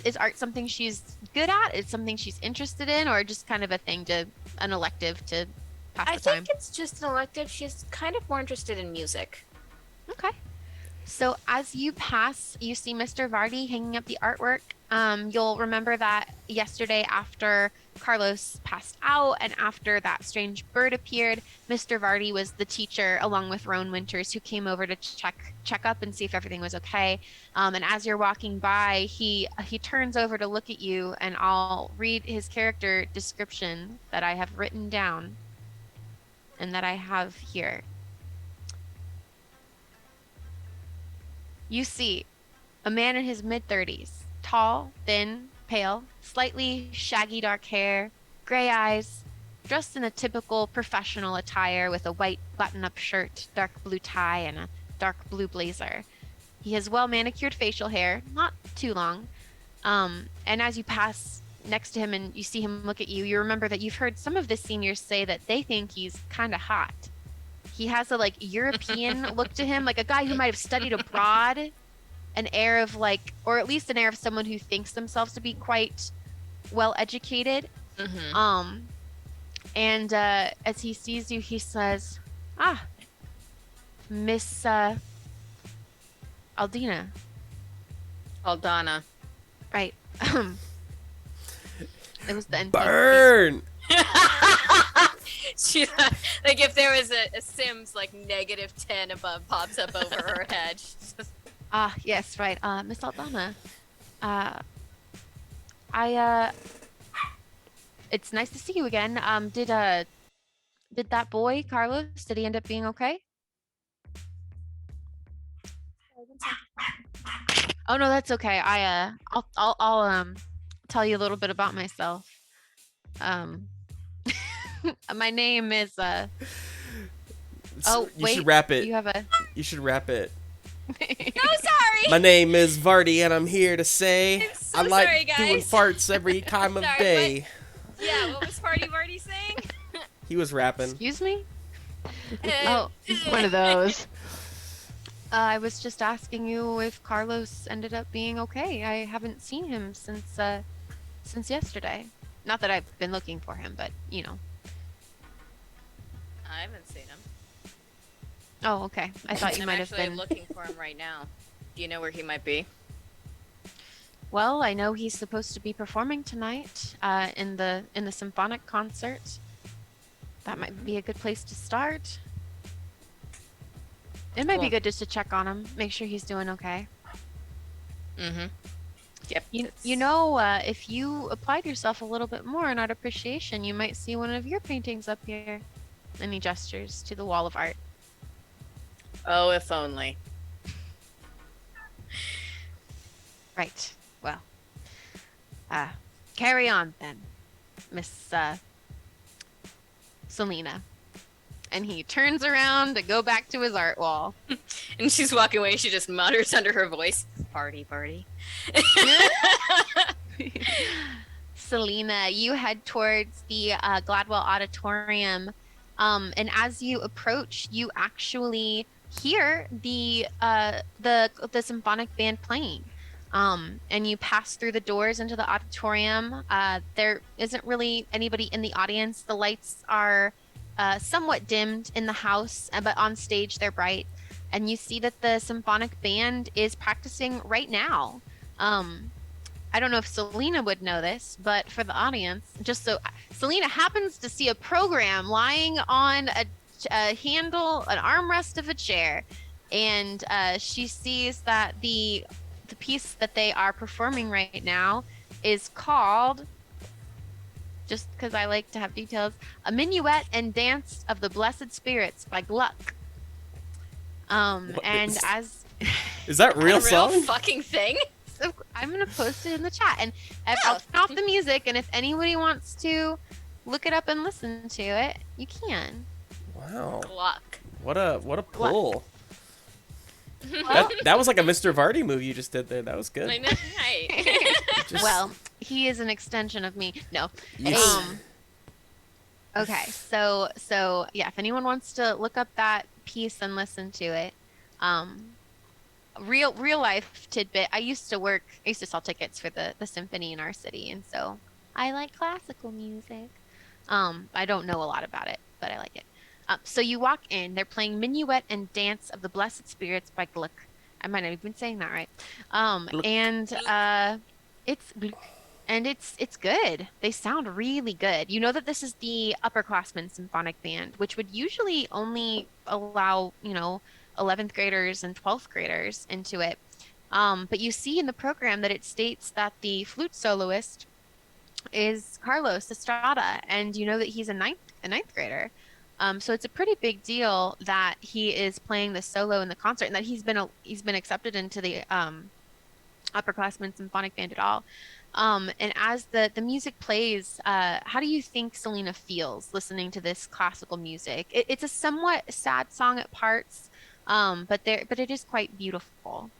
is art something she's good at? Is something she's interested in, or just kind of a thing an elective to pass I the time? think it's just an elective. She's kind of more interested in music. Okay. So as you pass, you see Mr. Vardy hanging up the artwork. You'll remember that yesterday after Carlos passed out and after that strange bird appeared, Mr. Vardy was the teacher along with Roan Winters who came over to check up and see if everything was okay. And as you're walking by, he turns over to look at you, and I'll read his character description that I have written down and that I have here. You see a man in his mid-30s, tall, thin, pale, slightly shaggy dark hair, gray eyes, dressed in a typical professional attire with a white button-up shirt, dark blue tie, and a dark blue blazer. He has well-manicured facial hair, not too long. And as you pass next to him and you see him look at you, you remember that you've heard some of the seniors say that they think he's kind of hot. He has a like European look to him, like a guy who might have studied abroad, an air of like, or at least an air of someone who thinks themselves to be quite well educated. Mm-hmm. And as he sees you, he says, "Ah, Miss Aldina." Aldana. Right. It was the NPC. Burn! She like if there was a Sims like -10 above pops up over her head. She's just, Ah, yes, right. Miss Aldana. It's nice to see you again. Did that boy, Carlos, did he end up being okay? Oh no, that's okay. I'll tell you a little bit about myself. My name is oh You wait, should wrap it. you have a You should wrap it. no, sorry. My name is Vardy, and I'm here to say I'm so I like sorry, guys. doing farts every time of Sorry, day. Yeah, what was Party Marty saying? He was rapping. excuse me? Oh, one of those. I was just asking you if Carlos ended up being okay. I haven't seen him since yesterday. Not that I've been looking for him, but you know. I haven't seen him. Oh, okay. I thought you I'm might have actually been. looking for him right now. Do you know where he might be? Well, I know he's supposed to be performing tonight in the symphonic concert. That might be a good place to start. It might be Cool. good just to check on him, make sure he's doing okay. Mm-hmm. Yep. You know, if you applied yourself a little bit more in art appreciation, you might see one of your paintings up here. And he gestures to the wall of art. Oh, if only. Right. Well, carry on then, Miss Selena. And he turns around to go back to his art wall. And she's walking away. She just mutters under her voice, "Party, party." Selena, you head towards the Gladwell Auditorium. And as you approach, you actually hear the symphonic band playing. And you pass through the doors into the auditorium. There isn't really anybody in the audience. The lights are somewhat dimmed in the house, but on stage they're bright. And you see that the symphonic band is practicing right now. Um, I don't know if Selena would know this, but for the audience, just so Selena happens to see a program lying on a handle, an armrest of a chair, and she sees that the piece that they are performing right now is called, just because I like to have details, A Minuet and Dance of the Blessed Spirits by Gluck. What And as is that A real real song? fucking thing? so I'm gonna post it in the chat, and I'll Oh. turn off the music. And if anybody wants to look it up and listen to it, you can. Wow. Gluck. What a pull. Well, That was like a Mr. Vardy move you just did there. That was good. I know, right? Just- well, he is an extension of me. No. Yes. Okay, so yeah, if anyone wants to look up that piece and listen to it, um, real life tidbit. I used to sell tickets for the symphony in our city, and so I like classical music. I don't know a lot about it, but I like it. So you walk in, they're playing Minuet and Dance of the Blessed Spirits by Gluck. I might not have been saying that right. Gluck. And it's and it's good. They sound really good. You know that this is the upperclassmen symphonic band, which would usually only allow, 11th graders and 12th graders into it. But you see in the program that it states that the flute soloist is Carlos Estrada, and you know that he's a ninth grader. So it's a pretty big deal that he is playing the solo in the concert, and that he's been accepted into the upperclassmen symphonic band at all. And as the music plays, how do you think Selena feels listening to this classical music? It's a somewhat sad song at parts, but it is quite beautiful.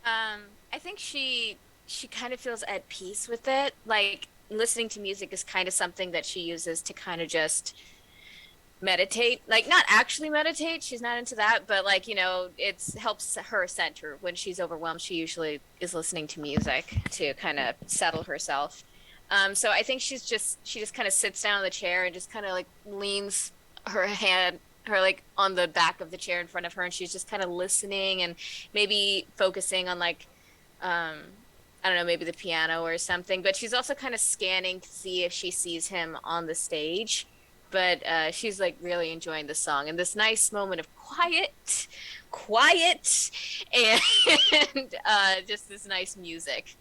I think she kind of feels at peace with it. Like listening to music is kind of something that she uses to kind of just meditate, like not actually meditate, she's not into that, but like it helps her center when she's overwhelmed. She usually is listening to music to kind of settle herself. So I think she just kind of sits down in the chair and just kind of like leans her like on the back of the chair in front of her, and she's just kind of listening and maybe focusing on like I don't know, maybe the piano or something, but she's also kind of scanning to see if she sees him on the stage. But she's like really enjoying the song and this nice moment of quiet, and just this nice music.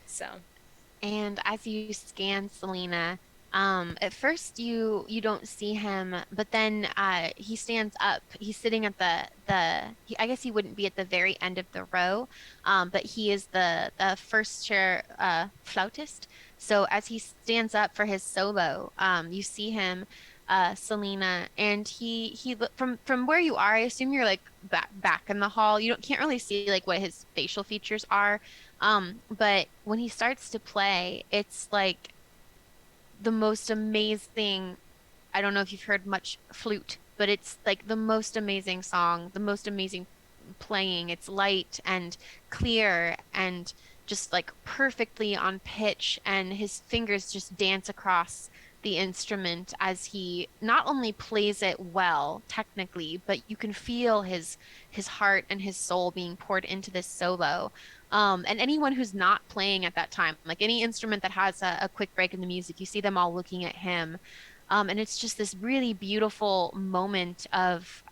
So, And as you scan Selena, at first you don't see him, but then he stands up. He's sitting at I guess he wouldn't be at the very end of the row, but he is the first chair flautist. So as he stands up for his solo, you see him, Selena, and from where you are, I assume you're like back in the hall. You can't really see like what his facial features are, but when he starts to play, it's like the most amazing. I don't know if you've heard much flute, but it's like the most amazing song, the most amazing playing. It's light and clear and just like perfectly on pitch, and his fingers just dance across the instrument as he not only plays it well technically, but you can feel his heart and his soul being poured into this solo. And anyone who's not playing at that time, like any instrument that has a quick break in the music, you see them all looking at him. And it's just this really beautiful moment of,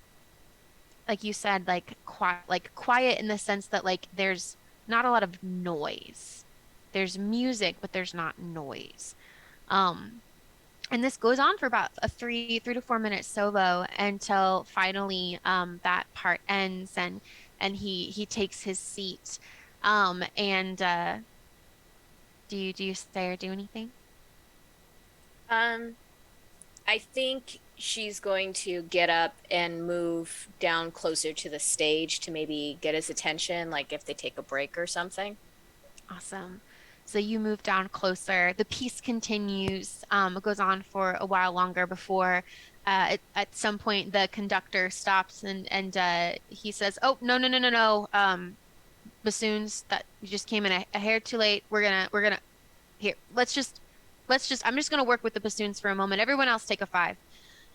like you said, like quiet in the sense that like there's not a lot of noise. There's music, but there's not noise. And this goes on for about a 3 to 4 minute solo until finally that part ends, and he takes his seat. And do you stay or do anything? I think she's going to get up and move down closer to the stage to maybe get his attention, like if they take a break or something. Awesome. So you move down closer. The piece continues. It goes on for a while longer before At some point, the conductor stops and he says, "Oh, no, no, no, no, no. Bassoons, that you just came in a hair too late. We're gonna here. I'm just gonna work with the bassoons for a moment. Everyone else take a five."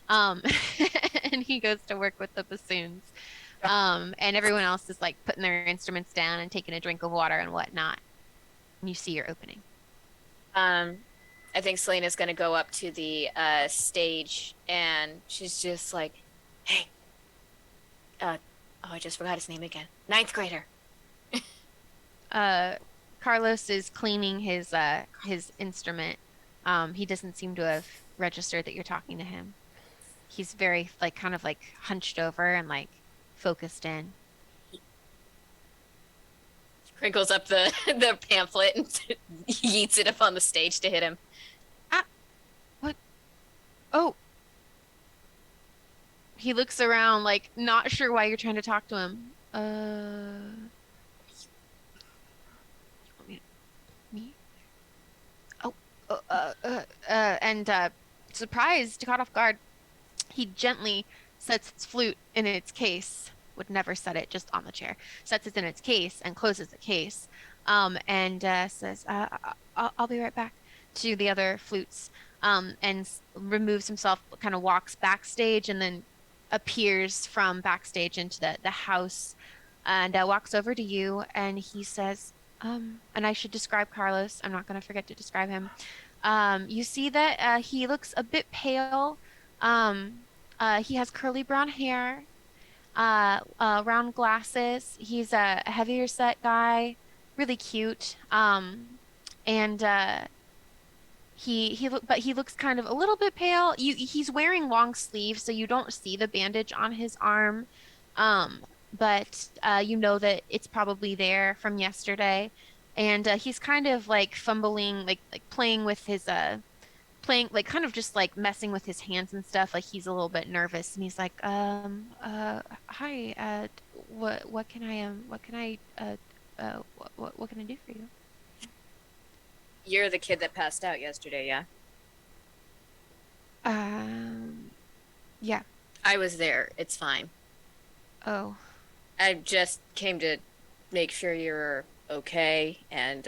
Um, and he goes to work with the bassoons. And everyone else is like putting their instruments down and taking a drink of water and whatnot. And you see your opening. Um, I think Selena's gonna go up to the stage and she's just like, "Hey, oh, I just forgot his name again. Ninth grader." Uh, Carlos is cleaning his instrument. He doesn't seem to have registered that you're talking to him. He's very like kind of like hunched over and like focused in. Crinkles up the the pamphlet and yeets it up on the stage to hit him. Ah, what? Oh, he looks around like not sure why you're trying to talk to him. Me? Oh, and surprised, caught off guard, he gently sets its flute in its case. Would never set it just on the chair. Sets it in its case and closes the case. And says, I'll be right back to the other flutes. And removes himself, kind of walks backstage and then appears from backstage into the house and walks over to you and he says, and I should describe Carlos. I'm not going to forget to describe him. You see that he looks a bit pale. He has curly brown hair, round glasses. He's a heavier set guy, really cute. And but he looks kind of a little bit pale. He's wearing long sleeves, so you don't see the bandage on his arm. But you know that it's probably there from yesterday. And he's kind of like fumbling, like playing with his playing like kind of just like messing with his hands and stuff. Like he's a little bit nervous, and he's like, hi, what can I what can I do for you? You're the kid that passed out yesterday, yeah? Um, yeah. I was there. It's fine. Oh, I just came to make sure you're okay. And,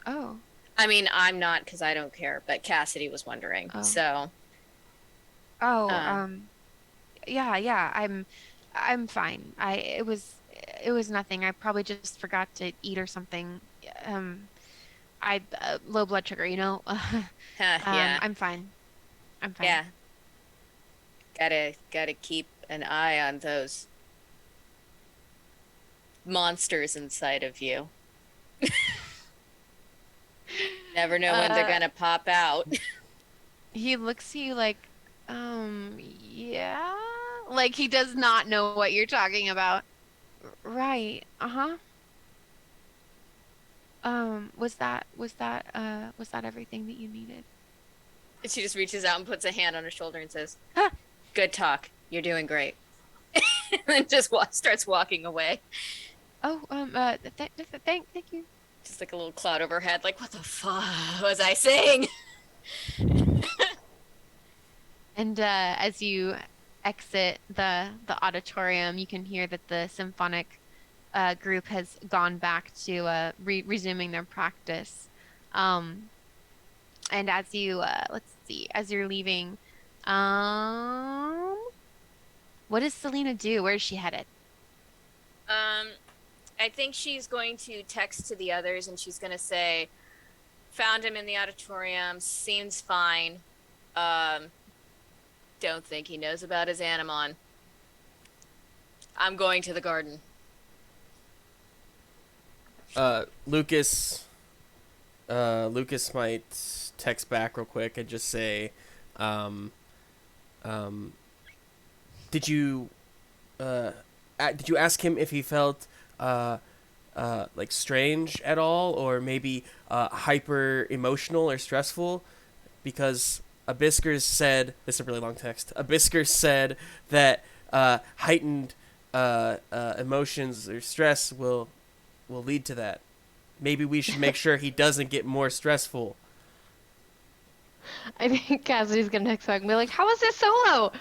oh, I mean, I'm not because I don't care, but Cassidy was wondering. oh, So, oh, uh, yeah, yeah. I'm fine. It was nothing. I probably just forgot to eat or something. Um, I low blood sugar, you know. yeah, I'm fine. I'm fine. yeah. Gotta keep an eye on those monsters inside of you. Never know when they're Uh, gonna pop out. he looks at you like, yeah, like he does not know what you're talking about. Right. Uh-huh. Was that everything that you needed? And she just reaches out and puts a hand on her shoulder and says, Ah, "Good talk. You're doing great." And then just starts walking away. oh, thank you. Just like a little cloud overhead, like, what the fuck was I saying? And as you exit the auditorium, you can hear that the symphonic group has gone back to resuming their practice. Um, and as you let's see, as you're leaving, um, what does Selena do? Where is she headed? Um, I think she's going to text to the others and she's going to say, "Found him in the auditorium, seems fine. Um, don't think he knows about his Animon. I'm going to the garden." Lucas. Lucas might text back real quick and just say, um, um, "Did you, did you ask him if he felt, like strange at all, or maybe hyper emotional or stressful? Because Abysskurz said this is a really long text. Abysskurz said that heightened emotions or stress will lead to that. Maybe we should make sure he doesn't get more stressful." I think Cassidy's gonna text back and be like, "How was this solo?"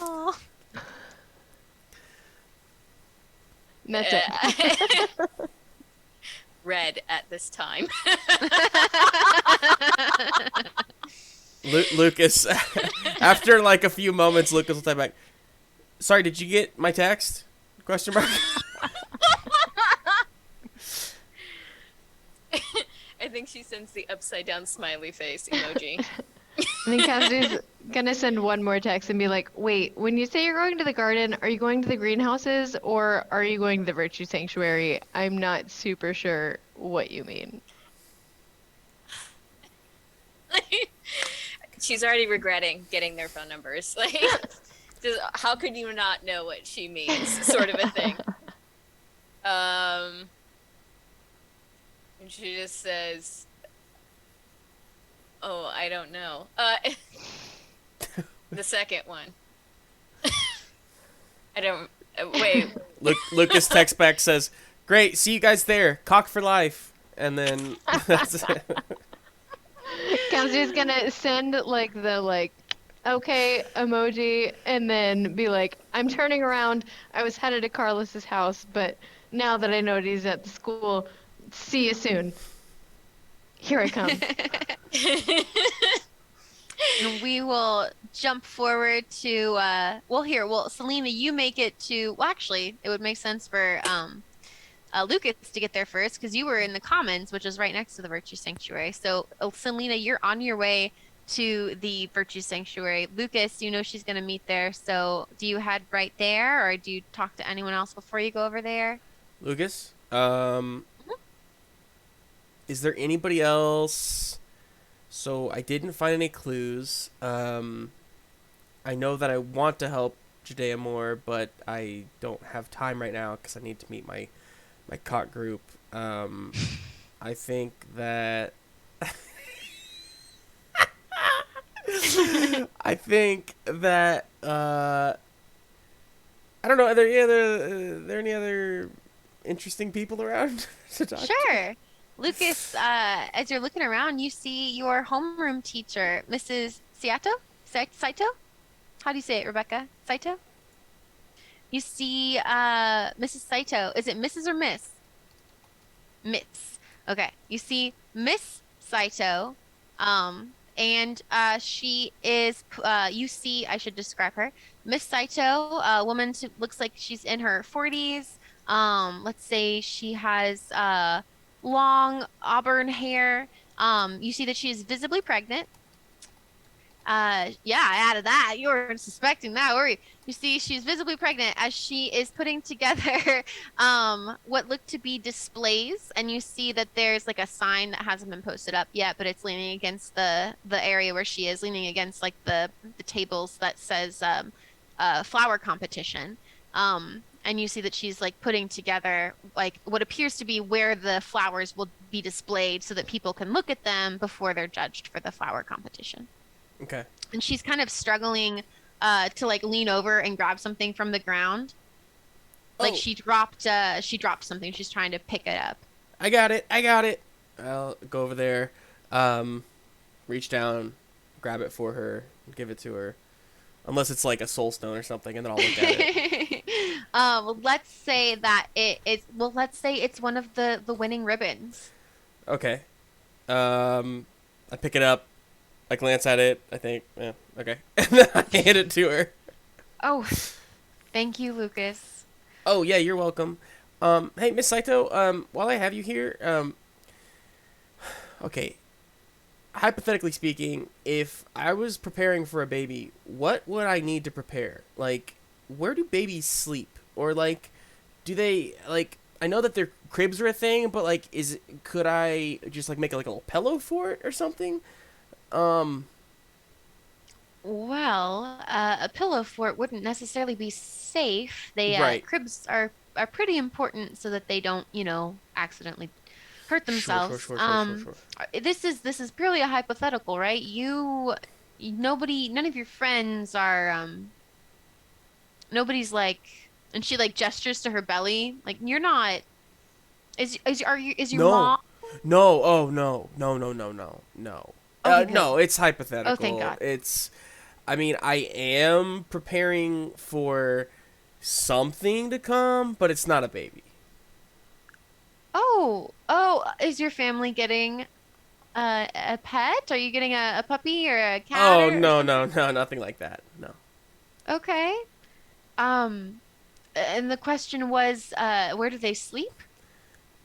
Oh. And that's it. Red at this time. Lucas, after like a few moments, Lucas will type back, "Sorry, did you get my text?" Question mark. I think she sends the upside down smiley face emoji. I think Cassidy's gonna send one more text and be like, "Wait, when you say you're going to the garden, are you going to the greenhouses or are you going to the Virtue Sanctuary? I'm not super sure what you mean." She's already regretting getting their phone numbers. Like, how could you not know what she means? Sort of a thing. And she just says, "Oh, I don't know." The second one. I don't. Wait. Lucas text back says, "Great, see you guys there. Cock for life." And then that's it. Cassidy's gonna send like the okay emoji and then be like, "I'm turning around. I was headed to Carlos's house, but now that I know he's at the school, see you soon. Here I come." And we will jump forward to Selena, you make it to, well, actually, it would make sense for Lucas to get there first because you were in the Commons, which is right next to the Virtue Sanctuary. So, Selena, you're on your way to the Virtue Sanctuary. Lucas, you know she's going to meet there. So, do you head right there, or do you talk to anyone else before you go over there? Lucas, is there anybody else? So I didn't find any clues. I know that I want to help Judea more, but I don't have time right now because I need to meet my cock group. I think that I think that I don't know. Are there any other interesting people around to talk to? Sure. Lucas, as you're looking around, you see your homeroom teacher, Mrs. Saito? How do you say it, Rebecca? Saito? You see Mrs. Saito. Is it Mrs. or Miss? Miss. Okay. You see Miss Saito, and she is, you see, I should describe her. Miss Saito, a woman who looks like she's in her 40s. Let's say she has long auburn hair. You see that she is visibly pregnant. Yeah, I added that. You weren't suspecting that, were you? You see, she's visibly pregnant as she is putting together what look to be displays, and you see that there's like a sign that hasn't been posted up yet, but it's leaning against the area where she is, leaning against like the tables that says flower competition. And you see that she's like putting together like what appears to be where the flowers will be displayed so that people can look at them before they're judged for the flower competition. Okay. And she's kind of struggling to like lean over and grab something from the ground. Like Oh. she dropped something. She's trying to pick it up. I got it. I'll go over there, reach down, grab it for her, give it to her. Unless it's like a soul stone or something, and then I'll look at it. Let's say that let's say it's one of the winning ribbons. Okay. I pick it up. I glance at it. I think, yeah, okay. And then I hand it to her. Oh, thank you, Lucas. Oh, yeah, you're welcome. Hey, Miss Saito, while I have you here, okay. Hypothetically speaking, if I was preparing for a baby, what would I need to prepare? Like, where do babies sleep? Or, like, do they, like, I know that their cribs are a thing, but, like, could I just, like, make, like, a little pillow for it or something? Well, a pillow fort wouldn't necessarily be safe. They Right. cribs are pretty important so that they don't, accidentally hurt themselves. Sure. This is purely a hypothetical, right? None of your friends are nobody's like, and she like gestures to her belly, like you're not. Is your No. mom? No, oh, no. No. Okay, good. No, it's Oh, thank hypothetical. God. I mean, I am preparing for something to come, but it's not a baby. Oh, is your family getting a pet? Are you getting a puppy or a cat Oh, or no, no, something? no, nothing like that. No. Okay. Um, and the question was, where do they sleep?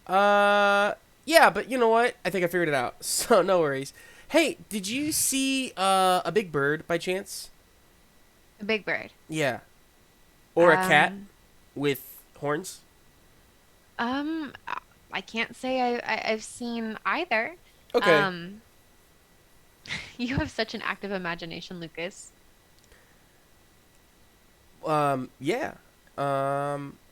Uh, yeah, but you know what? I think I figured it out. So no worries. Hey, did you see a big bird by chance? A big bird. Yeah, or a cat Um, with horns? um, I I can't say I've seen either. Okay. Um, you have such an active imagination, Lucas. Yeah.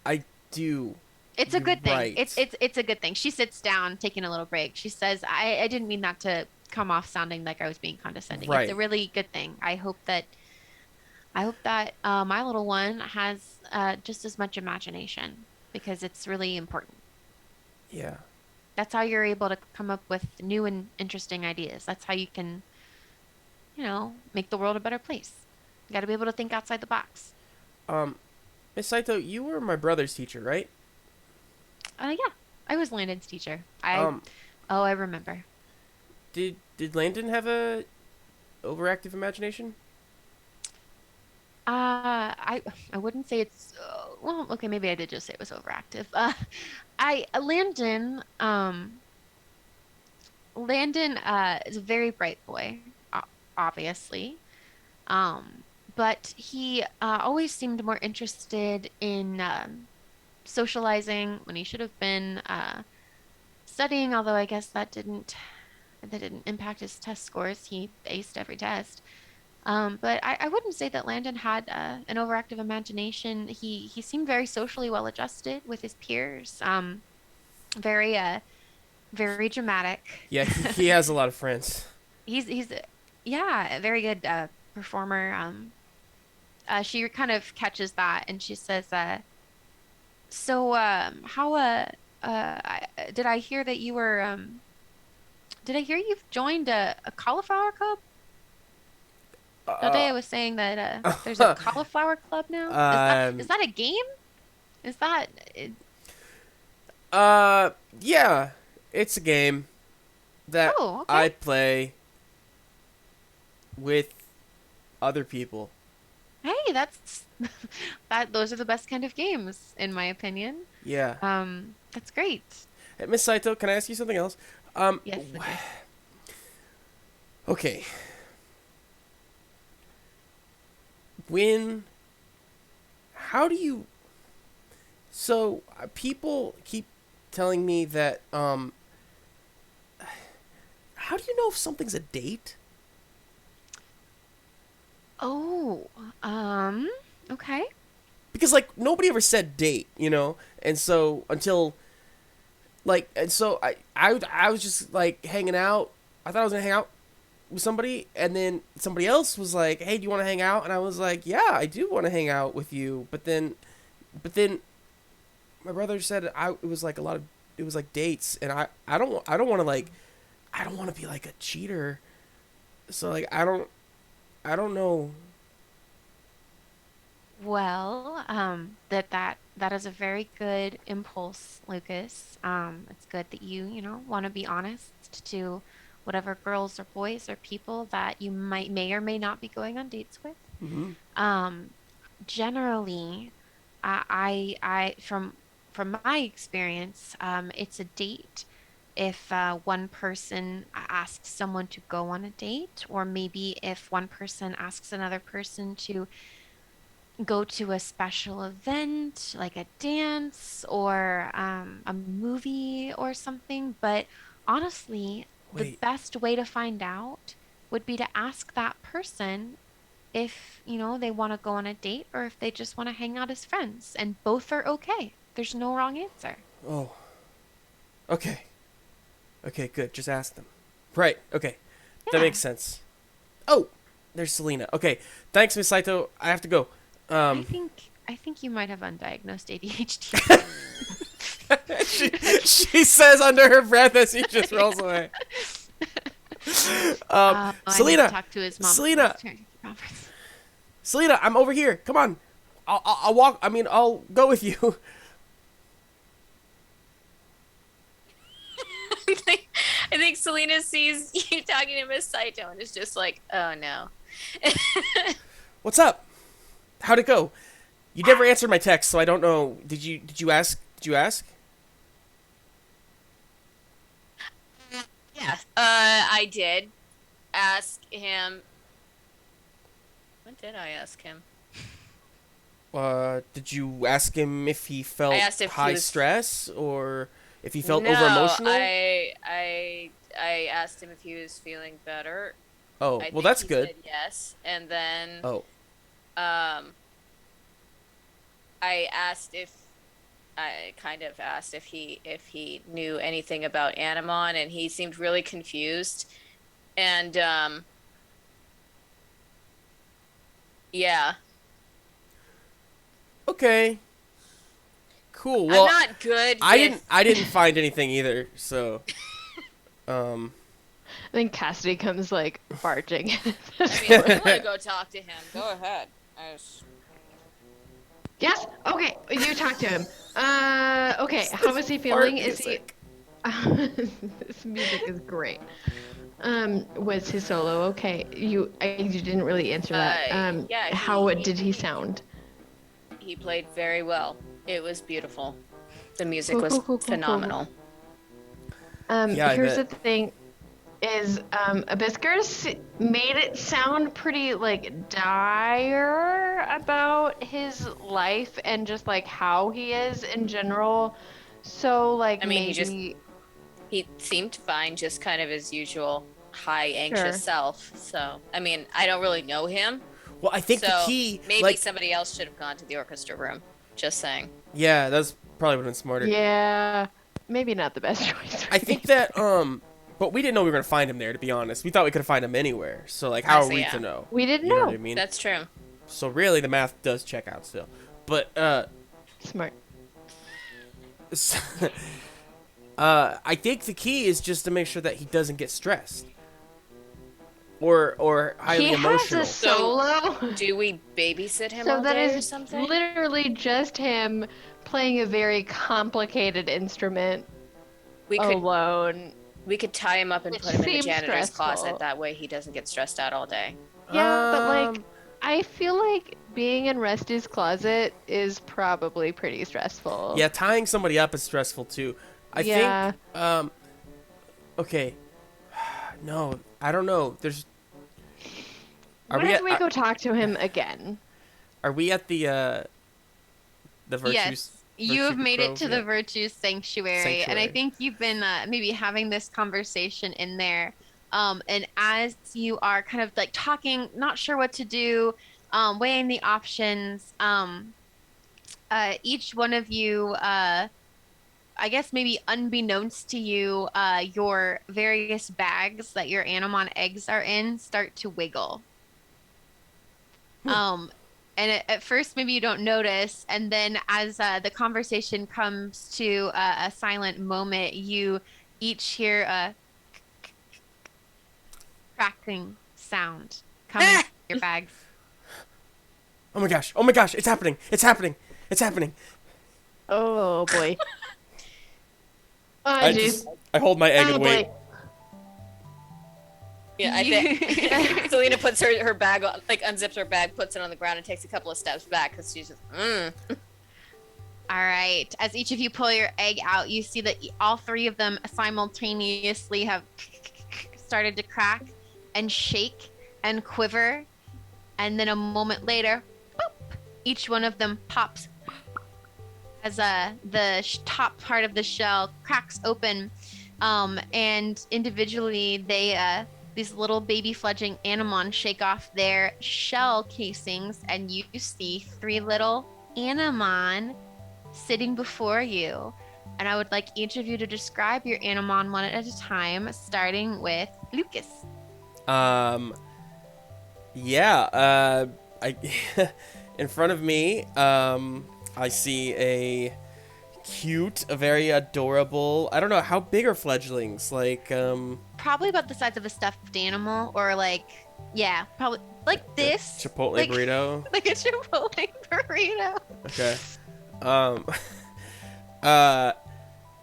I do. It's a You're good thing. It's right. it's it's a good thing. She sits down, taking a little break. She says, I didn't mean that to come off sounding like I was being condescending. It's a Right. really good thing. I hope that my little one has just as much imagination because it's really important. Yeah. That's how you're able to come up with new and interesting ideas. That's how you can, make the world a better place. You got to be able to think outside the box. Um, Miss Saito, you were my brother's teacher, right? Yeah, I was Landon's teacher. I Um, Oh, I remember. did Landon have a overactive imagination? I wouldn't say it's well, okay, maybe I did just say it was overactive. I Landon is a very bright boy, obviously. Um, but he always seemed more interested in socializing when he should have been studying, although I guess that didn't impact his test scores. He aced every test. But I wouldn't say that Landon had an overactive imagination. He seemed very socially well adjusted with his peers. Very very dramatic. Yeah, he has a lot of friends. He's yeah, a very good performer. She kind of catches that and she says, "So how did I hear that you were did I hear you've joined a cauliflower club?" Uh, Today I was saying that there's a cauliflower club now. Is um, that a game? Is that it, yeah, it's a game that oh, okay. I play with other people. Hey, that's that those are the best kind of games, in my opinion. Yeah. That's great. Hey, Miss Saito, can I ask you something else? Yes, Lucas. Okay. When, how do you, so people keep telling me that, how do you know if something's a date? Oh, okay. Because, like, nobody ever said date, you know? And so, until, like, and so I was just, like, hanging out. I thought I was gonna hang out with somebody, and then somebody else was like, "Hey, do you want to hang out?" And I was like, "Yeah, I do want to hang out with you." But then my brother said it was like it was like dates, and I don't want to like, I don't want to be like a cheater. So like I don't know. Well, that is a very good impulse, Lucas. It's good that you want to be honest to whatever girls or boys or people that you may or may not be going on dates with. Hmm. Um, Generally, from my experience, it's a date if one person asks someone to go on a date, or maybe if one person asks another person to go to a special event like a dance or a movie or something. But honestly, the Wait, best way to find out would be to ask that person if they want to go on a date or if they just want to hang out as friends. And both are okay. There's no wrong answer. oh, okay, okay, good. Just ask them. Right. Okay, that Yeah, makes sense. Oh, there's Selena. Okay, thanks, Miss Saito. I have to go. I Um, think I think you might have undiagnosed ADHD. she says under her breath as he just rolls away. I need to Selena, talk to his mom. Selena, Selena, I'm over here. Come on. I'll walk. I mean, I'll go with you. I think Selena sees you talking to Miss Saito and is just like, oh no. What's up? How'd it go? You never answered my text, so I don't know. Did you ask? Did you ask? Yeah. I did ask him. What did I ask him? Did you ask him if he felt asked if he high was- stress or if he felt No, over emotional? I asked him if he was feeling better. Oh, I well, think that's he good. said yes, and then Oh, I asked if I kind of asked if he knew anything about Animon, and he seemed really confused. And yeah, okay. Cool. Well, I'm not good. I didn't find anything either. So, I think Cassidy comes like barging. I mean, if you want to go talk to him, go ahead. Yes. Okay. You talk to him. Okay. How is he feeling? Is he? This music is great. Was his solo okay? You didn't really answer that. Yeah, How did he sound? He played very well. It was beautiful. The music was Cool. phenomenal. Yeah, I Here's the bet. thing. Is Abysskurz made it sound pretty like dire about his life and just like how he is in general. So like I mean, maybe he seemed fine, just kind of his usual high anxious Sure. self. So, I mean, I don't really know him. well, I think the So key, maybe like, somebody else should have gone to the orchestra room. Just saying. yeah, that's probably would have been smarter. yeah, maybe not the best choice. I think that, but we didn't know we were gonna find him there. To be honest, we thought we could find him anywhere. So, like, how are Honestly, we yeah. to know? we didn't You know know. what I mean? That's true. So really, the math does check out still. But Smart. I think the key is just to make sure that he doesn't get stressed or highly He emotional. has a solo. Do we babysit him So all that day or is something? literally just him playing a very complicated instrument We could alone. we could tie him up and Which put him in the seems janitor's stressful. closet. That way he doesn't get stressed out all day. Yeah, but like Um, I feel like being in Rusty's closet is probably pretty stressful. yeah, tying somebody up is stressful too. I Yeah. think okay. No, I don't know. There's Why don't we go talk to him again? are we at the virtues? Yes, you have made it to the Virtues Sanctuary, and I Sanctuary. think you've been maybe having this conversation in there. And as you are kind of like talking, not sure what to do, weighing the options, each one of you, I guess maybe unbeknownst to you, your various bags that your Animon eggs are in start to wiggle. And at first, maybe you don't notice, and then as the conversation comes to a silent moment, you each hear a cracking sound coming from your bags. Oh my gosh! Oh my gosh! It's happening! It's happening! It's happening! Oh boy. Oh I jeez. I hold my egg Oh and wait. boy. Yeah, I think Selena puts her bag on, like unzips her bag, puts it on the ground, and takes a couple of steps back because she's just. All right. As each of you pull your egg out, you see that all three of them simultaneously have started to crack and shake and quiver. And then a moment later, boop, each one of them pops as the top part of the shell cracks open. And individually, these little baby fledgling Animon shake off their shell casings, and you see three little Animon sitting before you. And I would like each of you to describe your Animon one at a time, starting with Lucas. Yeah, I in front of me, I see a cute, very adorable. I don't know, how big are fledglings? Like, Probably about the size of a stuffed animal, or like, yeah, probably like this. Chipotle like, burrito. Like a Chipotle burrito. Okay. Um, uh,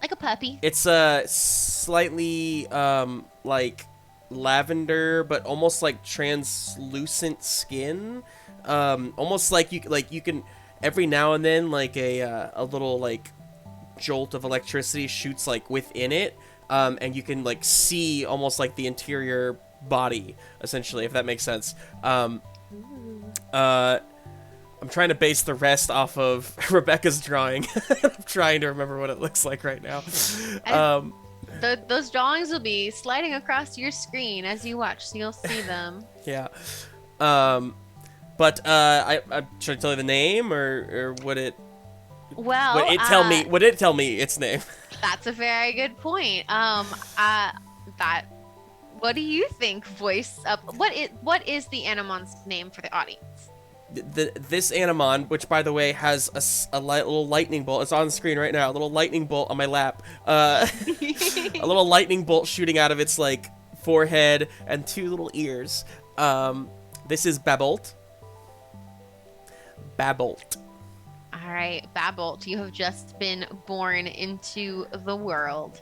Like a puppy. it's slightly like lavender, but almost like translucent skin. Almost like you can every now and then like a little like jolt of electricity shoots like within it, and you can like see almost like the interior body essentially, if that makes sense. I'm trying to base the rest off of Rebecca's drawing. I'm trying to remember what it looks like right now. Those drawings will be sliding across your screen as you watch, so you'll see them. Yeah. But I should I tell you the name, or would it? Well, Would it tell me? Would it tell me its name? That's a very good point. That. What do you think? Voice up. What is the Animon's name for the audience? This Animon, which by the way has a little lightning bolt. It's on the screen right now. A little lightning bolt on my lap. A little lightning bolt shooting out of its like forehead and two little ears. This is Babolt. Babolt. All right, Babolt, you have just been born into the world.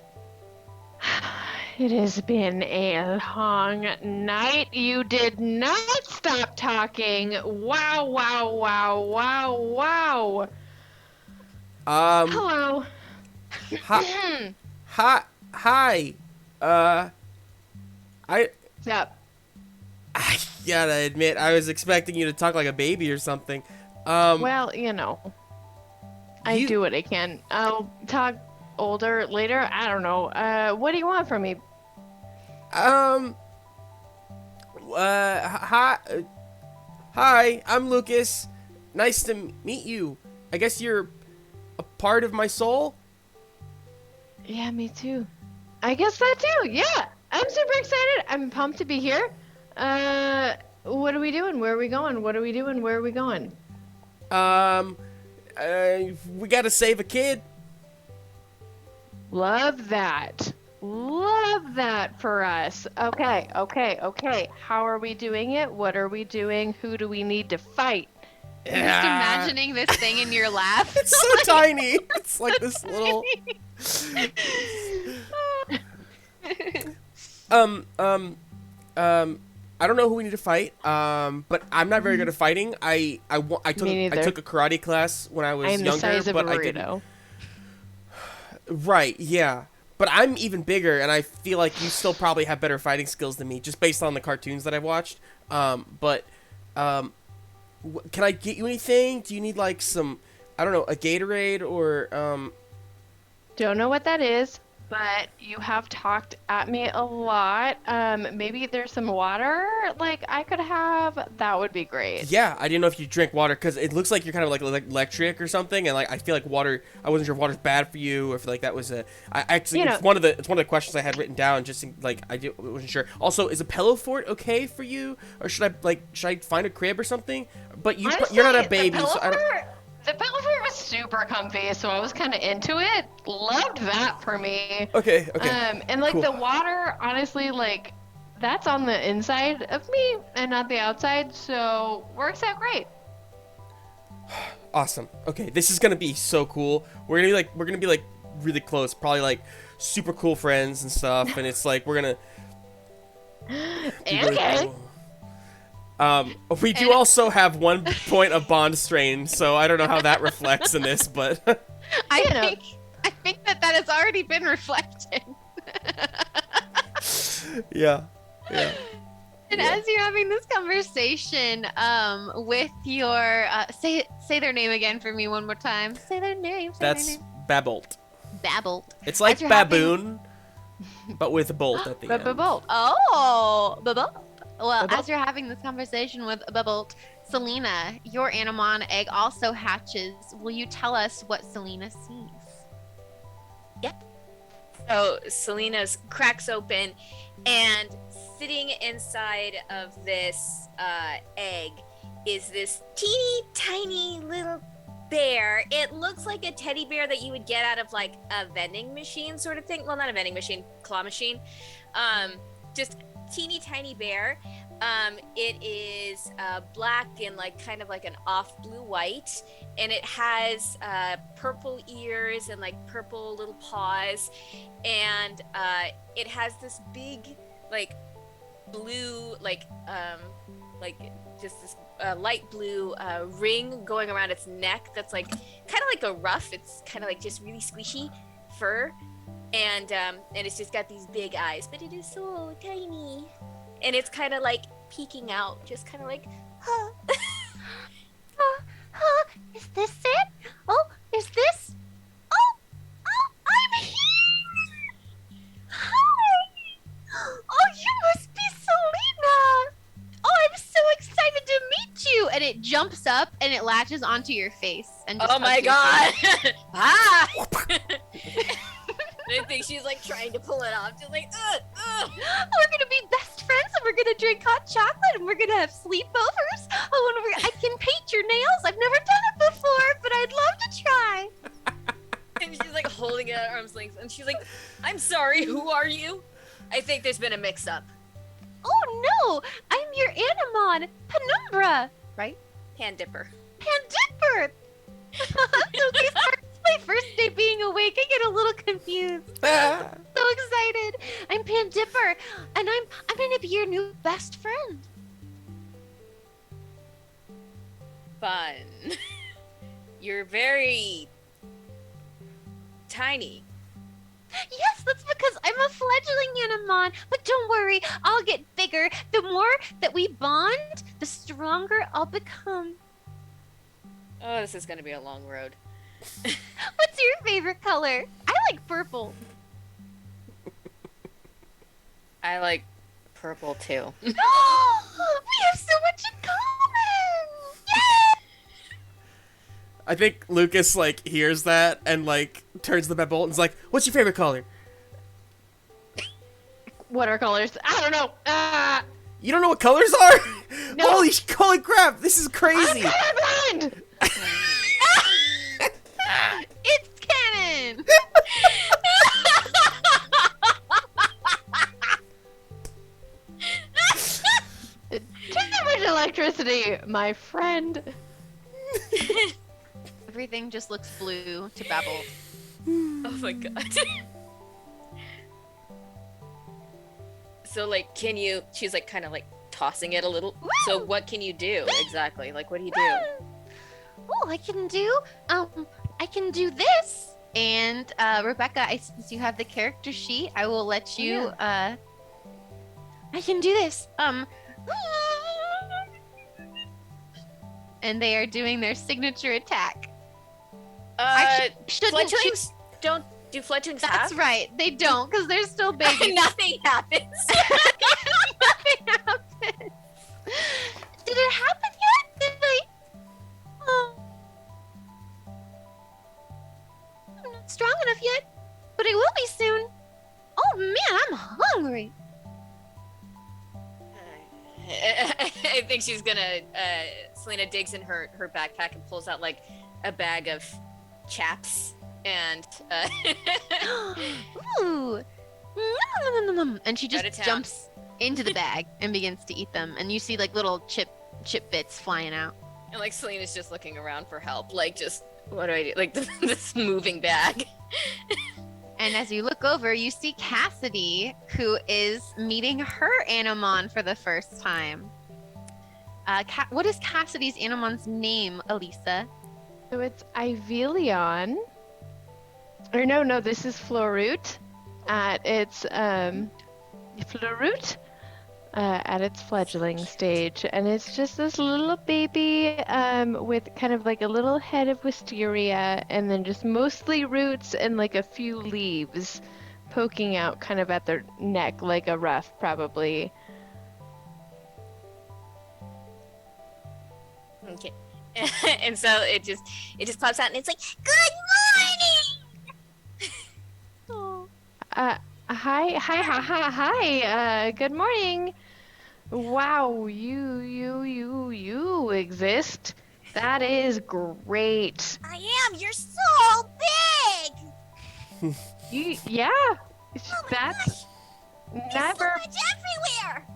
It has been a long night. You did not stop talking. Wow, wow, wow, wow, wow. Hello. Hi. Yep. I gotta admit, I was expecting you to talk like a baby or something. Well, I you- do what I can. I'll talk older later. I don't know. What do you want from me? Hi, I'm Lucas. Nice to meet you. I guess you're a part of my soul? Yeah, me too. I guess that too. Yeah. I'm super excited. I'm pumped to be here. What are we doing? Where are we going? What are we doing? Where are we going? We gotta save a kid. Love that. Love that for us. Okay. How are we doing it? What are we doing? Who do we need to fight? I'm just imagining this thing in your lap. It's so tiny. It's like this little... I don't know who we need to fight, but I'm not very good at fighting. I took a karate class when I was I'm younger, the size of but a I burrito. didn't. Right, yeah. But I'm even bigger, and I feel like you still probably have better fighting skills than me, just based on the cartoons that I've watched. Can I get you anything? Do you need, like, some, I don't know, a Gatorade, or, Don't know what that is, but you have talked at me a lot. Maybe there's some water like I could have. That would be great. Yeah, I didn't know if you drink water, because it looks like you're kind of like electric or something, and like I feel like water. I wasn't sure if water's bad for you, or if like that was a. I actually, it's one of the questions I had written down. Just like wasn't sure. Also, is a pillow fort okay for you, or should I find a crib or something? But Honestly, you're not a baby, so I don't. The pillow fort was super comfy, so I was kind of into it. Loved that for me. Okay. And like cool. the water, honestly, like that's on the inside of me and not the outside, so works out great. Awesome. Okay, this is gonna be so cool. We're gonna be like really close, probably like super cool friends and stuff. And it's like we're gonna. Be really Okay. cool. We do also have 1 point of bond strain, so I don't know how that reflects in this, but I think that has already been reflected. yeah. And as you're having this conversation, with your say their name again for me one more time. Say their name. That's Babolt. Babolt. It's like As you're baboon, but with a bolt at the end. Bolt. Oh, Babolt. Well, Babolt. as you're having this conversation with Babolt, Selena, your Animon egg also hatches. Will you tell us what Selena sees? So Selena's cracks open, and sitting inside of this egg is this teeny tiny little bear. It looks like a teddy bear that you would get out of like a vending machine sort of thing. Well, not a vending machine, claw machine. Just teeny tiny bear. It is black and like kind of like an off blue white, and it has purple ears and like purple little paws, and it has this big like blue like just this light blue ring going around its neck that's like kind of like a ruff. It's kind of like just really squishy fur, and it's just got these big eyes, but it is so tiny, and it's kind of like peeking out, just kind of like, huh. Is this it? Oh, is this? Oh, I'm here! Hi! Oh, you must be Selena! Oh, I'm so excited to meet you! And it jumps up and it latches onto your face. And just Oh my hugs your god! face. Ah! I think she's like trying to pull it off, just like, We're gonna be best friends and we're gonna drink hot chocolate and we're gonna have sleepovers. Oh, and I can paint your nails. I've never done it before, but I'd love to try. And she's like holding it at arm's length, and she's like, I'm sorry, who are you? I think there's been a mix-up. Oh no, I'm your Animon, Penumbra, right? Hand dipper. Pandipper! Okay, sorry, it's my first day being awake. I get a little confused. So excited. I'm Pandipper, and I'm gonna be your new best friend. Fun. You're very tiny. Yes, that's because I'm a fledgling Animon. But don't worry, I'll get bigger. The more that we bond, the stronger I'll become. Oh, this is gonna be a long road. What's your favorite color? I like purple. I like purple too. We have so much in common! Yay! I think Lucas like hears that and like turns the bolt and's like, "What's your favorite color?" What are colors? I don't know. You don't know what colors are? No. Holy crap! This is crazy. I'm colorblind! It's canon! Too much electricity, my friend. Everything just looks blue to Babel. Oh my god. So like, she's like kind of like tossing it a little. So what can you do exactly? Like, what do you do? Oh, I can do this. And Rebecca, since you have the character sheet, I will let you. I can do this. And they are doing their signature attack. Fledglings don't do fledglings That's have? right. They don't, because they're still babies. Nothing happens. Nothing happens. Did it happen yet? Did I? Oh. I'm not strong enough yet, but I will be soon. Oh man, I'm hungry. I think she's gonna. Selena digs in her backpack and pulls out like a bag of chaps and. Ooh. Nom, nom, nom, nom. And she Go to just town. jumps into the bag and begins to eat them. And you see like little chip bits flying out. And like Selena's just looking around for help, like just what do I do? Like this moving bag. And as you look over, you see Cassidy, who is meeting her Animon for the first time. What is Cassidy's Animon's name, Alisa? So it's Ivelion. Or no, this is Florut. At its Florut at its fledgling stage, and it's just this little baby with kind of like a little head of wisteria, and then just mostly roots and like a few leaves poking out kind of at their neck like a ruff, probably. Okay. And so it just pops out and it's like, good morning. Hi, good morning. Wow, you exist. That is great. I am. You're so big. Yeah. Oh my That's gosh. There's never. so much everywhere.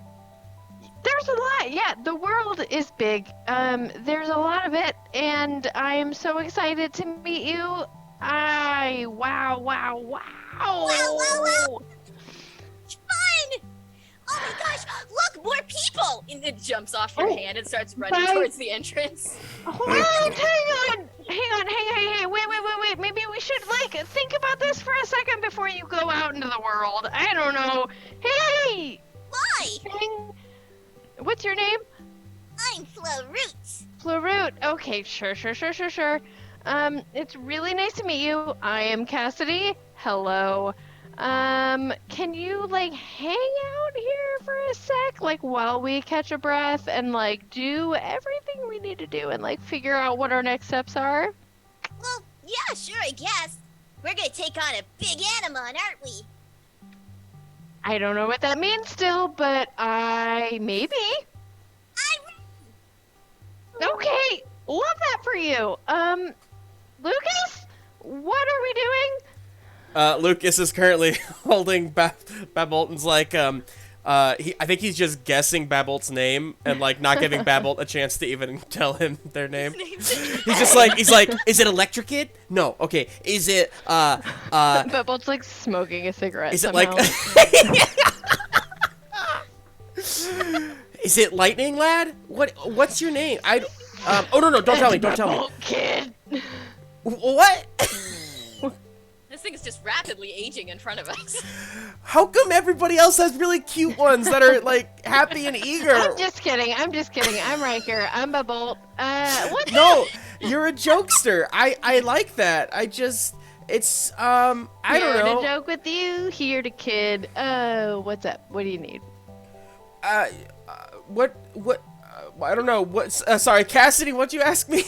There's a lot. Yeah, the world is big. There's a lot of it, and I am so excited to meet you. Wow. Wow, wow. Fun. Oh my gosh. Look, more people. And it jumps off your hand and starts running Bye. towards the entrance. Hold on, hey, wait. Maybe we should, think about this for a second before you go out into the world. I don't know. Hey! Why? Hang- What's your name? I'm Floroots. Floroot. Okay, sure. It's really nice to meet you. I am Cassidy. Hello. Can you, hang out here for a sec, while we catch a breath and, do everything we need to do and, figure out what our next steps are? Well, yeah, sure, I guess. We're gonna take on a big Animon, aren't we? I don't know what that means still, but maybe. Okay, love that for you. Lucas, what are we doing? Lucas is currently holding Babolt's I think he's just guessing Babolt's name and not giving Babolt a chance to even tell him their name. He's like, is it Electrocid? No. Okay. Is it But Bolt's smoking a cigarette is it somehow. Is it Lightning Lad? What's your name? Oh no, don't tell me. Don't tell me. Bolt kid. What? This thing is just rapidly aging in front of us. How come everybody else has really cute ones that are happy and eager? I'm just kidding. I'm right here. I'm a Bolt. What? No, you're a jokester. I like that. It's I don't Here know. to joke with you. Here to kid. What's up? What do you need? What I don't know. Sorry, Cassidy, what'd you ask me?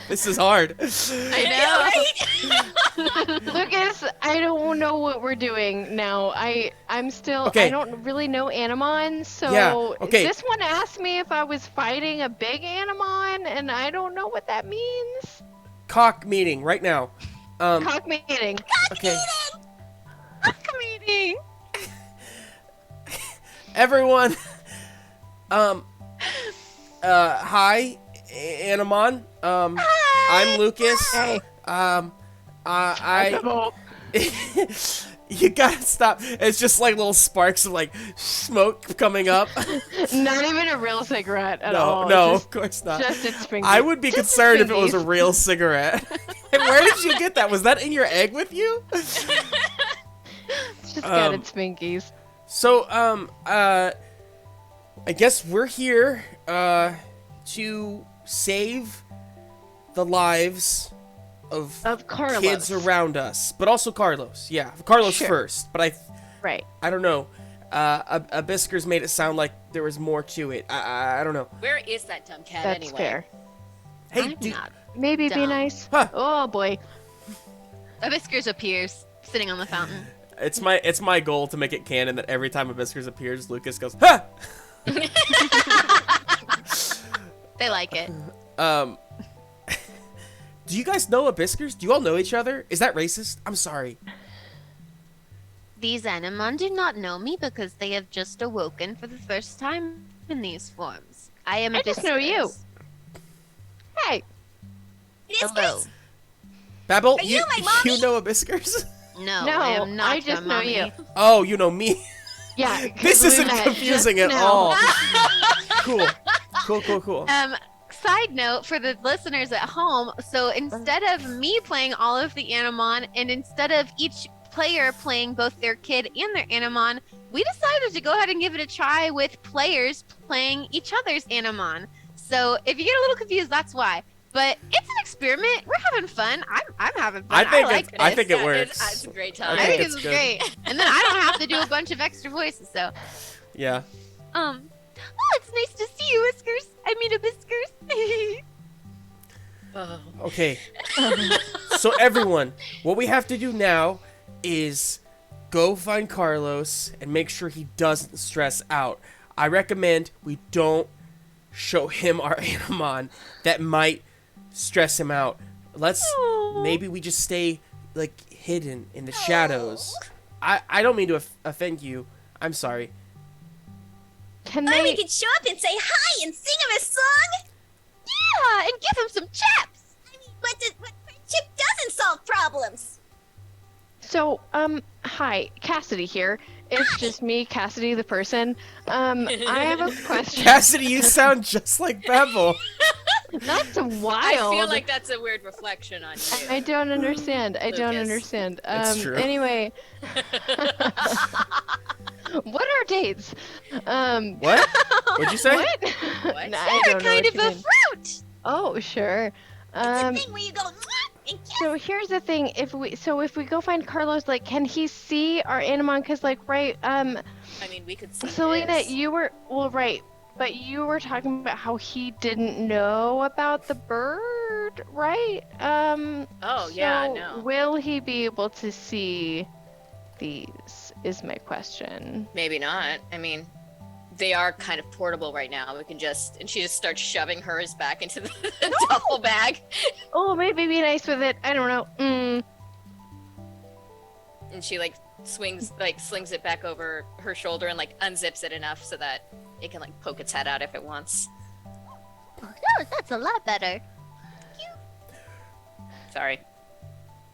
This is hard. I know, right? Lucas, I don't know what we're doing now. I'm still. Okay. I don't really know Animon, so Yeah, okay. this one asked me if I was fighting a big Animon, and I don't know what that means. Cock meeting right now. Cock meeting. Okay. Cock meeting. Everyone. Hi, Animon. I'm Lucas. Hey. You gotta stop. It's just little sparks of smoke coming up. Not even a real cigarette at No, all. no, Just, of course not. just its finger. I would be Just its concerned if it was a fingies. real cigarette. Where did you get that? Was that in your egg with you? It's just got its fingies. So, I guess we're here, to save the lives of Carlos. kids around us, but also Carlos. Yeah, Carlos Sure. first. But Right. I don't know. Abysskurz made it sound like there was more to it. I don't know. Where is that dumb cat That's anyway? fair. Hey, I'm dude. not. Maybe be Dumb. nice. Huh. Oh boy. Abysskurz appears sitting on the fountain. It's my goal to make it canon that every time Abysskurz appears, Lucas goes, "Ha!" They like it. Do you guys know Abysskurz? Do you all know each other? Is that racist? I'm sorry. These Animon do not know me because they have just awoken for the first time in these forms. I am I just know you. Abysskurz. Hey. Hello. Babel, Are you my mommy? you know Abysskurz? No, No, I am not I just your know mommy. you. Oh, you know me. Yeah. 'cause This we isn't met confusing just at now. all. Cool. Side note for the listeners at home, so instead of me playing all of the Animon and instead of each player playing both their kid and their Animon, we decided to go ahead and give it a try with players playing each other's Animon. So if you get a little confused, that's why. But it's an experiment. We're having fun. I'm having fun. I think it Yeah, works. It's a great I time. I think it's it's good. great. And then I don't have to do a bunch of extra voices. So, Yeah. oh, it's nice to see you, Whiskers. I mean, Abysskurz. Oh. Okay. So everyone, what we have to do now is go find Carlos and make sure he doesn't stress out. I recommend we don't show him our Animon that might stress him out. Maybe we just stay, like, hidden in the shadows. I don't mean to offend you. I'm sorry. Can Or they? we could show up and say hi and sing him a song. Yeah, and give him some chips. I mean, what friendship doesn't solve problems. So, hi, Cassidy here. It's just me, Cassidy the person. I have a question. Cassidy, you sound just like Bevel. That's wild. I feel like that's a weird reflection on you. I don't understand. I don't Lucas. understand. It's true. Anyway. What are dates? What? What'd you say? What? What? Nah, I They're don't know kind what of you a mean. fruit. Oh, sure. It's a thing where you go and kiss. So here's the thing. If we go find Carlos, like, can he see our Animon? Cause like, right, I mean, we could see Selena, his. you were right, but you were talking about how he didn't know about the bird, right? Oh, yeah, so no. Will he be able to see these? Is my question. Maybe not. I mean, they are kind of portable right now. We can just, and she just starts shoving hers back into the duffel bag. Oh, maybe be nice with it. I don't know. And she slings it back over her shoulder and unzips it enough so that it can poke its head out if it wants. Oh, that's a lot better. Sorry.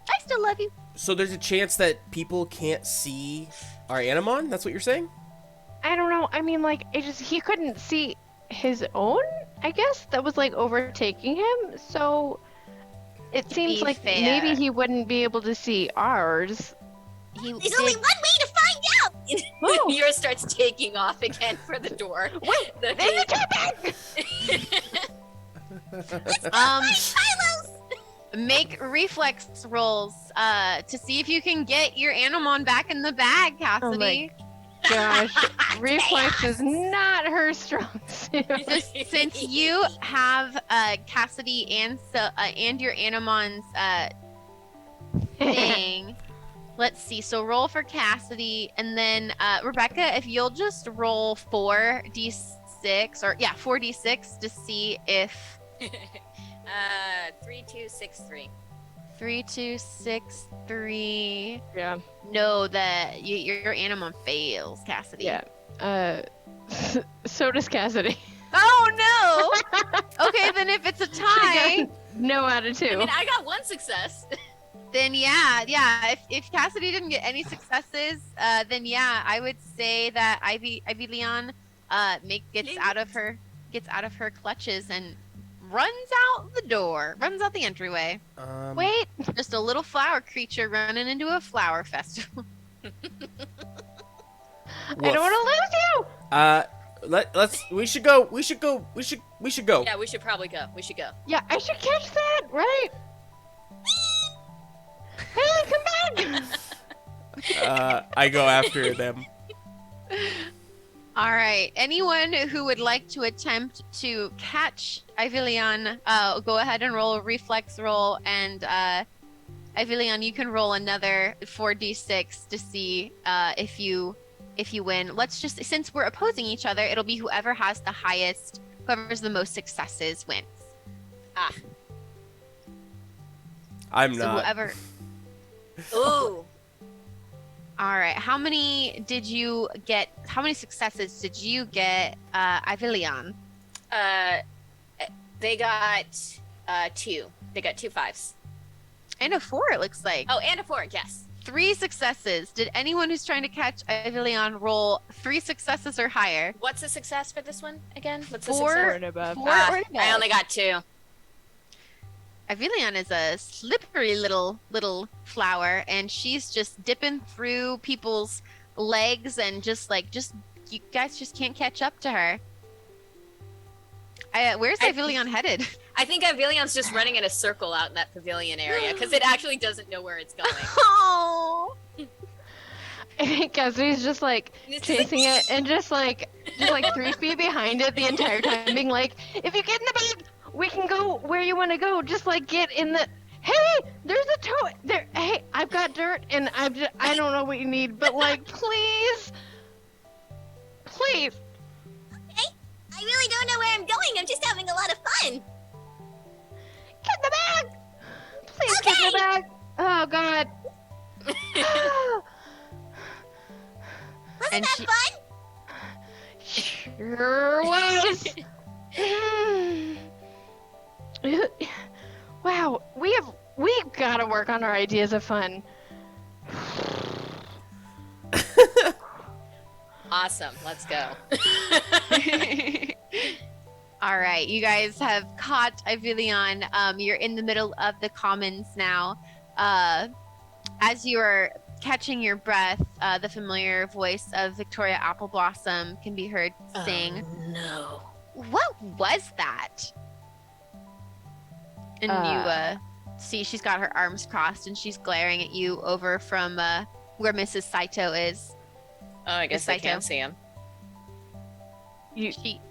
I still love you. So there's a chance that people can't see our Animon? That's what you're saying? I don't know. I mean, he couldn't see his own, I guess, that was overtaking him. So it seems be like fair. maybe he wouldn't be able to see ours. He There's did- only one way to find out! Oh. Yours starts taking off again for the door. Wait, The- there's a turban! Silos! make reflex rolls to see if you can get your Animon back in the bag, Cassidy. Gosh, reflex is not her strong suit. Since you have Cassidy and your Animon's thing, let's see. So roll for Cassidy, and then Rebecca, if you'll just roll 4d6 to see if 3, 2, 6, 3. 3, 2, 6, 3. Yeah. No, that your Animon fails, Cassidy. Yeah. So does Cassidy. Oh no. Okay, then if it's a tie, No out of 2. I mean, I got one success. then yeah. If Cassidy didn't get any successes, then yeah, I would say that Ivy Leon gets out of her clutches and runs out the entryway. Wait. Just a little flower creature running into a flower festival. I don't want to lose you. We should go. We should go. Yeah, we should probably go. We should go. Yeah, I should catch that, right? Hey, come back! I go after them. All right. Anyone who would like to attempt to catch Ivy Leon, go ahead and roll a reflex roll, and Ivy Leon, you can roll another 4d6 to see if you win. Let's just, since we're opposing each other, it'll be whoever's the most successes wins. I'm So not. whoever. Ooh. All right. How many successes did you get, Ivy Leon? They got 2. They got 2 5s. And a 4, it looks like. Oh, and a 4, yes. 3 successes. Did anyone who's trying to catch Ivy Leon roll 3 successes or higher? What's the success for this one again? What's the 4 success? and above. 4 Ah, or above. I only got 2. Ivy Leon is a slippery little flower, and she's just dipping through people's legs and you guys just can't catch up to her. Where's Ivy Leon headed? I think Avillion's just running in a circle out in that pavilion area because it actually doesn't know where it's going. Oh. I think Cassidy's just chasing it and just 3 feet behind it the entire time, being like, if you get in the bag, we can go where you want to go. Just get in the. Hey, there's a toe there. Hey, I've got dirt and I don't know what you need, but please. I really don't know where I'm going. I'm just having a lot of fun. Get in the bag! Please Okay. get in the bag! Oh, God. Wasn't And that she- fun? Sure was. Wow, we've got to work on our ideas of fun. Awesome. Let's go. All right, you guys have caught Ivilion. You're in the middle of the commons now. As you are catching your breath, the familiar voice of Victoria Appleblossom can be heard sing, no. "What was that?" And you see she's got her arms crossed and she's glaring at you over from where Mrs. Saito is. Oh, I guess I Saito. can't see him. You She,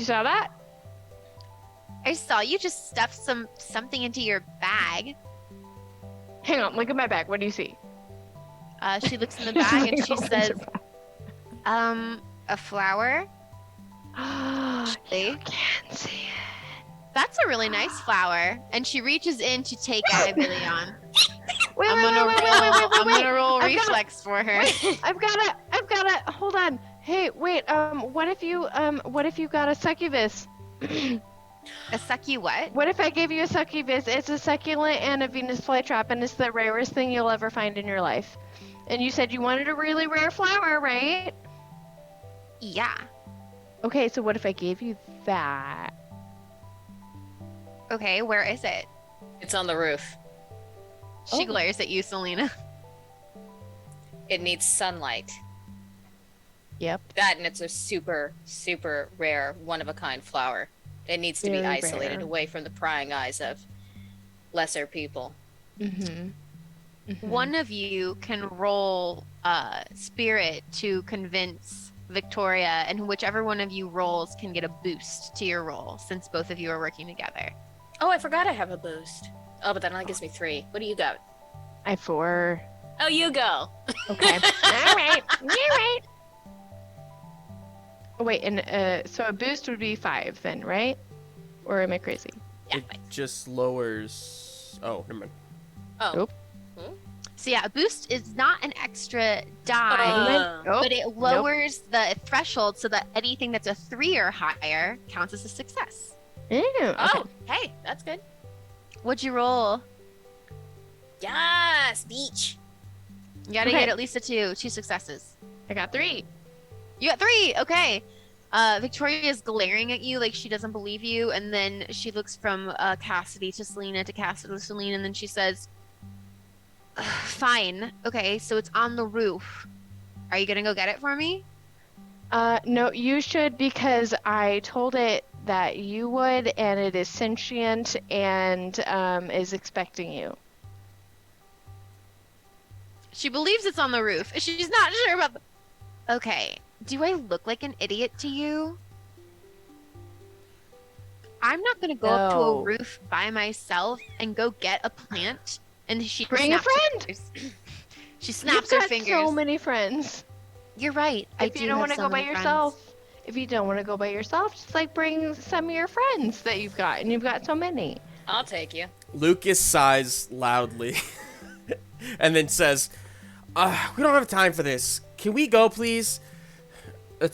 saw that? I saw you just stuff something into your bag. Hang on, look at my bag. What do you see? She looks in the bag and she says, a flower. You can't see it. That's a really nice flower. And she reaches in to take out Ivilion. Wait, I'm gonna roll I've got reflex for her. I've got it. Hold on. Hey, wait. What if you got a succubus? A sucky what? What if I gave you a succubus? It's a succulent and a Venus flytrap, and it's the rarest thing you'll ever find in your life. And you said you wanted a really rare flower, right? Yeah. Okay, so what if I gave you that? Okay, where is it? It's on the roof. She Oh. glares at you, Selena. It needs sunlight. Yep. That and it's a super, super rare, one-of-a-kind flower. It needs to be Very isolated rare. away from the prying eyes of lesser people. Mm-hmm. One of you can roll spirit to convince Victoria, and whichever one of you rolls can get a boost to your roll, since both of you are working together. Oh, I forgot I have a boost. Oh, but that only gives me 3. What do you got? I have 4. Oh, you go. Okay. All right. Oh, wait, and so a boost would be 5 then, right? Or am I crazy? Yeah. It just lowers. Oh, never mind. Oh. Nope. So yeah, a boost is not an extra die, Oh, but it lowers the threshold so that anything that's a 3 or higher counts as a success. Ew, okay. Oh, hey, that's good. What'd you roll? Yes, beach. You gotta Okay. get at least a 2 successes. I got 3. You got 3. Okay. Victoria's glaring at you like she doesn't believe you, and then she looks from Cassidy to Selena to Cassidy to Selena, and then she says, "Fine. Okay, so it's on the roof. Are you gonna go get it for me?" No, you should, because I told it that you would, and it is sentient and is expecting you. She believes it's on the roof. She's not sure about the... Okay. Do I look like an idiot to you? I'm not gonna go up to a No. roof by myself and go get a plant. And she Bring a snaps her friend. fingers. She snaps You've her got fingers. so many friends. You're right. I If do you don't want to go by yourself, just like bring some of your friends that you've got, and you've got so many. I'll take you. Lucas sighs loudly and then says, "We don't have time for this. Can we go, please?"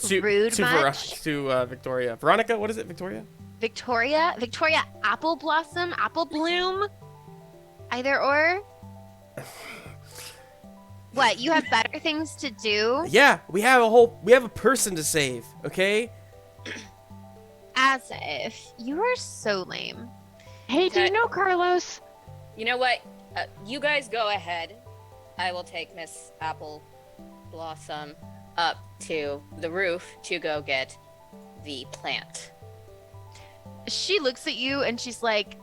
Rude much? To Victoria. Veronica, what is it, Victoria? Victoria Apple Blossom, Apple Bloom, either or. What? You have better things to do? Yeah, we have a person to save, okay? As if you are so lame. Hey, do you Okay. know Carlos? You know what? You guys go ahead. I will take Miss Apple Blossom up to the roof to go get the plant. She looks at you and she's like,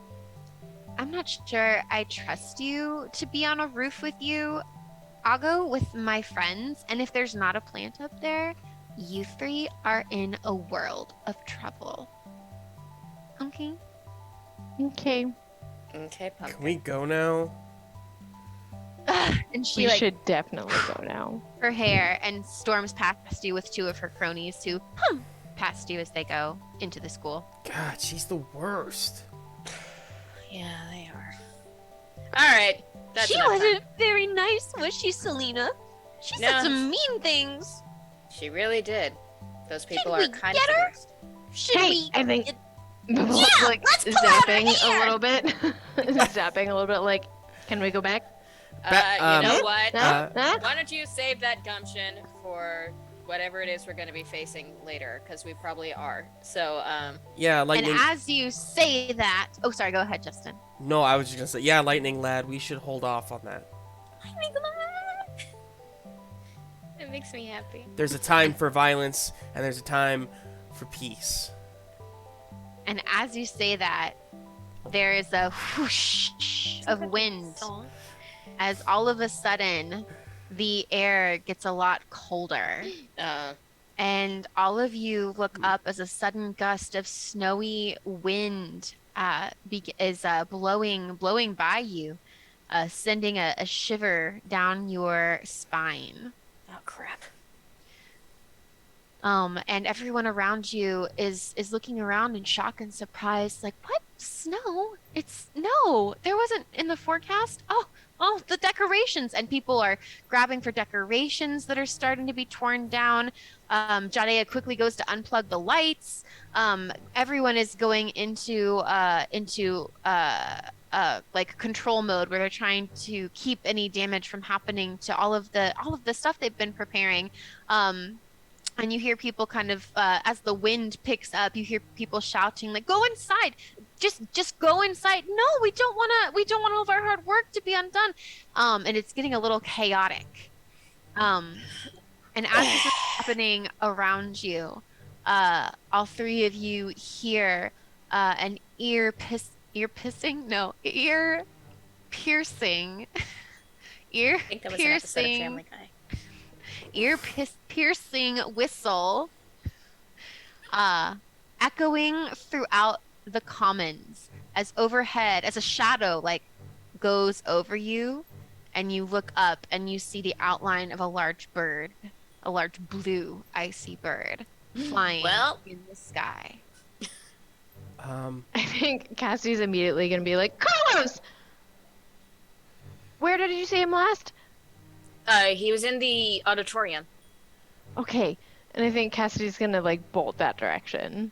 "I'm not sure I trust you to be on a roof with you. I'll go with my friends, and if there's not a plant up there, you 3 are in a world of trouble." Okay. Okay. Okay, Can pumpkin. we go now? And she We like should definitely go now. her hair and storms past you with 2 of her cronies who past you as they go into the school. God, she's the worst. Yeah, they are. All right. That's She enough time. wasn't very nice, was she, Selena? She said No. some mean things. She really did. Those people we are kind get of the her? worst. Should we? I think Yeah, like let's pull out her zapping a hair. little bit, zapping a little bit. Like, can we go back? You know what? Huh? Why don't you save that gumption for whatever it is we're going to be facing later? Because we probably are. So, Yeah, And lightning. as you say that, oh, sorry, go ahead, Justin. No, I was just gonna say, yeah, lightning lad. We should hold off on that. It makes me happy. There's a time for violence, and there's a time for peace. And as you say that, there is a whoosh of wind as all of a sudden the air gets a lot colder. And all of you look up as a sudden gust of snowy wind is blowing by you, sending a shiver down your spine. Oh, crap. And everyone around you is looking around in shock and surprise, like, what? Snow? No, there wasn't in the forecast. Oh, the decorations. And people are grabbing for decorations that are starting to be torn down. Jadea quickly goes to unplug the lights. Everyone is going into like control mode where they're trying to keep any damage from happening to all of the stuff they've been preparing. And you hear people kind of, as the wind picks up, you hear people shouting like, "Go inside! Just go inside! No, we don't want all of our hard work to be undone." And it's getting a little chaotic. And as this is happening around you, all three of you hear an ear piercing, I think that was an episode of Family Guy. Piercing whistle echoing throughout the commons as overhead, as a shadow like goes over you, and you look up and you see the outline of a large bird, a large blue icy bird flying in the sky. I think Cassidy's immediately gonna be like, Carlos! Where did you see him last? He was in the auditorium. Okay. And I think Cassidy's gonna like bolt that direction.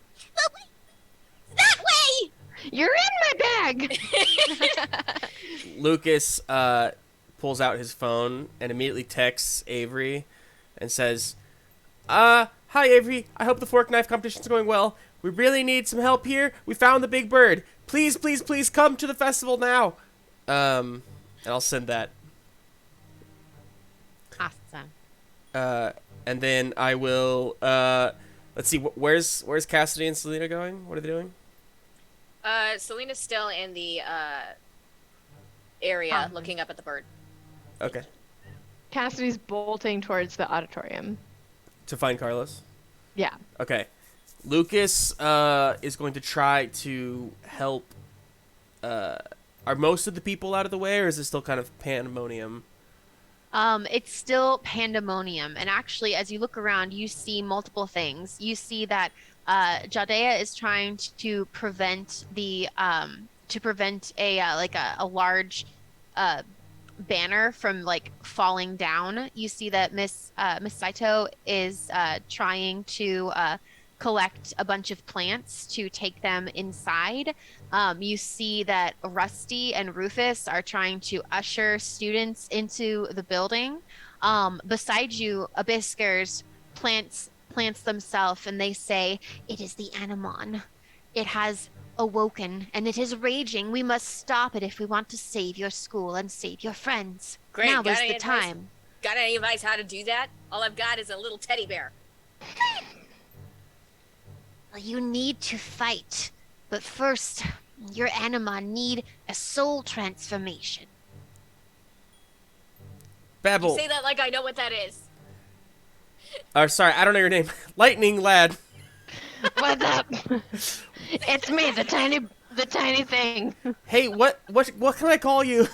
That way! You're in my bag! Lucas pulls out his phone and immediately texts Avery and says, "Hi Avery, I hope the fork knife competition's going well. We really need some help here. We found the big bird. Please, please, please come to the festival now." And I'll send that. Awesome. And then I will, let's see, where's Cassidy and Selena going? What are they doing? Selena's still in the area looking up at the bird. Okay. Cassidy's bolting towards the auditorium. To find Carlos? Yeah. Okay. Lucas is going to try to help. Are most of the people out of the way, or is it still kind of pandemonium? It's still pandemonium, and actually, as you look around, you see multiple things. You see that Jadea is trying to prevent a large banner from like falling down. You see that Miss Saito is trying to collect a bunch of plants to take them inside. You see that Rusty and Rufus are trying to usher students into the building. Beside you, Abysskurz plants themselves, and they say, "It is the Animon. It has awoken, and it is raging. We must stop it if we want to save your school and save your friends. Great. Now Got is any the advice? time." Got any advice how to do that? All I've got is a little teddy bear. Well, you need to fight, but first, your Animon need a soul transformation. Babble. You say that like I know what that is. Sorry, I don't know your name. Lightning lad. What's up? It's me, the tiny thing. Hey, what can I call you?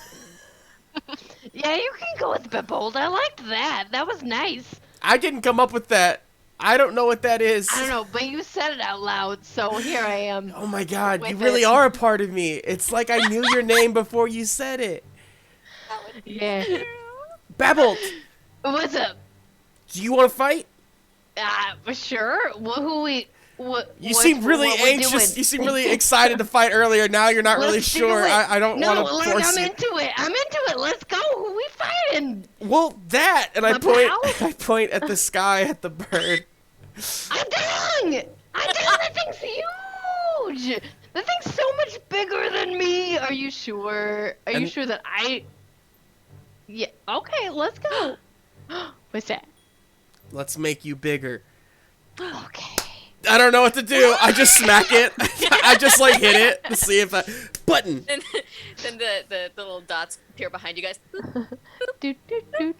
Yeah, you can go with Bebold. I liked that. That was nice. I didn't come up with that. I don't know what that is. I don't know, but you said it out loud, so here I am. Oh my god, you with really it. are a part of me. It's like I knew your name before you said it. Yeah. Babble, What's up? do you want to fight? Sure. You seem really what we're anxious. doing. You seem really excited to fight earlier. Now you're not really Let's do sure. it. I don't No, want to force I'm you. into it. I'm into it. Let's go. Who we fighting? Well, that, and I My point. pal? I point at the sky, at the bird. I'm done. That thing's huge. That thing's so much bigger than me. Are you sure? Are you And- sure that I? Yeah. Okay. Let's go. What's that? Let's make you bigger. Okay. I don't know what to do. I just smack it. I just like hit it to see if I button. And then the little dots appear behind you guys. Doot, doot, doot.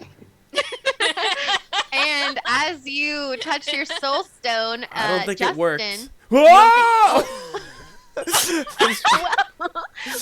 And as you touch your soul stone, I don't think Justin, it worked. Whoa!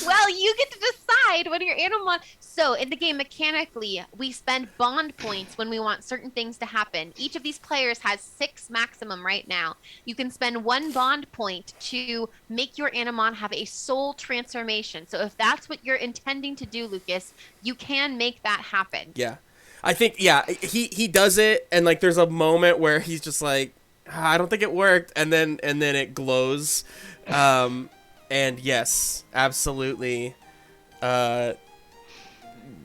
well, you get to decide when your Animon. So in the game, mechanically, we spend bond points when we want certain things to happen. Each of these players has 6 maximum right now. You can spend 1 bond point to make your Animon have a soul transformation. So if that's what you're intending to do, Lucas, you can make that happen. Yeah, I think he does it, and like there's a moment where he's just like, I don't think it worked, and then it glows, and yes, absolutely. I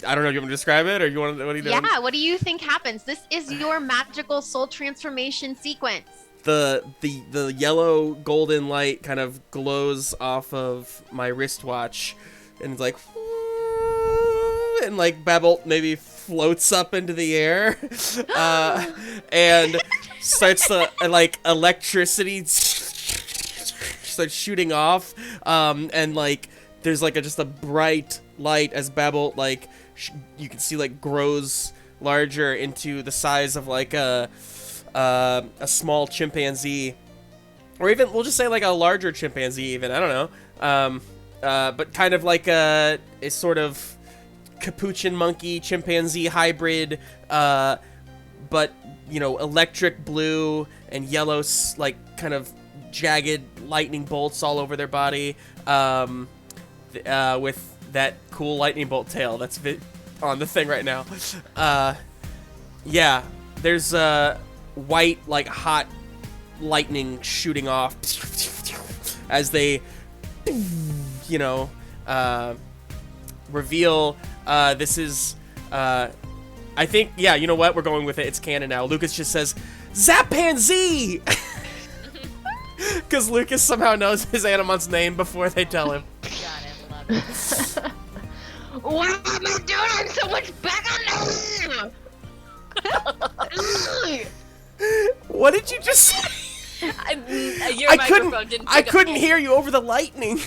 don't know. You want me to describe it, or you want? What are you doing? Yeah, what do you think happens? This is your magical soul transformation sequence. The yellow golden light kind of glows off of my wristwatch, and it's like, and like Babble maybe floats up into the air, and starts to like electricity starts shooting off, and like there's like just a bright light as Babble like you can see like grows larger into the size of like a small chimpanzee, or even we'll just say like a larger chimpanzee even, I don't know, but kind of like a sort of capuchin monkey chimpanzee hybrid, but you know, electric blue and yellow like kind of jagged lightning bolts all over their body, with that cool lightning bolt tail that's on the thing right now. Yeah, there's white like hot lightning shooting off as they, you know, reveal this is I think, yeah, you know what, we're going with it, it's canon now. Lucas just says Zappanzee because Lucas somehow knows his Animon's name before they tell him. Got it. Love it. What am I doing? I'm so much better now. What did you just say? Your microphone didn't pick I up couldn't any- hear you over the lightning.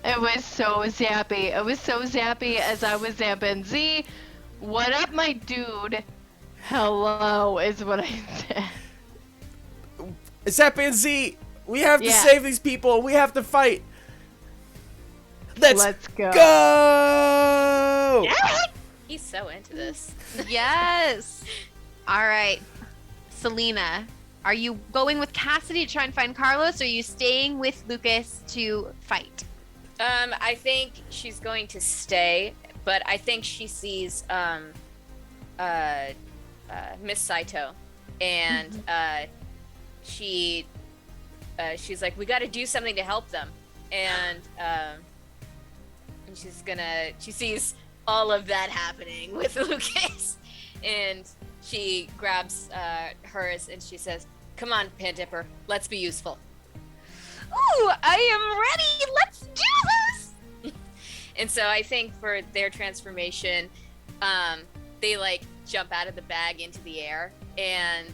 It was so zappy. It was so zappy as I was zapping. Z, what up, my dude? Hello is what I said. Zappanzee, we have to Yeah. save these people. We have to fight. Let's go. go. He's so into this. Yes. All right. Selena, are you going with Cassidy to try and find Carlos, or are you staying with Lucas to fight? I think she's going to stay, but I think she sees Miss Saito, and she's like, we got to do something to help them, and she sees all of that happening with Lucas, and she grabs hers and she says, "Come on, Pan Dipper, let's be useful." Ooh, I am ready. Let's do this. And so I think for their transformation, they like jump out of the bag into the air, and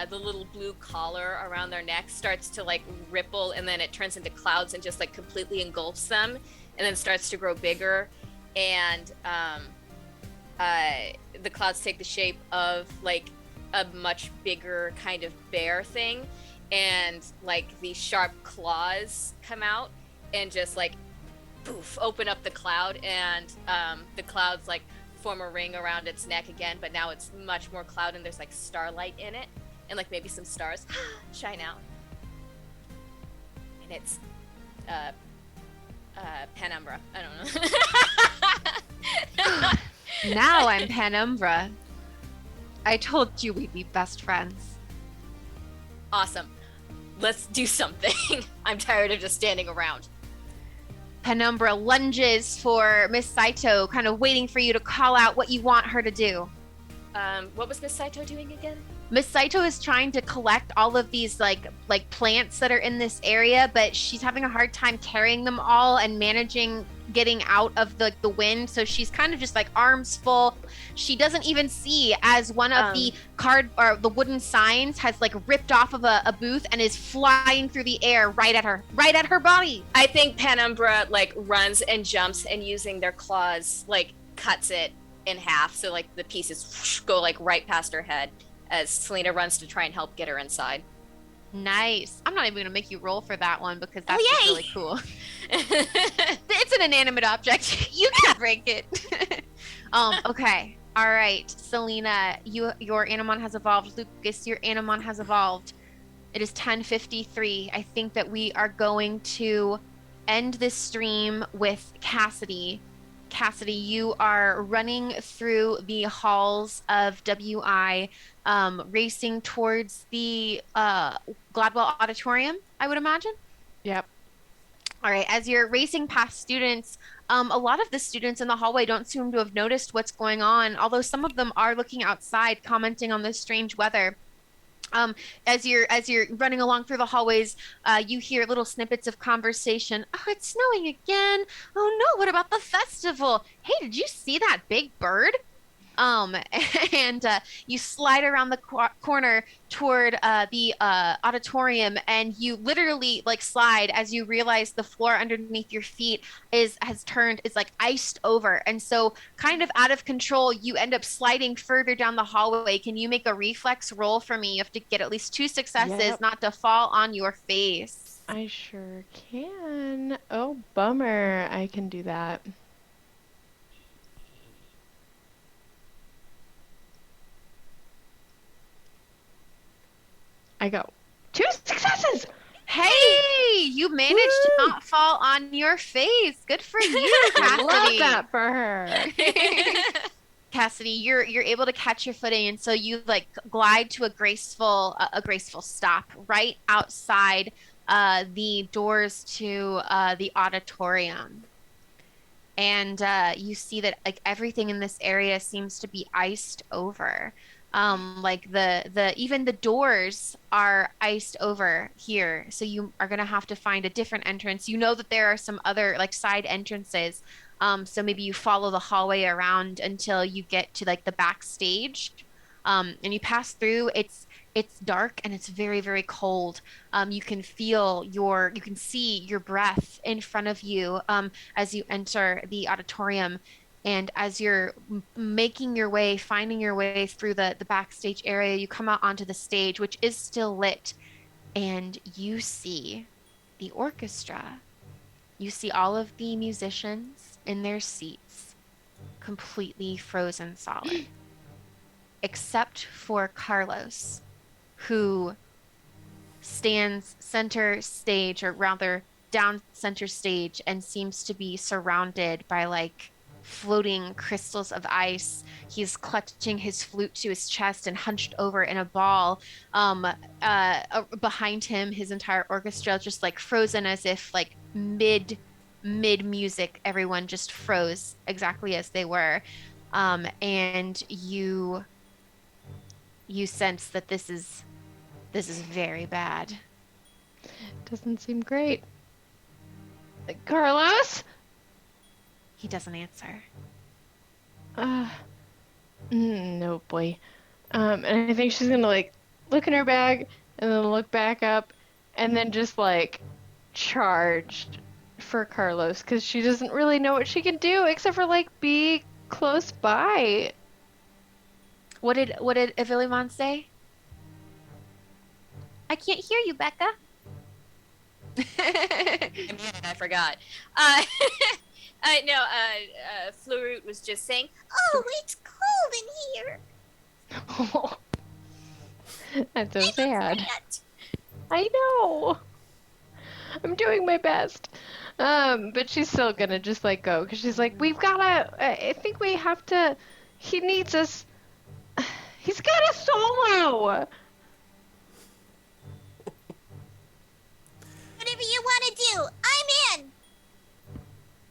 the little blue collar around their neck starts to like ripple, and then it turns into clouds and just like completely engulfs them, and then starts to grow bigger, and the clouds take the shape of like a much bigger kind of bear thing, and like these sharp claws come out and just like poof open up the cloud, and the clouds like form a ring around its neck again, but now it's much more cloud and there's like starlight in it, and like maybe some stars shine out. And it's Penumbra. I don't know. Now I'm Penumbra. I told you we'd be best friends. Awesome. Let's do something. I'm tired of just standing around. Penumbra lunges for Miss Saito, kind of waiting for you to call out what you want her to do. What was Miss Saito doing again? Miss Saito is trying to collect all of these like plants that are in this area, but she's having a hard time carrying them all and managing getting out of the wind. So she's kind of just like arms full. She doesn't even see as one of the card or the wooden signs has like ripped off of a booth and is flying through the air right at her body. I think Penumbra like runs and jumps and using their claws like cuts it in half. So like the pieces whoosh, go like right past her head as Selena runs to try and help get her inside. Nice. I'm not even going to make you roll for that one because that's just really cool. It's an inanimate object. You can break it. Okay. All right. Selena, your Animon has evolved. Lucas, your Animon has evolved. It is 10:53. I think that we are going to end this stream with Cassidy. Cassidy, you are running through the halls of WI, racing towards the Gladwell Auditorium, I would imagine. Yep. All right, as you're racing past students, a lot of the students in the hallway don't seem to have noticed what's going on, although some of them are looking outside, commenting on the strange weather. As you're running along through the hallways, you hear little snippets of conversation. Oh, it's snowing again. Oh no, what about the festival? Hey, did you see that big bird? And you slide around the corner toward the auditorium, and you literally like slide as you realize the floor underneath your feet is like iced over, and so kind of out of control, you end up sliding further down the hallway. Can you make a reflex roll for me? You have to get at least 2 successes, not to fall on your face. I sure can. Oh, bummer. I can do that. I go 2 successes. Hey, you managed to not fall on your face. Good for you, Cassidy. Love that for her. Cassidy, you're able to catch your footing, and so you like glide to a graceful stop right outside the doors to the auditorium. And you see that like everything in this area seems to be iced over. Like the even the doors are iced over here, so you are gonna have to find a different entrance. You know that there are some other like side entrances, so maybe you follow the hallway around until you get to like the backstage, and you pass through. It's dark and it's very, very cold. You can see your breath in front of you as you enter the auditorium. And as you're making your way, finding your way through the backstage area, you come out onto the stage, which is still lit, and you see the orchestra. You see all of the musicians in their seats, completely frozen solid, except for Carlos, who stands center stage, or rather down center stage, and seems to be surrounded by like floating crystals of ice. He's clutching his flute to his chest and hunched over in a ball. Behind him, his entire orchestra just like frozen, as if like mid music, everyone just froze exactly as they were. And you sense that this is very bad. Doesn't seem great. Carlos? He doesn't answer. No, boy. And I think she's gonna like look in her bag and then look back up and then just like charge for Carlos, because she doesn't really know what she can do except for like be close by. What did Evilimon say? I can't hear you, Becca. I forgot. No, Florut was just saying, "Oh, it's cold in here." That's so I don't say sad. that. I know. I'm doing my best. But she's still gonna just like go because she's like, we've gotta. I think we have to. He needs us. He's got a solo. Whatever you want to do, I'm in.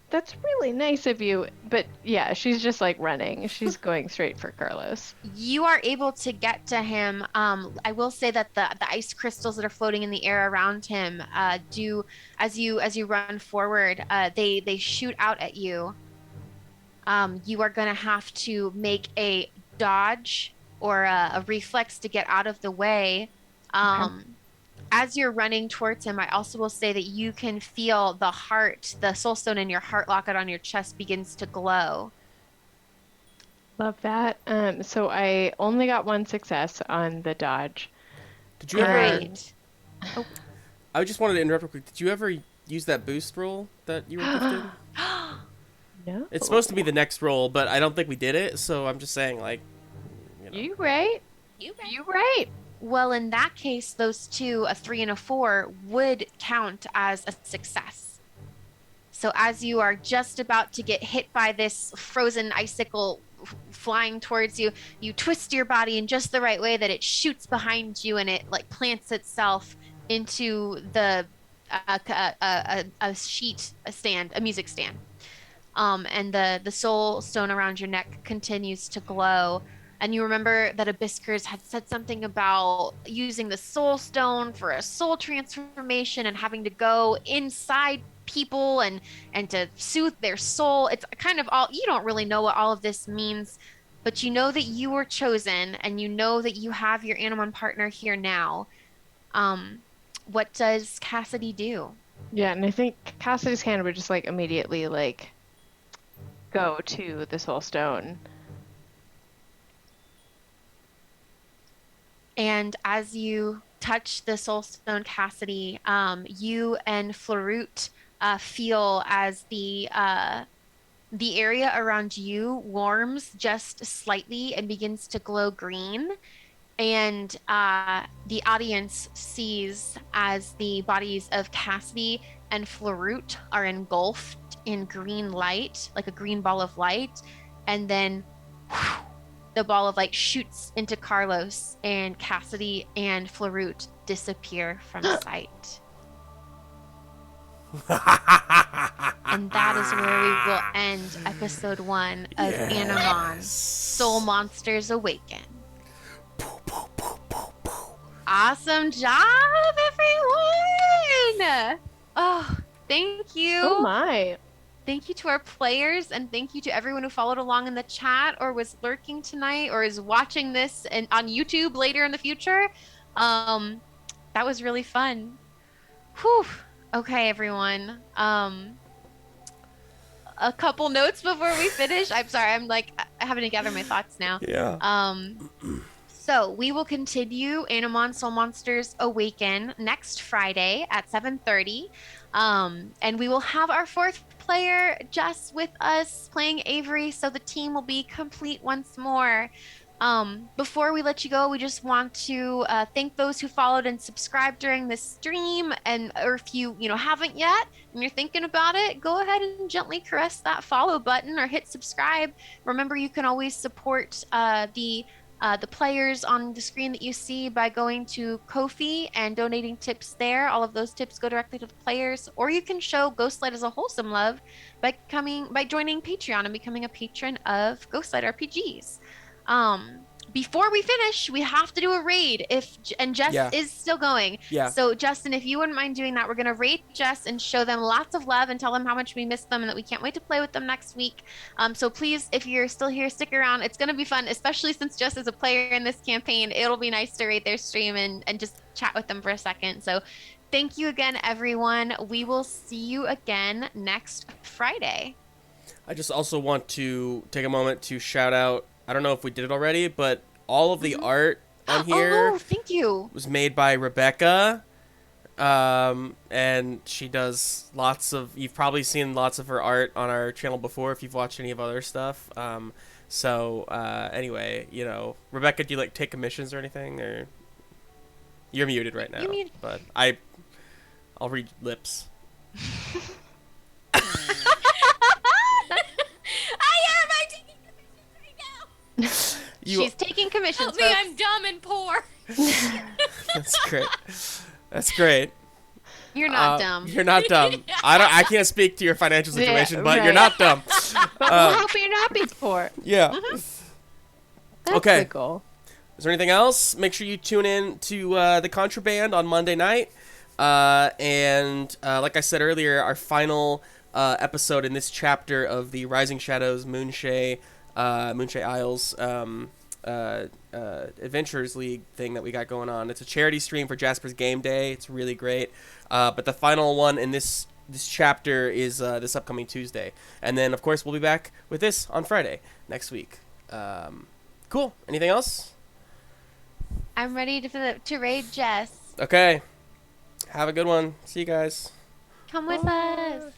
That's really nice of you. But yeah, she's just like running. She's going straight for Carlos. You are able to get to him. I will say that the ice crystals that are floating in the air around him do as you run forward, they shoot out at you. You are going to have to make a dodge or a reflex to get out of the way. Okay. As you're running towards him, I also will say that you can feel the soul stone in your heart locket on your chest begins to glow. Love that. So I only got one success on the dodge. Did you ever? Great. Oh, I just wanted to interrupt real quick. Did you ever use that boost roll that you were gifted? No. It's supposed to be the next roll, but I don't think we did it. So I'm just saying, like, you know. You right. You You right. well, in that case, those two, a 3 and a 4, would count as a success. So as you are just about to get hit by this frozen icicle flying towards you, you twist your body in just the right way that it shoots behind you and it like plants itself into the a music stand. And the soul stone around your neck continues to glow. And you remember that Abysskurz had said something about using the soul stone for a soul transformation and having to go inside people and to soothe their soul. It's kind of all, you don't really know what all of this means, but you know that you were chosen and you know that you have your Animon partner here now. What does Cassidy do? Yeah, and I think Cassidy's hand would just like immediately like go to the soul stone. And as you touch the soul stone, Cassidy, you and Florut feel as the area around you warms just slightly and begins to glow green. And the audience sees as the bodies of Cassidy and Florut are engulfed in green light, like a green ball of light. And then whew, the ball of light shoots into Carlos, and Cassidy and Florut disappear from sight. And that is where we will end episode 1 of Animon Soul Monsters Awaken. Awesome job, everyone! Oh, thank you. Oh my. Thank you to our players, and thank you to everyone who followed along in the chat or was lurking tonight or is watching this on YouTube later in the future. That was really fun. Whew. Okay, everyone. A couple notes before we finish. I'm sorry, I'm like having to gather my thoughts now. Yeah. So we will continue Animon Soul Monsters Awaken next Friday at 7:30. And we will have our 4th player, Jess, with us playing Avery, so the team will be complete once more. Before we let you go, we just want to thank those who followed and subscribed during this stream. And or if you haven't yet and you're thinking about it, go ahead and gently caress that follow button or hit subscribe. Remember, you can always support the players on the screen that you see by going to Ko-fi and donating tips there. All of those tips go directly to the players. Or you can show Ghostlight as a wholesome love by joining Patreon and becoming a patron of Ghostlight RPGs. Before we finish, we have to do a raid and Jess is still going. Yeah. So Justin, if you wouldn't mind doing that, we're going to raid Jess and show them lots of love and tell them how much we miss them and that we can't wait to play with them next week. So please, if you're still here, stick around. It's going to be fun, especially since Jess is a player in this campaign. It'll be nice to raid their stream and just chat with them for a second. So thank you again, everyone. We will see you again next Friday. I just also want to take a moment to shout out, I don't know if we did it already, but all of the art on here thank you. was made by Rebecca. And she does you've probably seen lots of her art on our channel before if you've watched any of other stuff. Anyway, Rebecca, do you take commissions or anything? Or You're muted right now. You're muted. But I'll read lips. I am. I'm taking commissions right now. She's taking commissions, Help me, folks. I'm dumb and poor. That's great. That's great. You're not dumb. You're not dumb. I can't speak to your financial situation, Yeah, but you're right. not dumb. But we'll help you not be poor. Yeah. That's Okay. the goal. Is there anything else? Make sure you tune in to the Contraband on Monday night. And like I said earlier, our final episode in this chapter of the Rising Shadows Moonshay Isles Adventures League thing that we got going on. It's a charity stream for Jasper's Game Day. It's really great. But the final one in this chapter is this upcoming Tuesday. And then, of course, we'll be back with this on Friday next week. Cool. Anything else? I'm ready to raid Jess. Okay. Have a good one. See you guys. Come with us.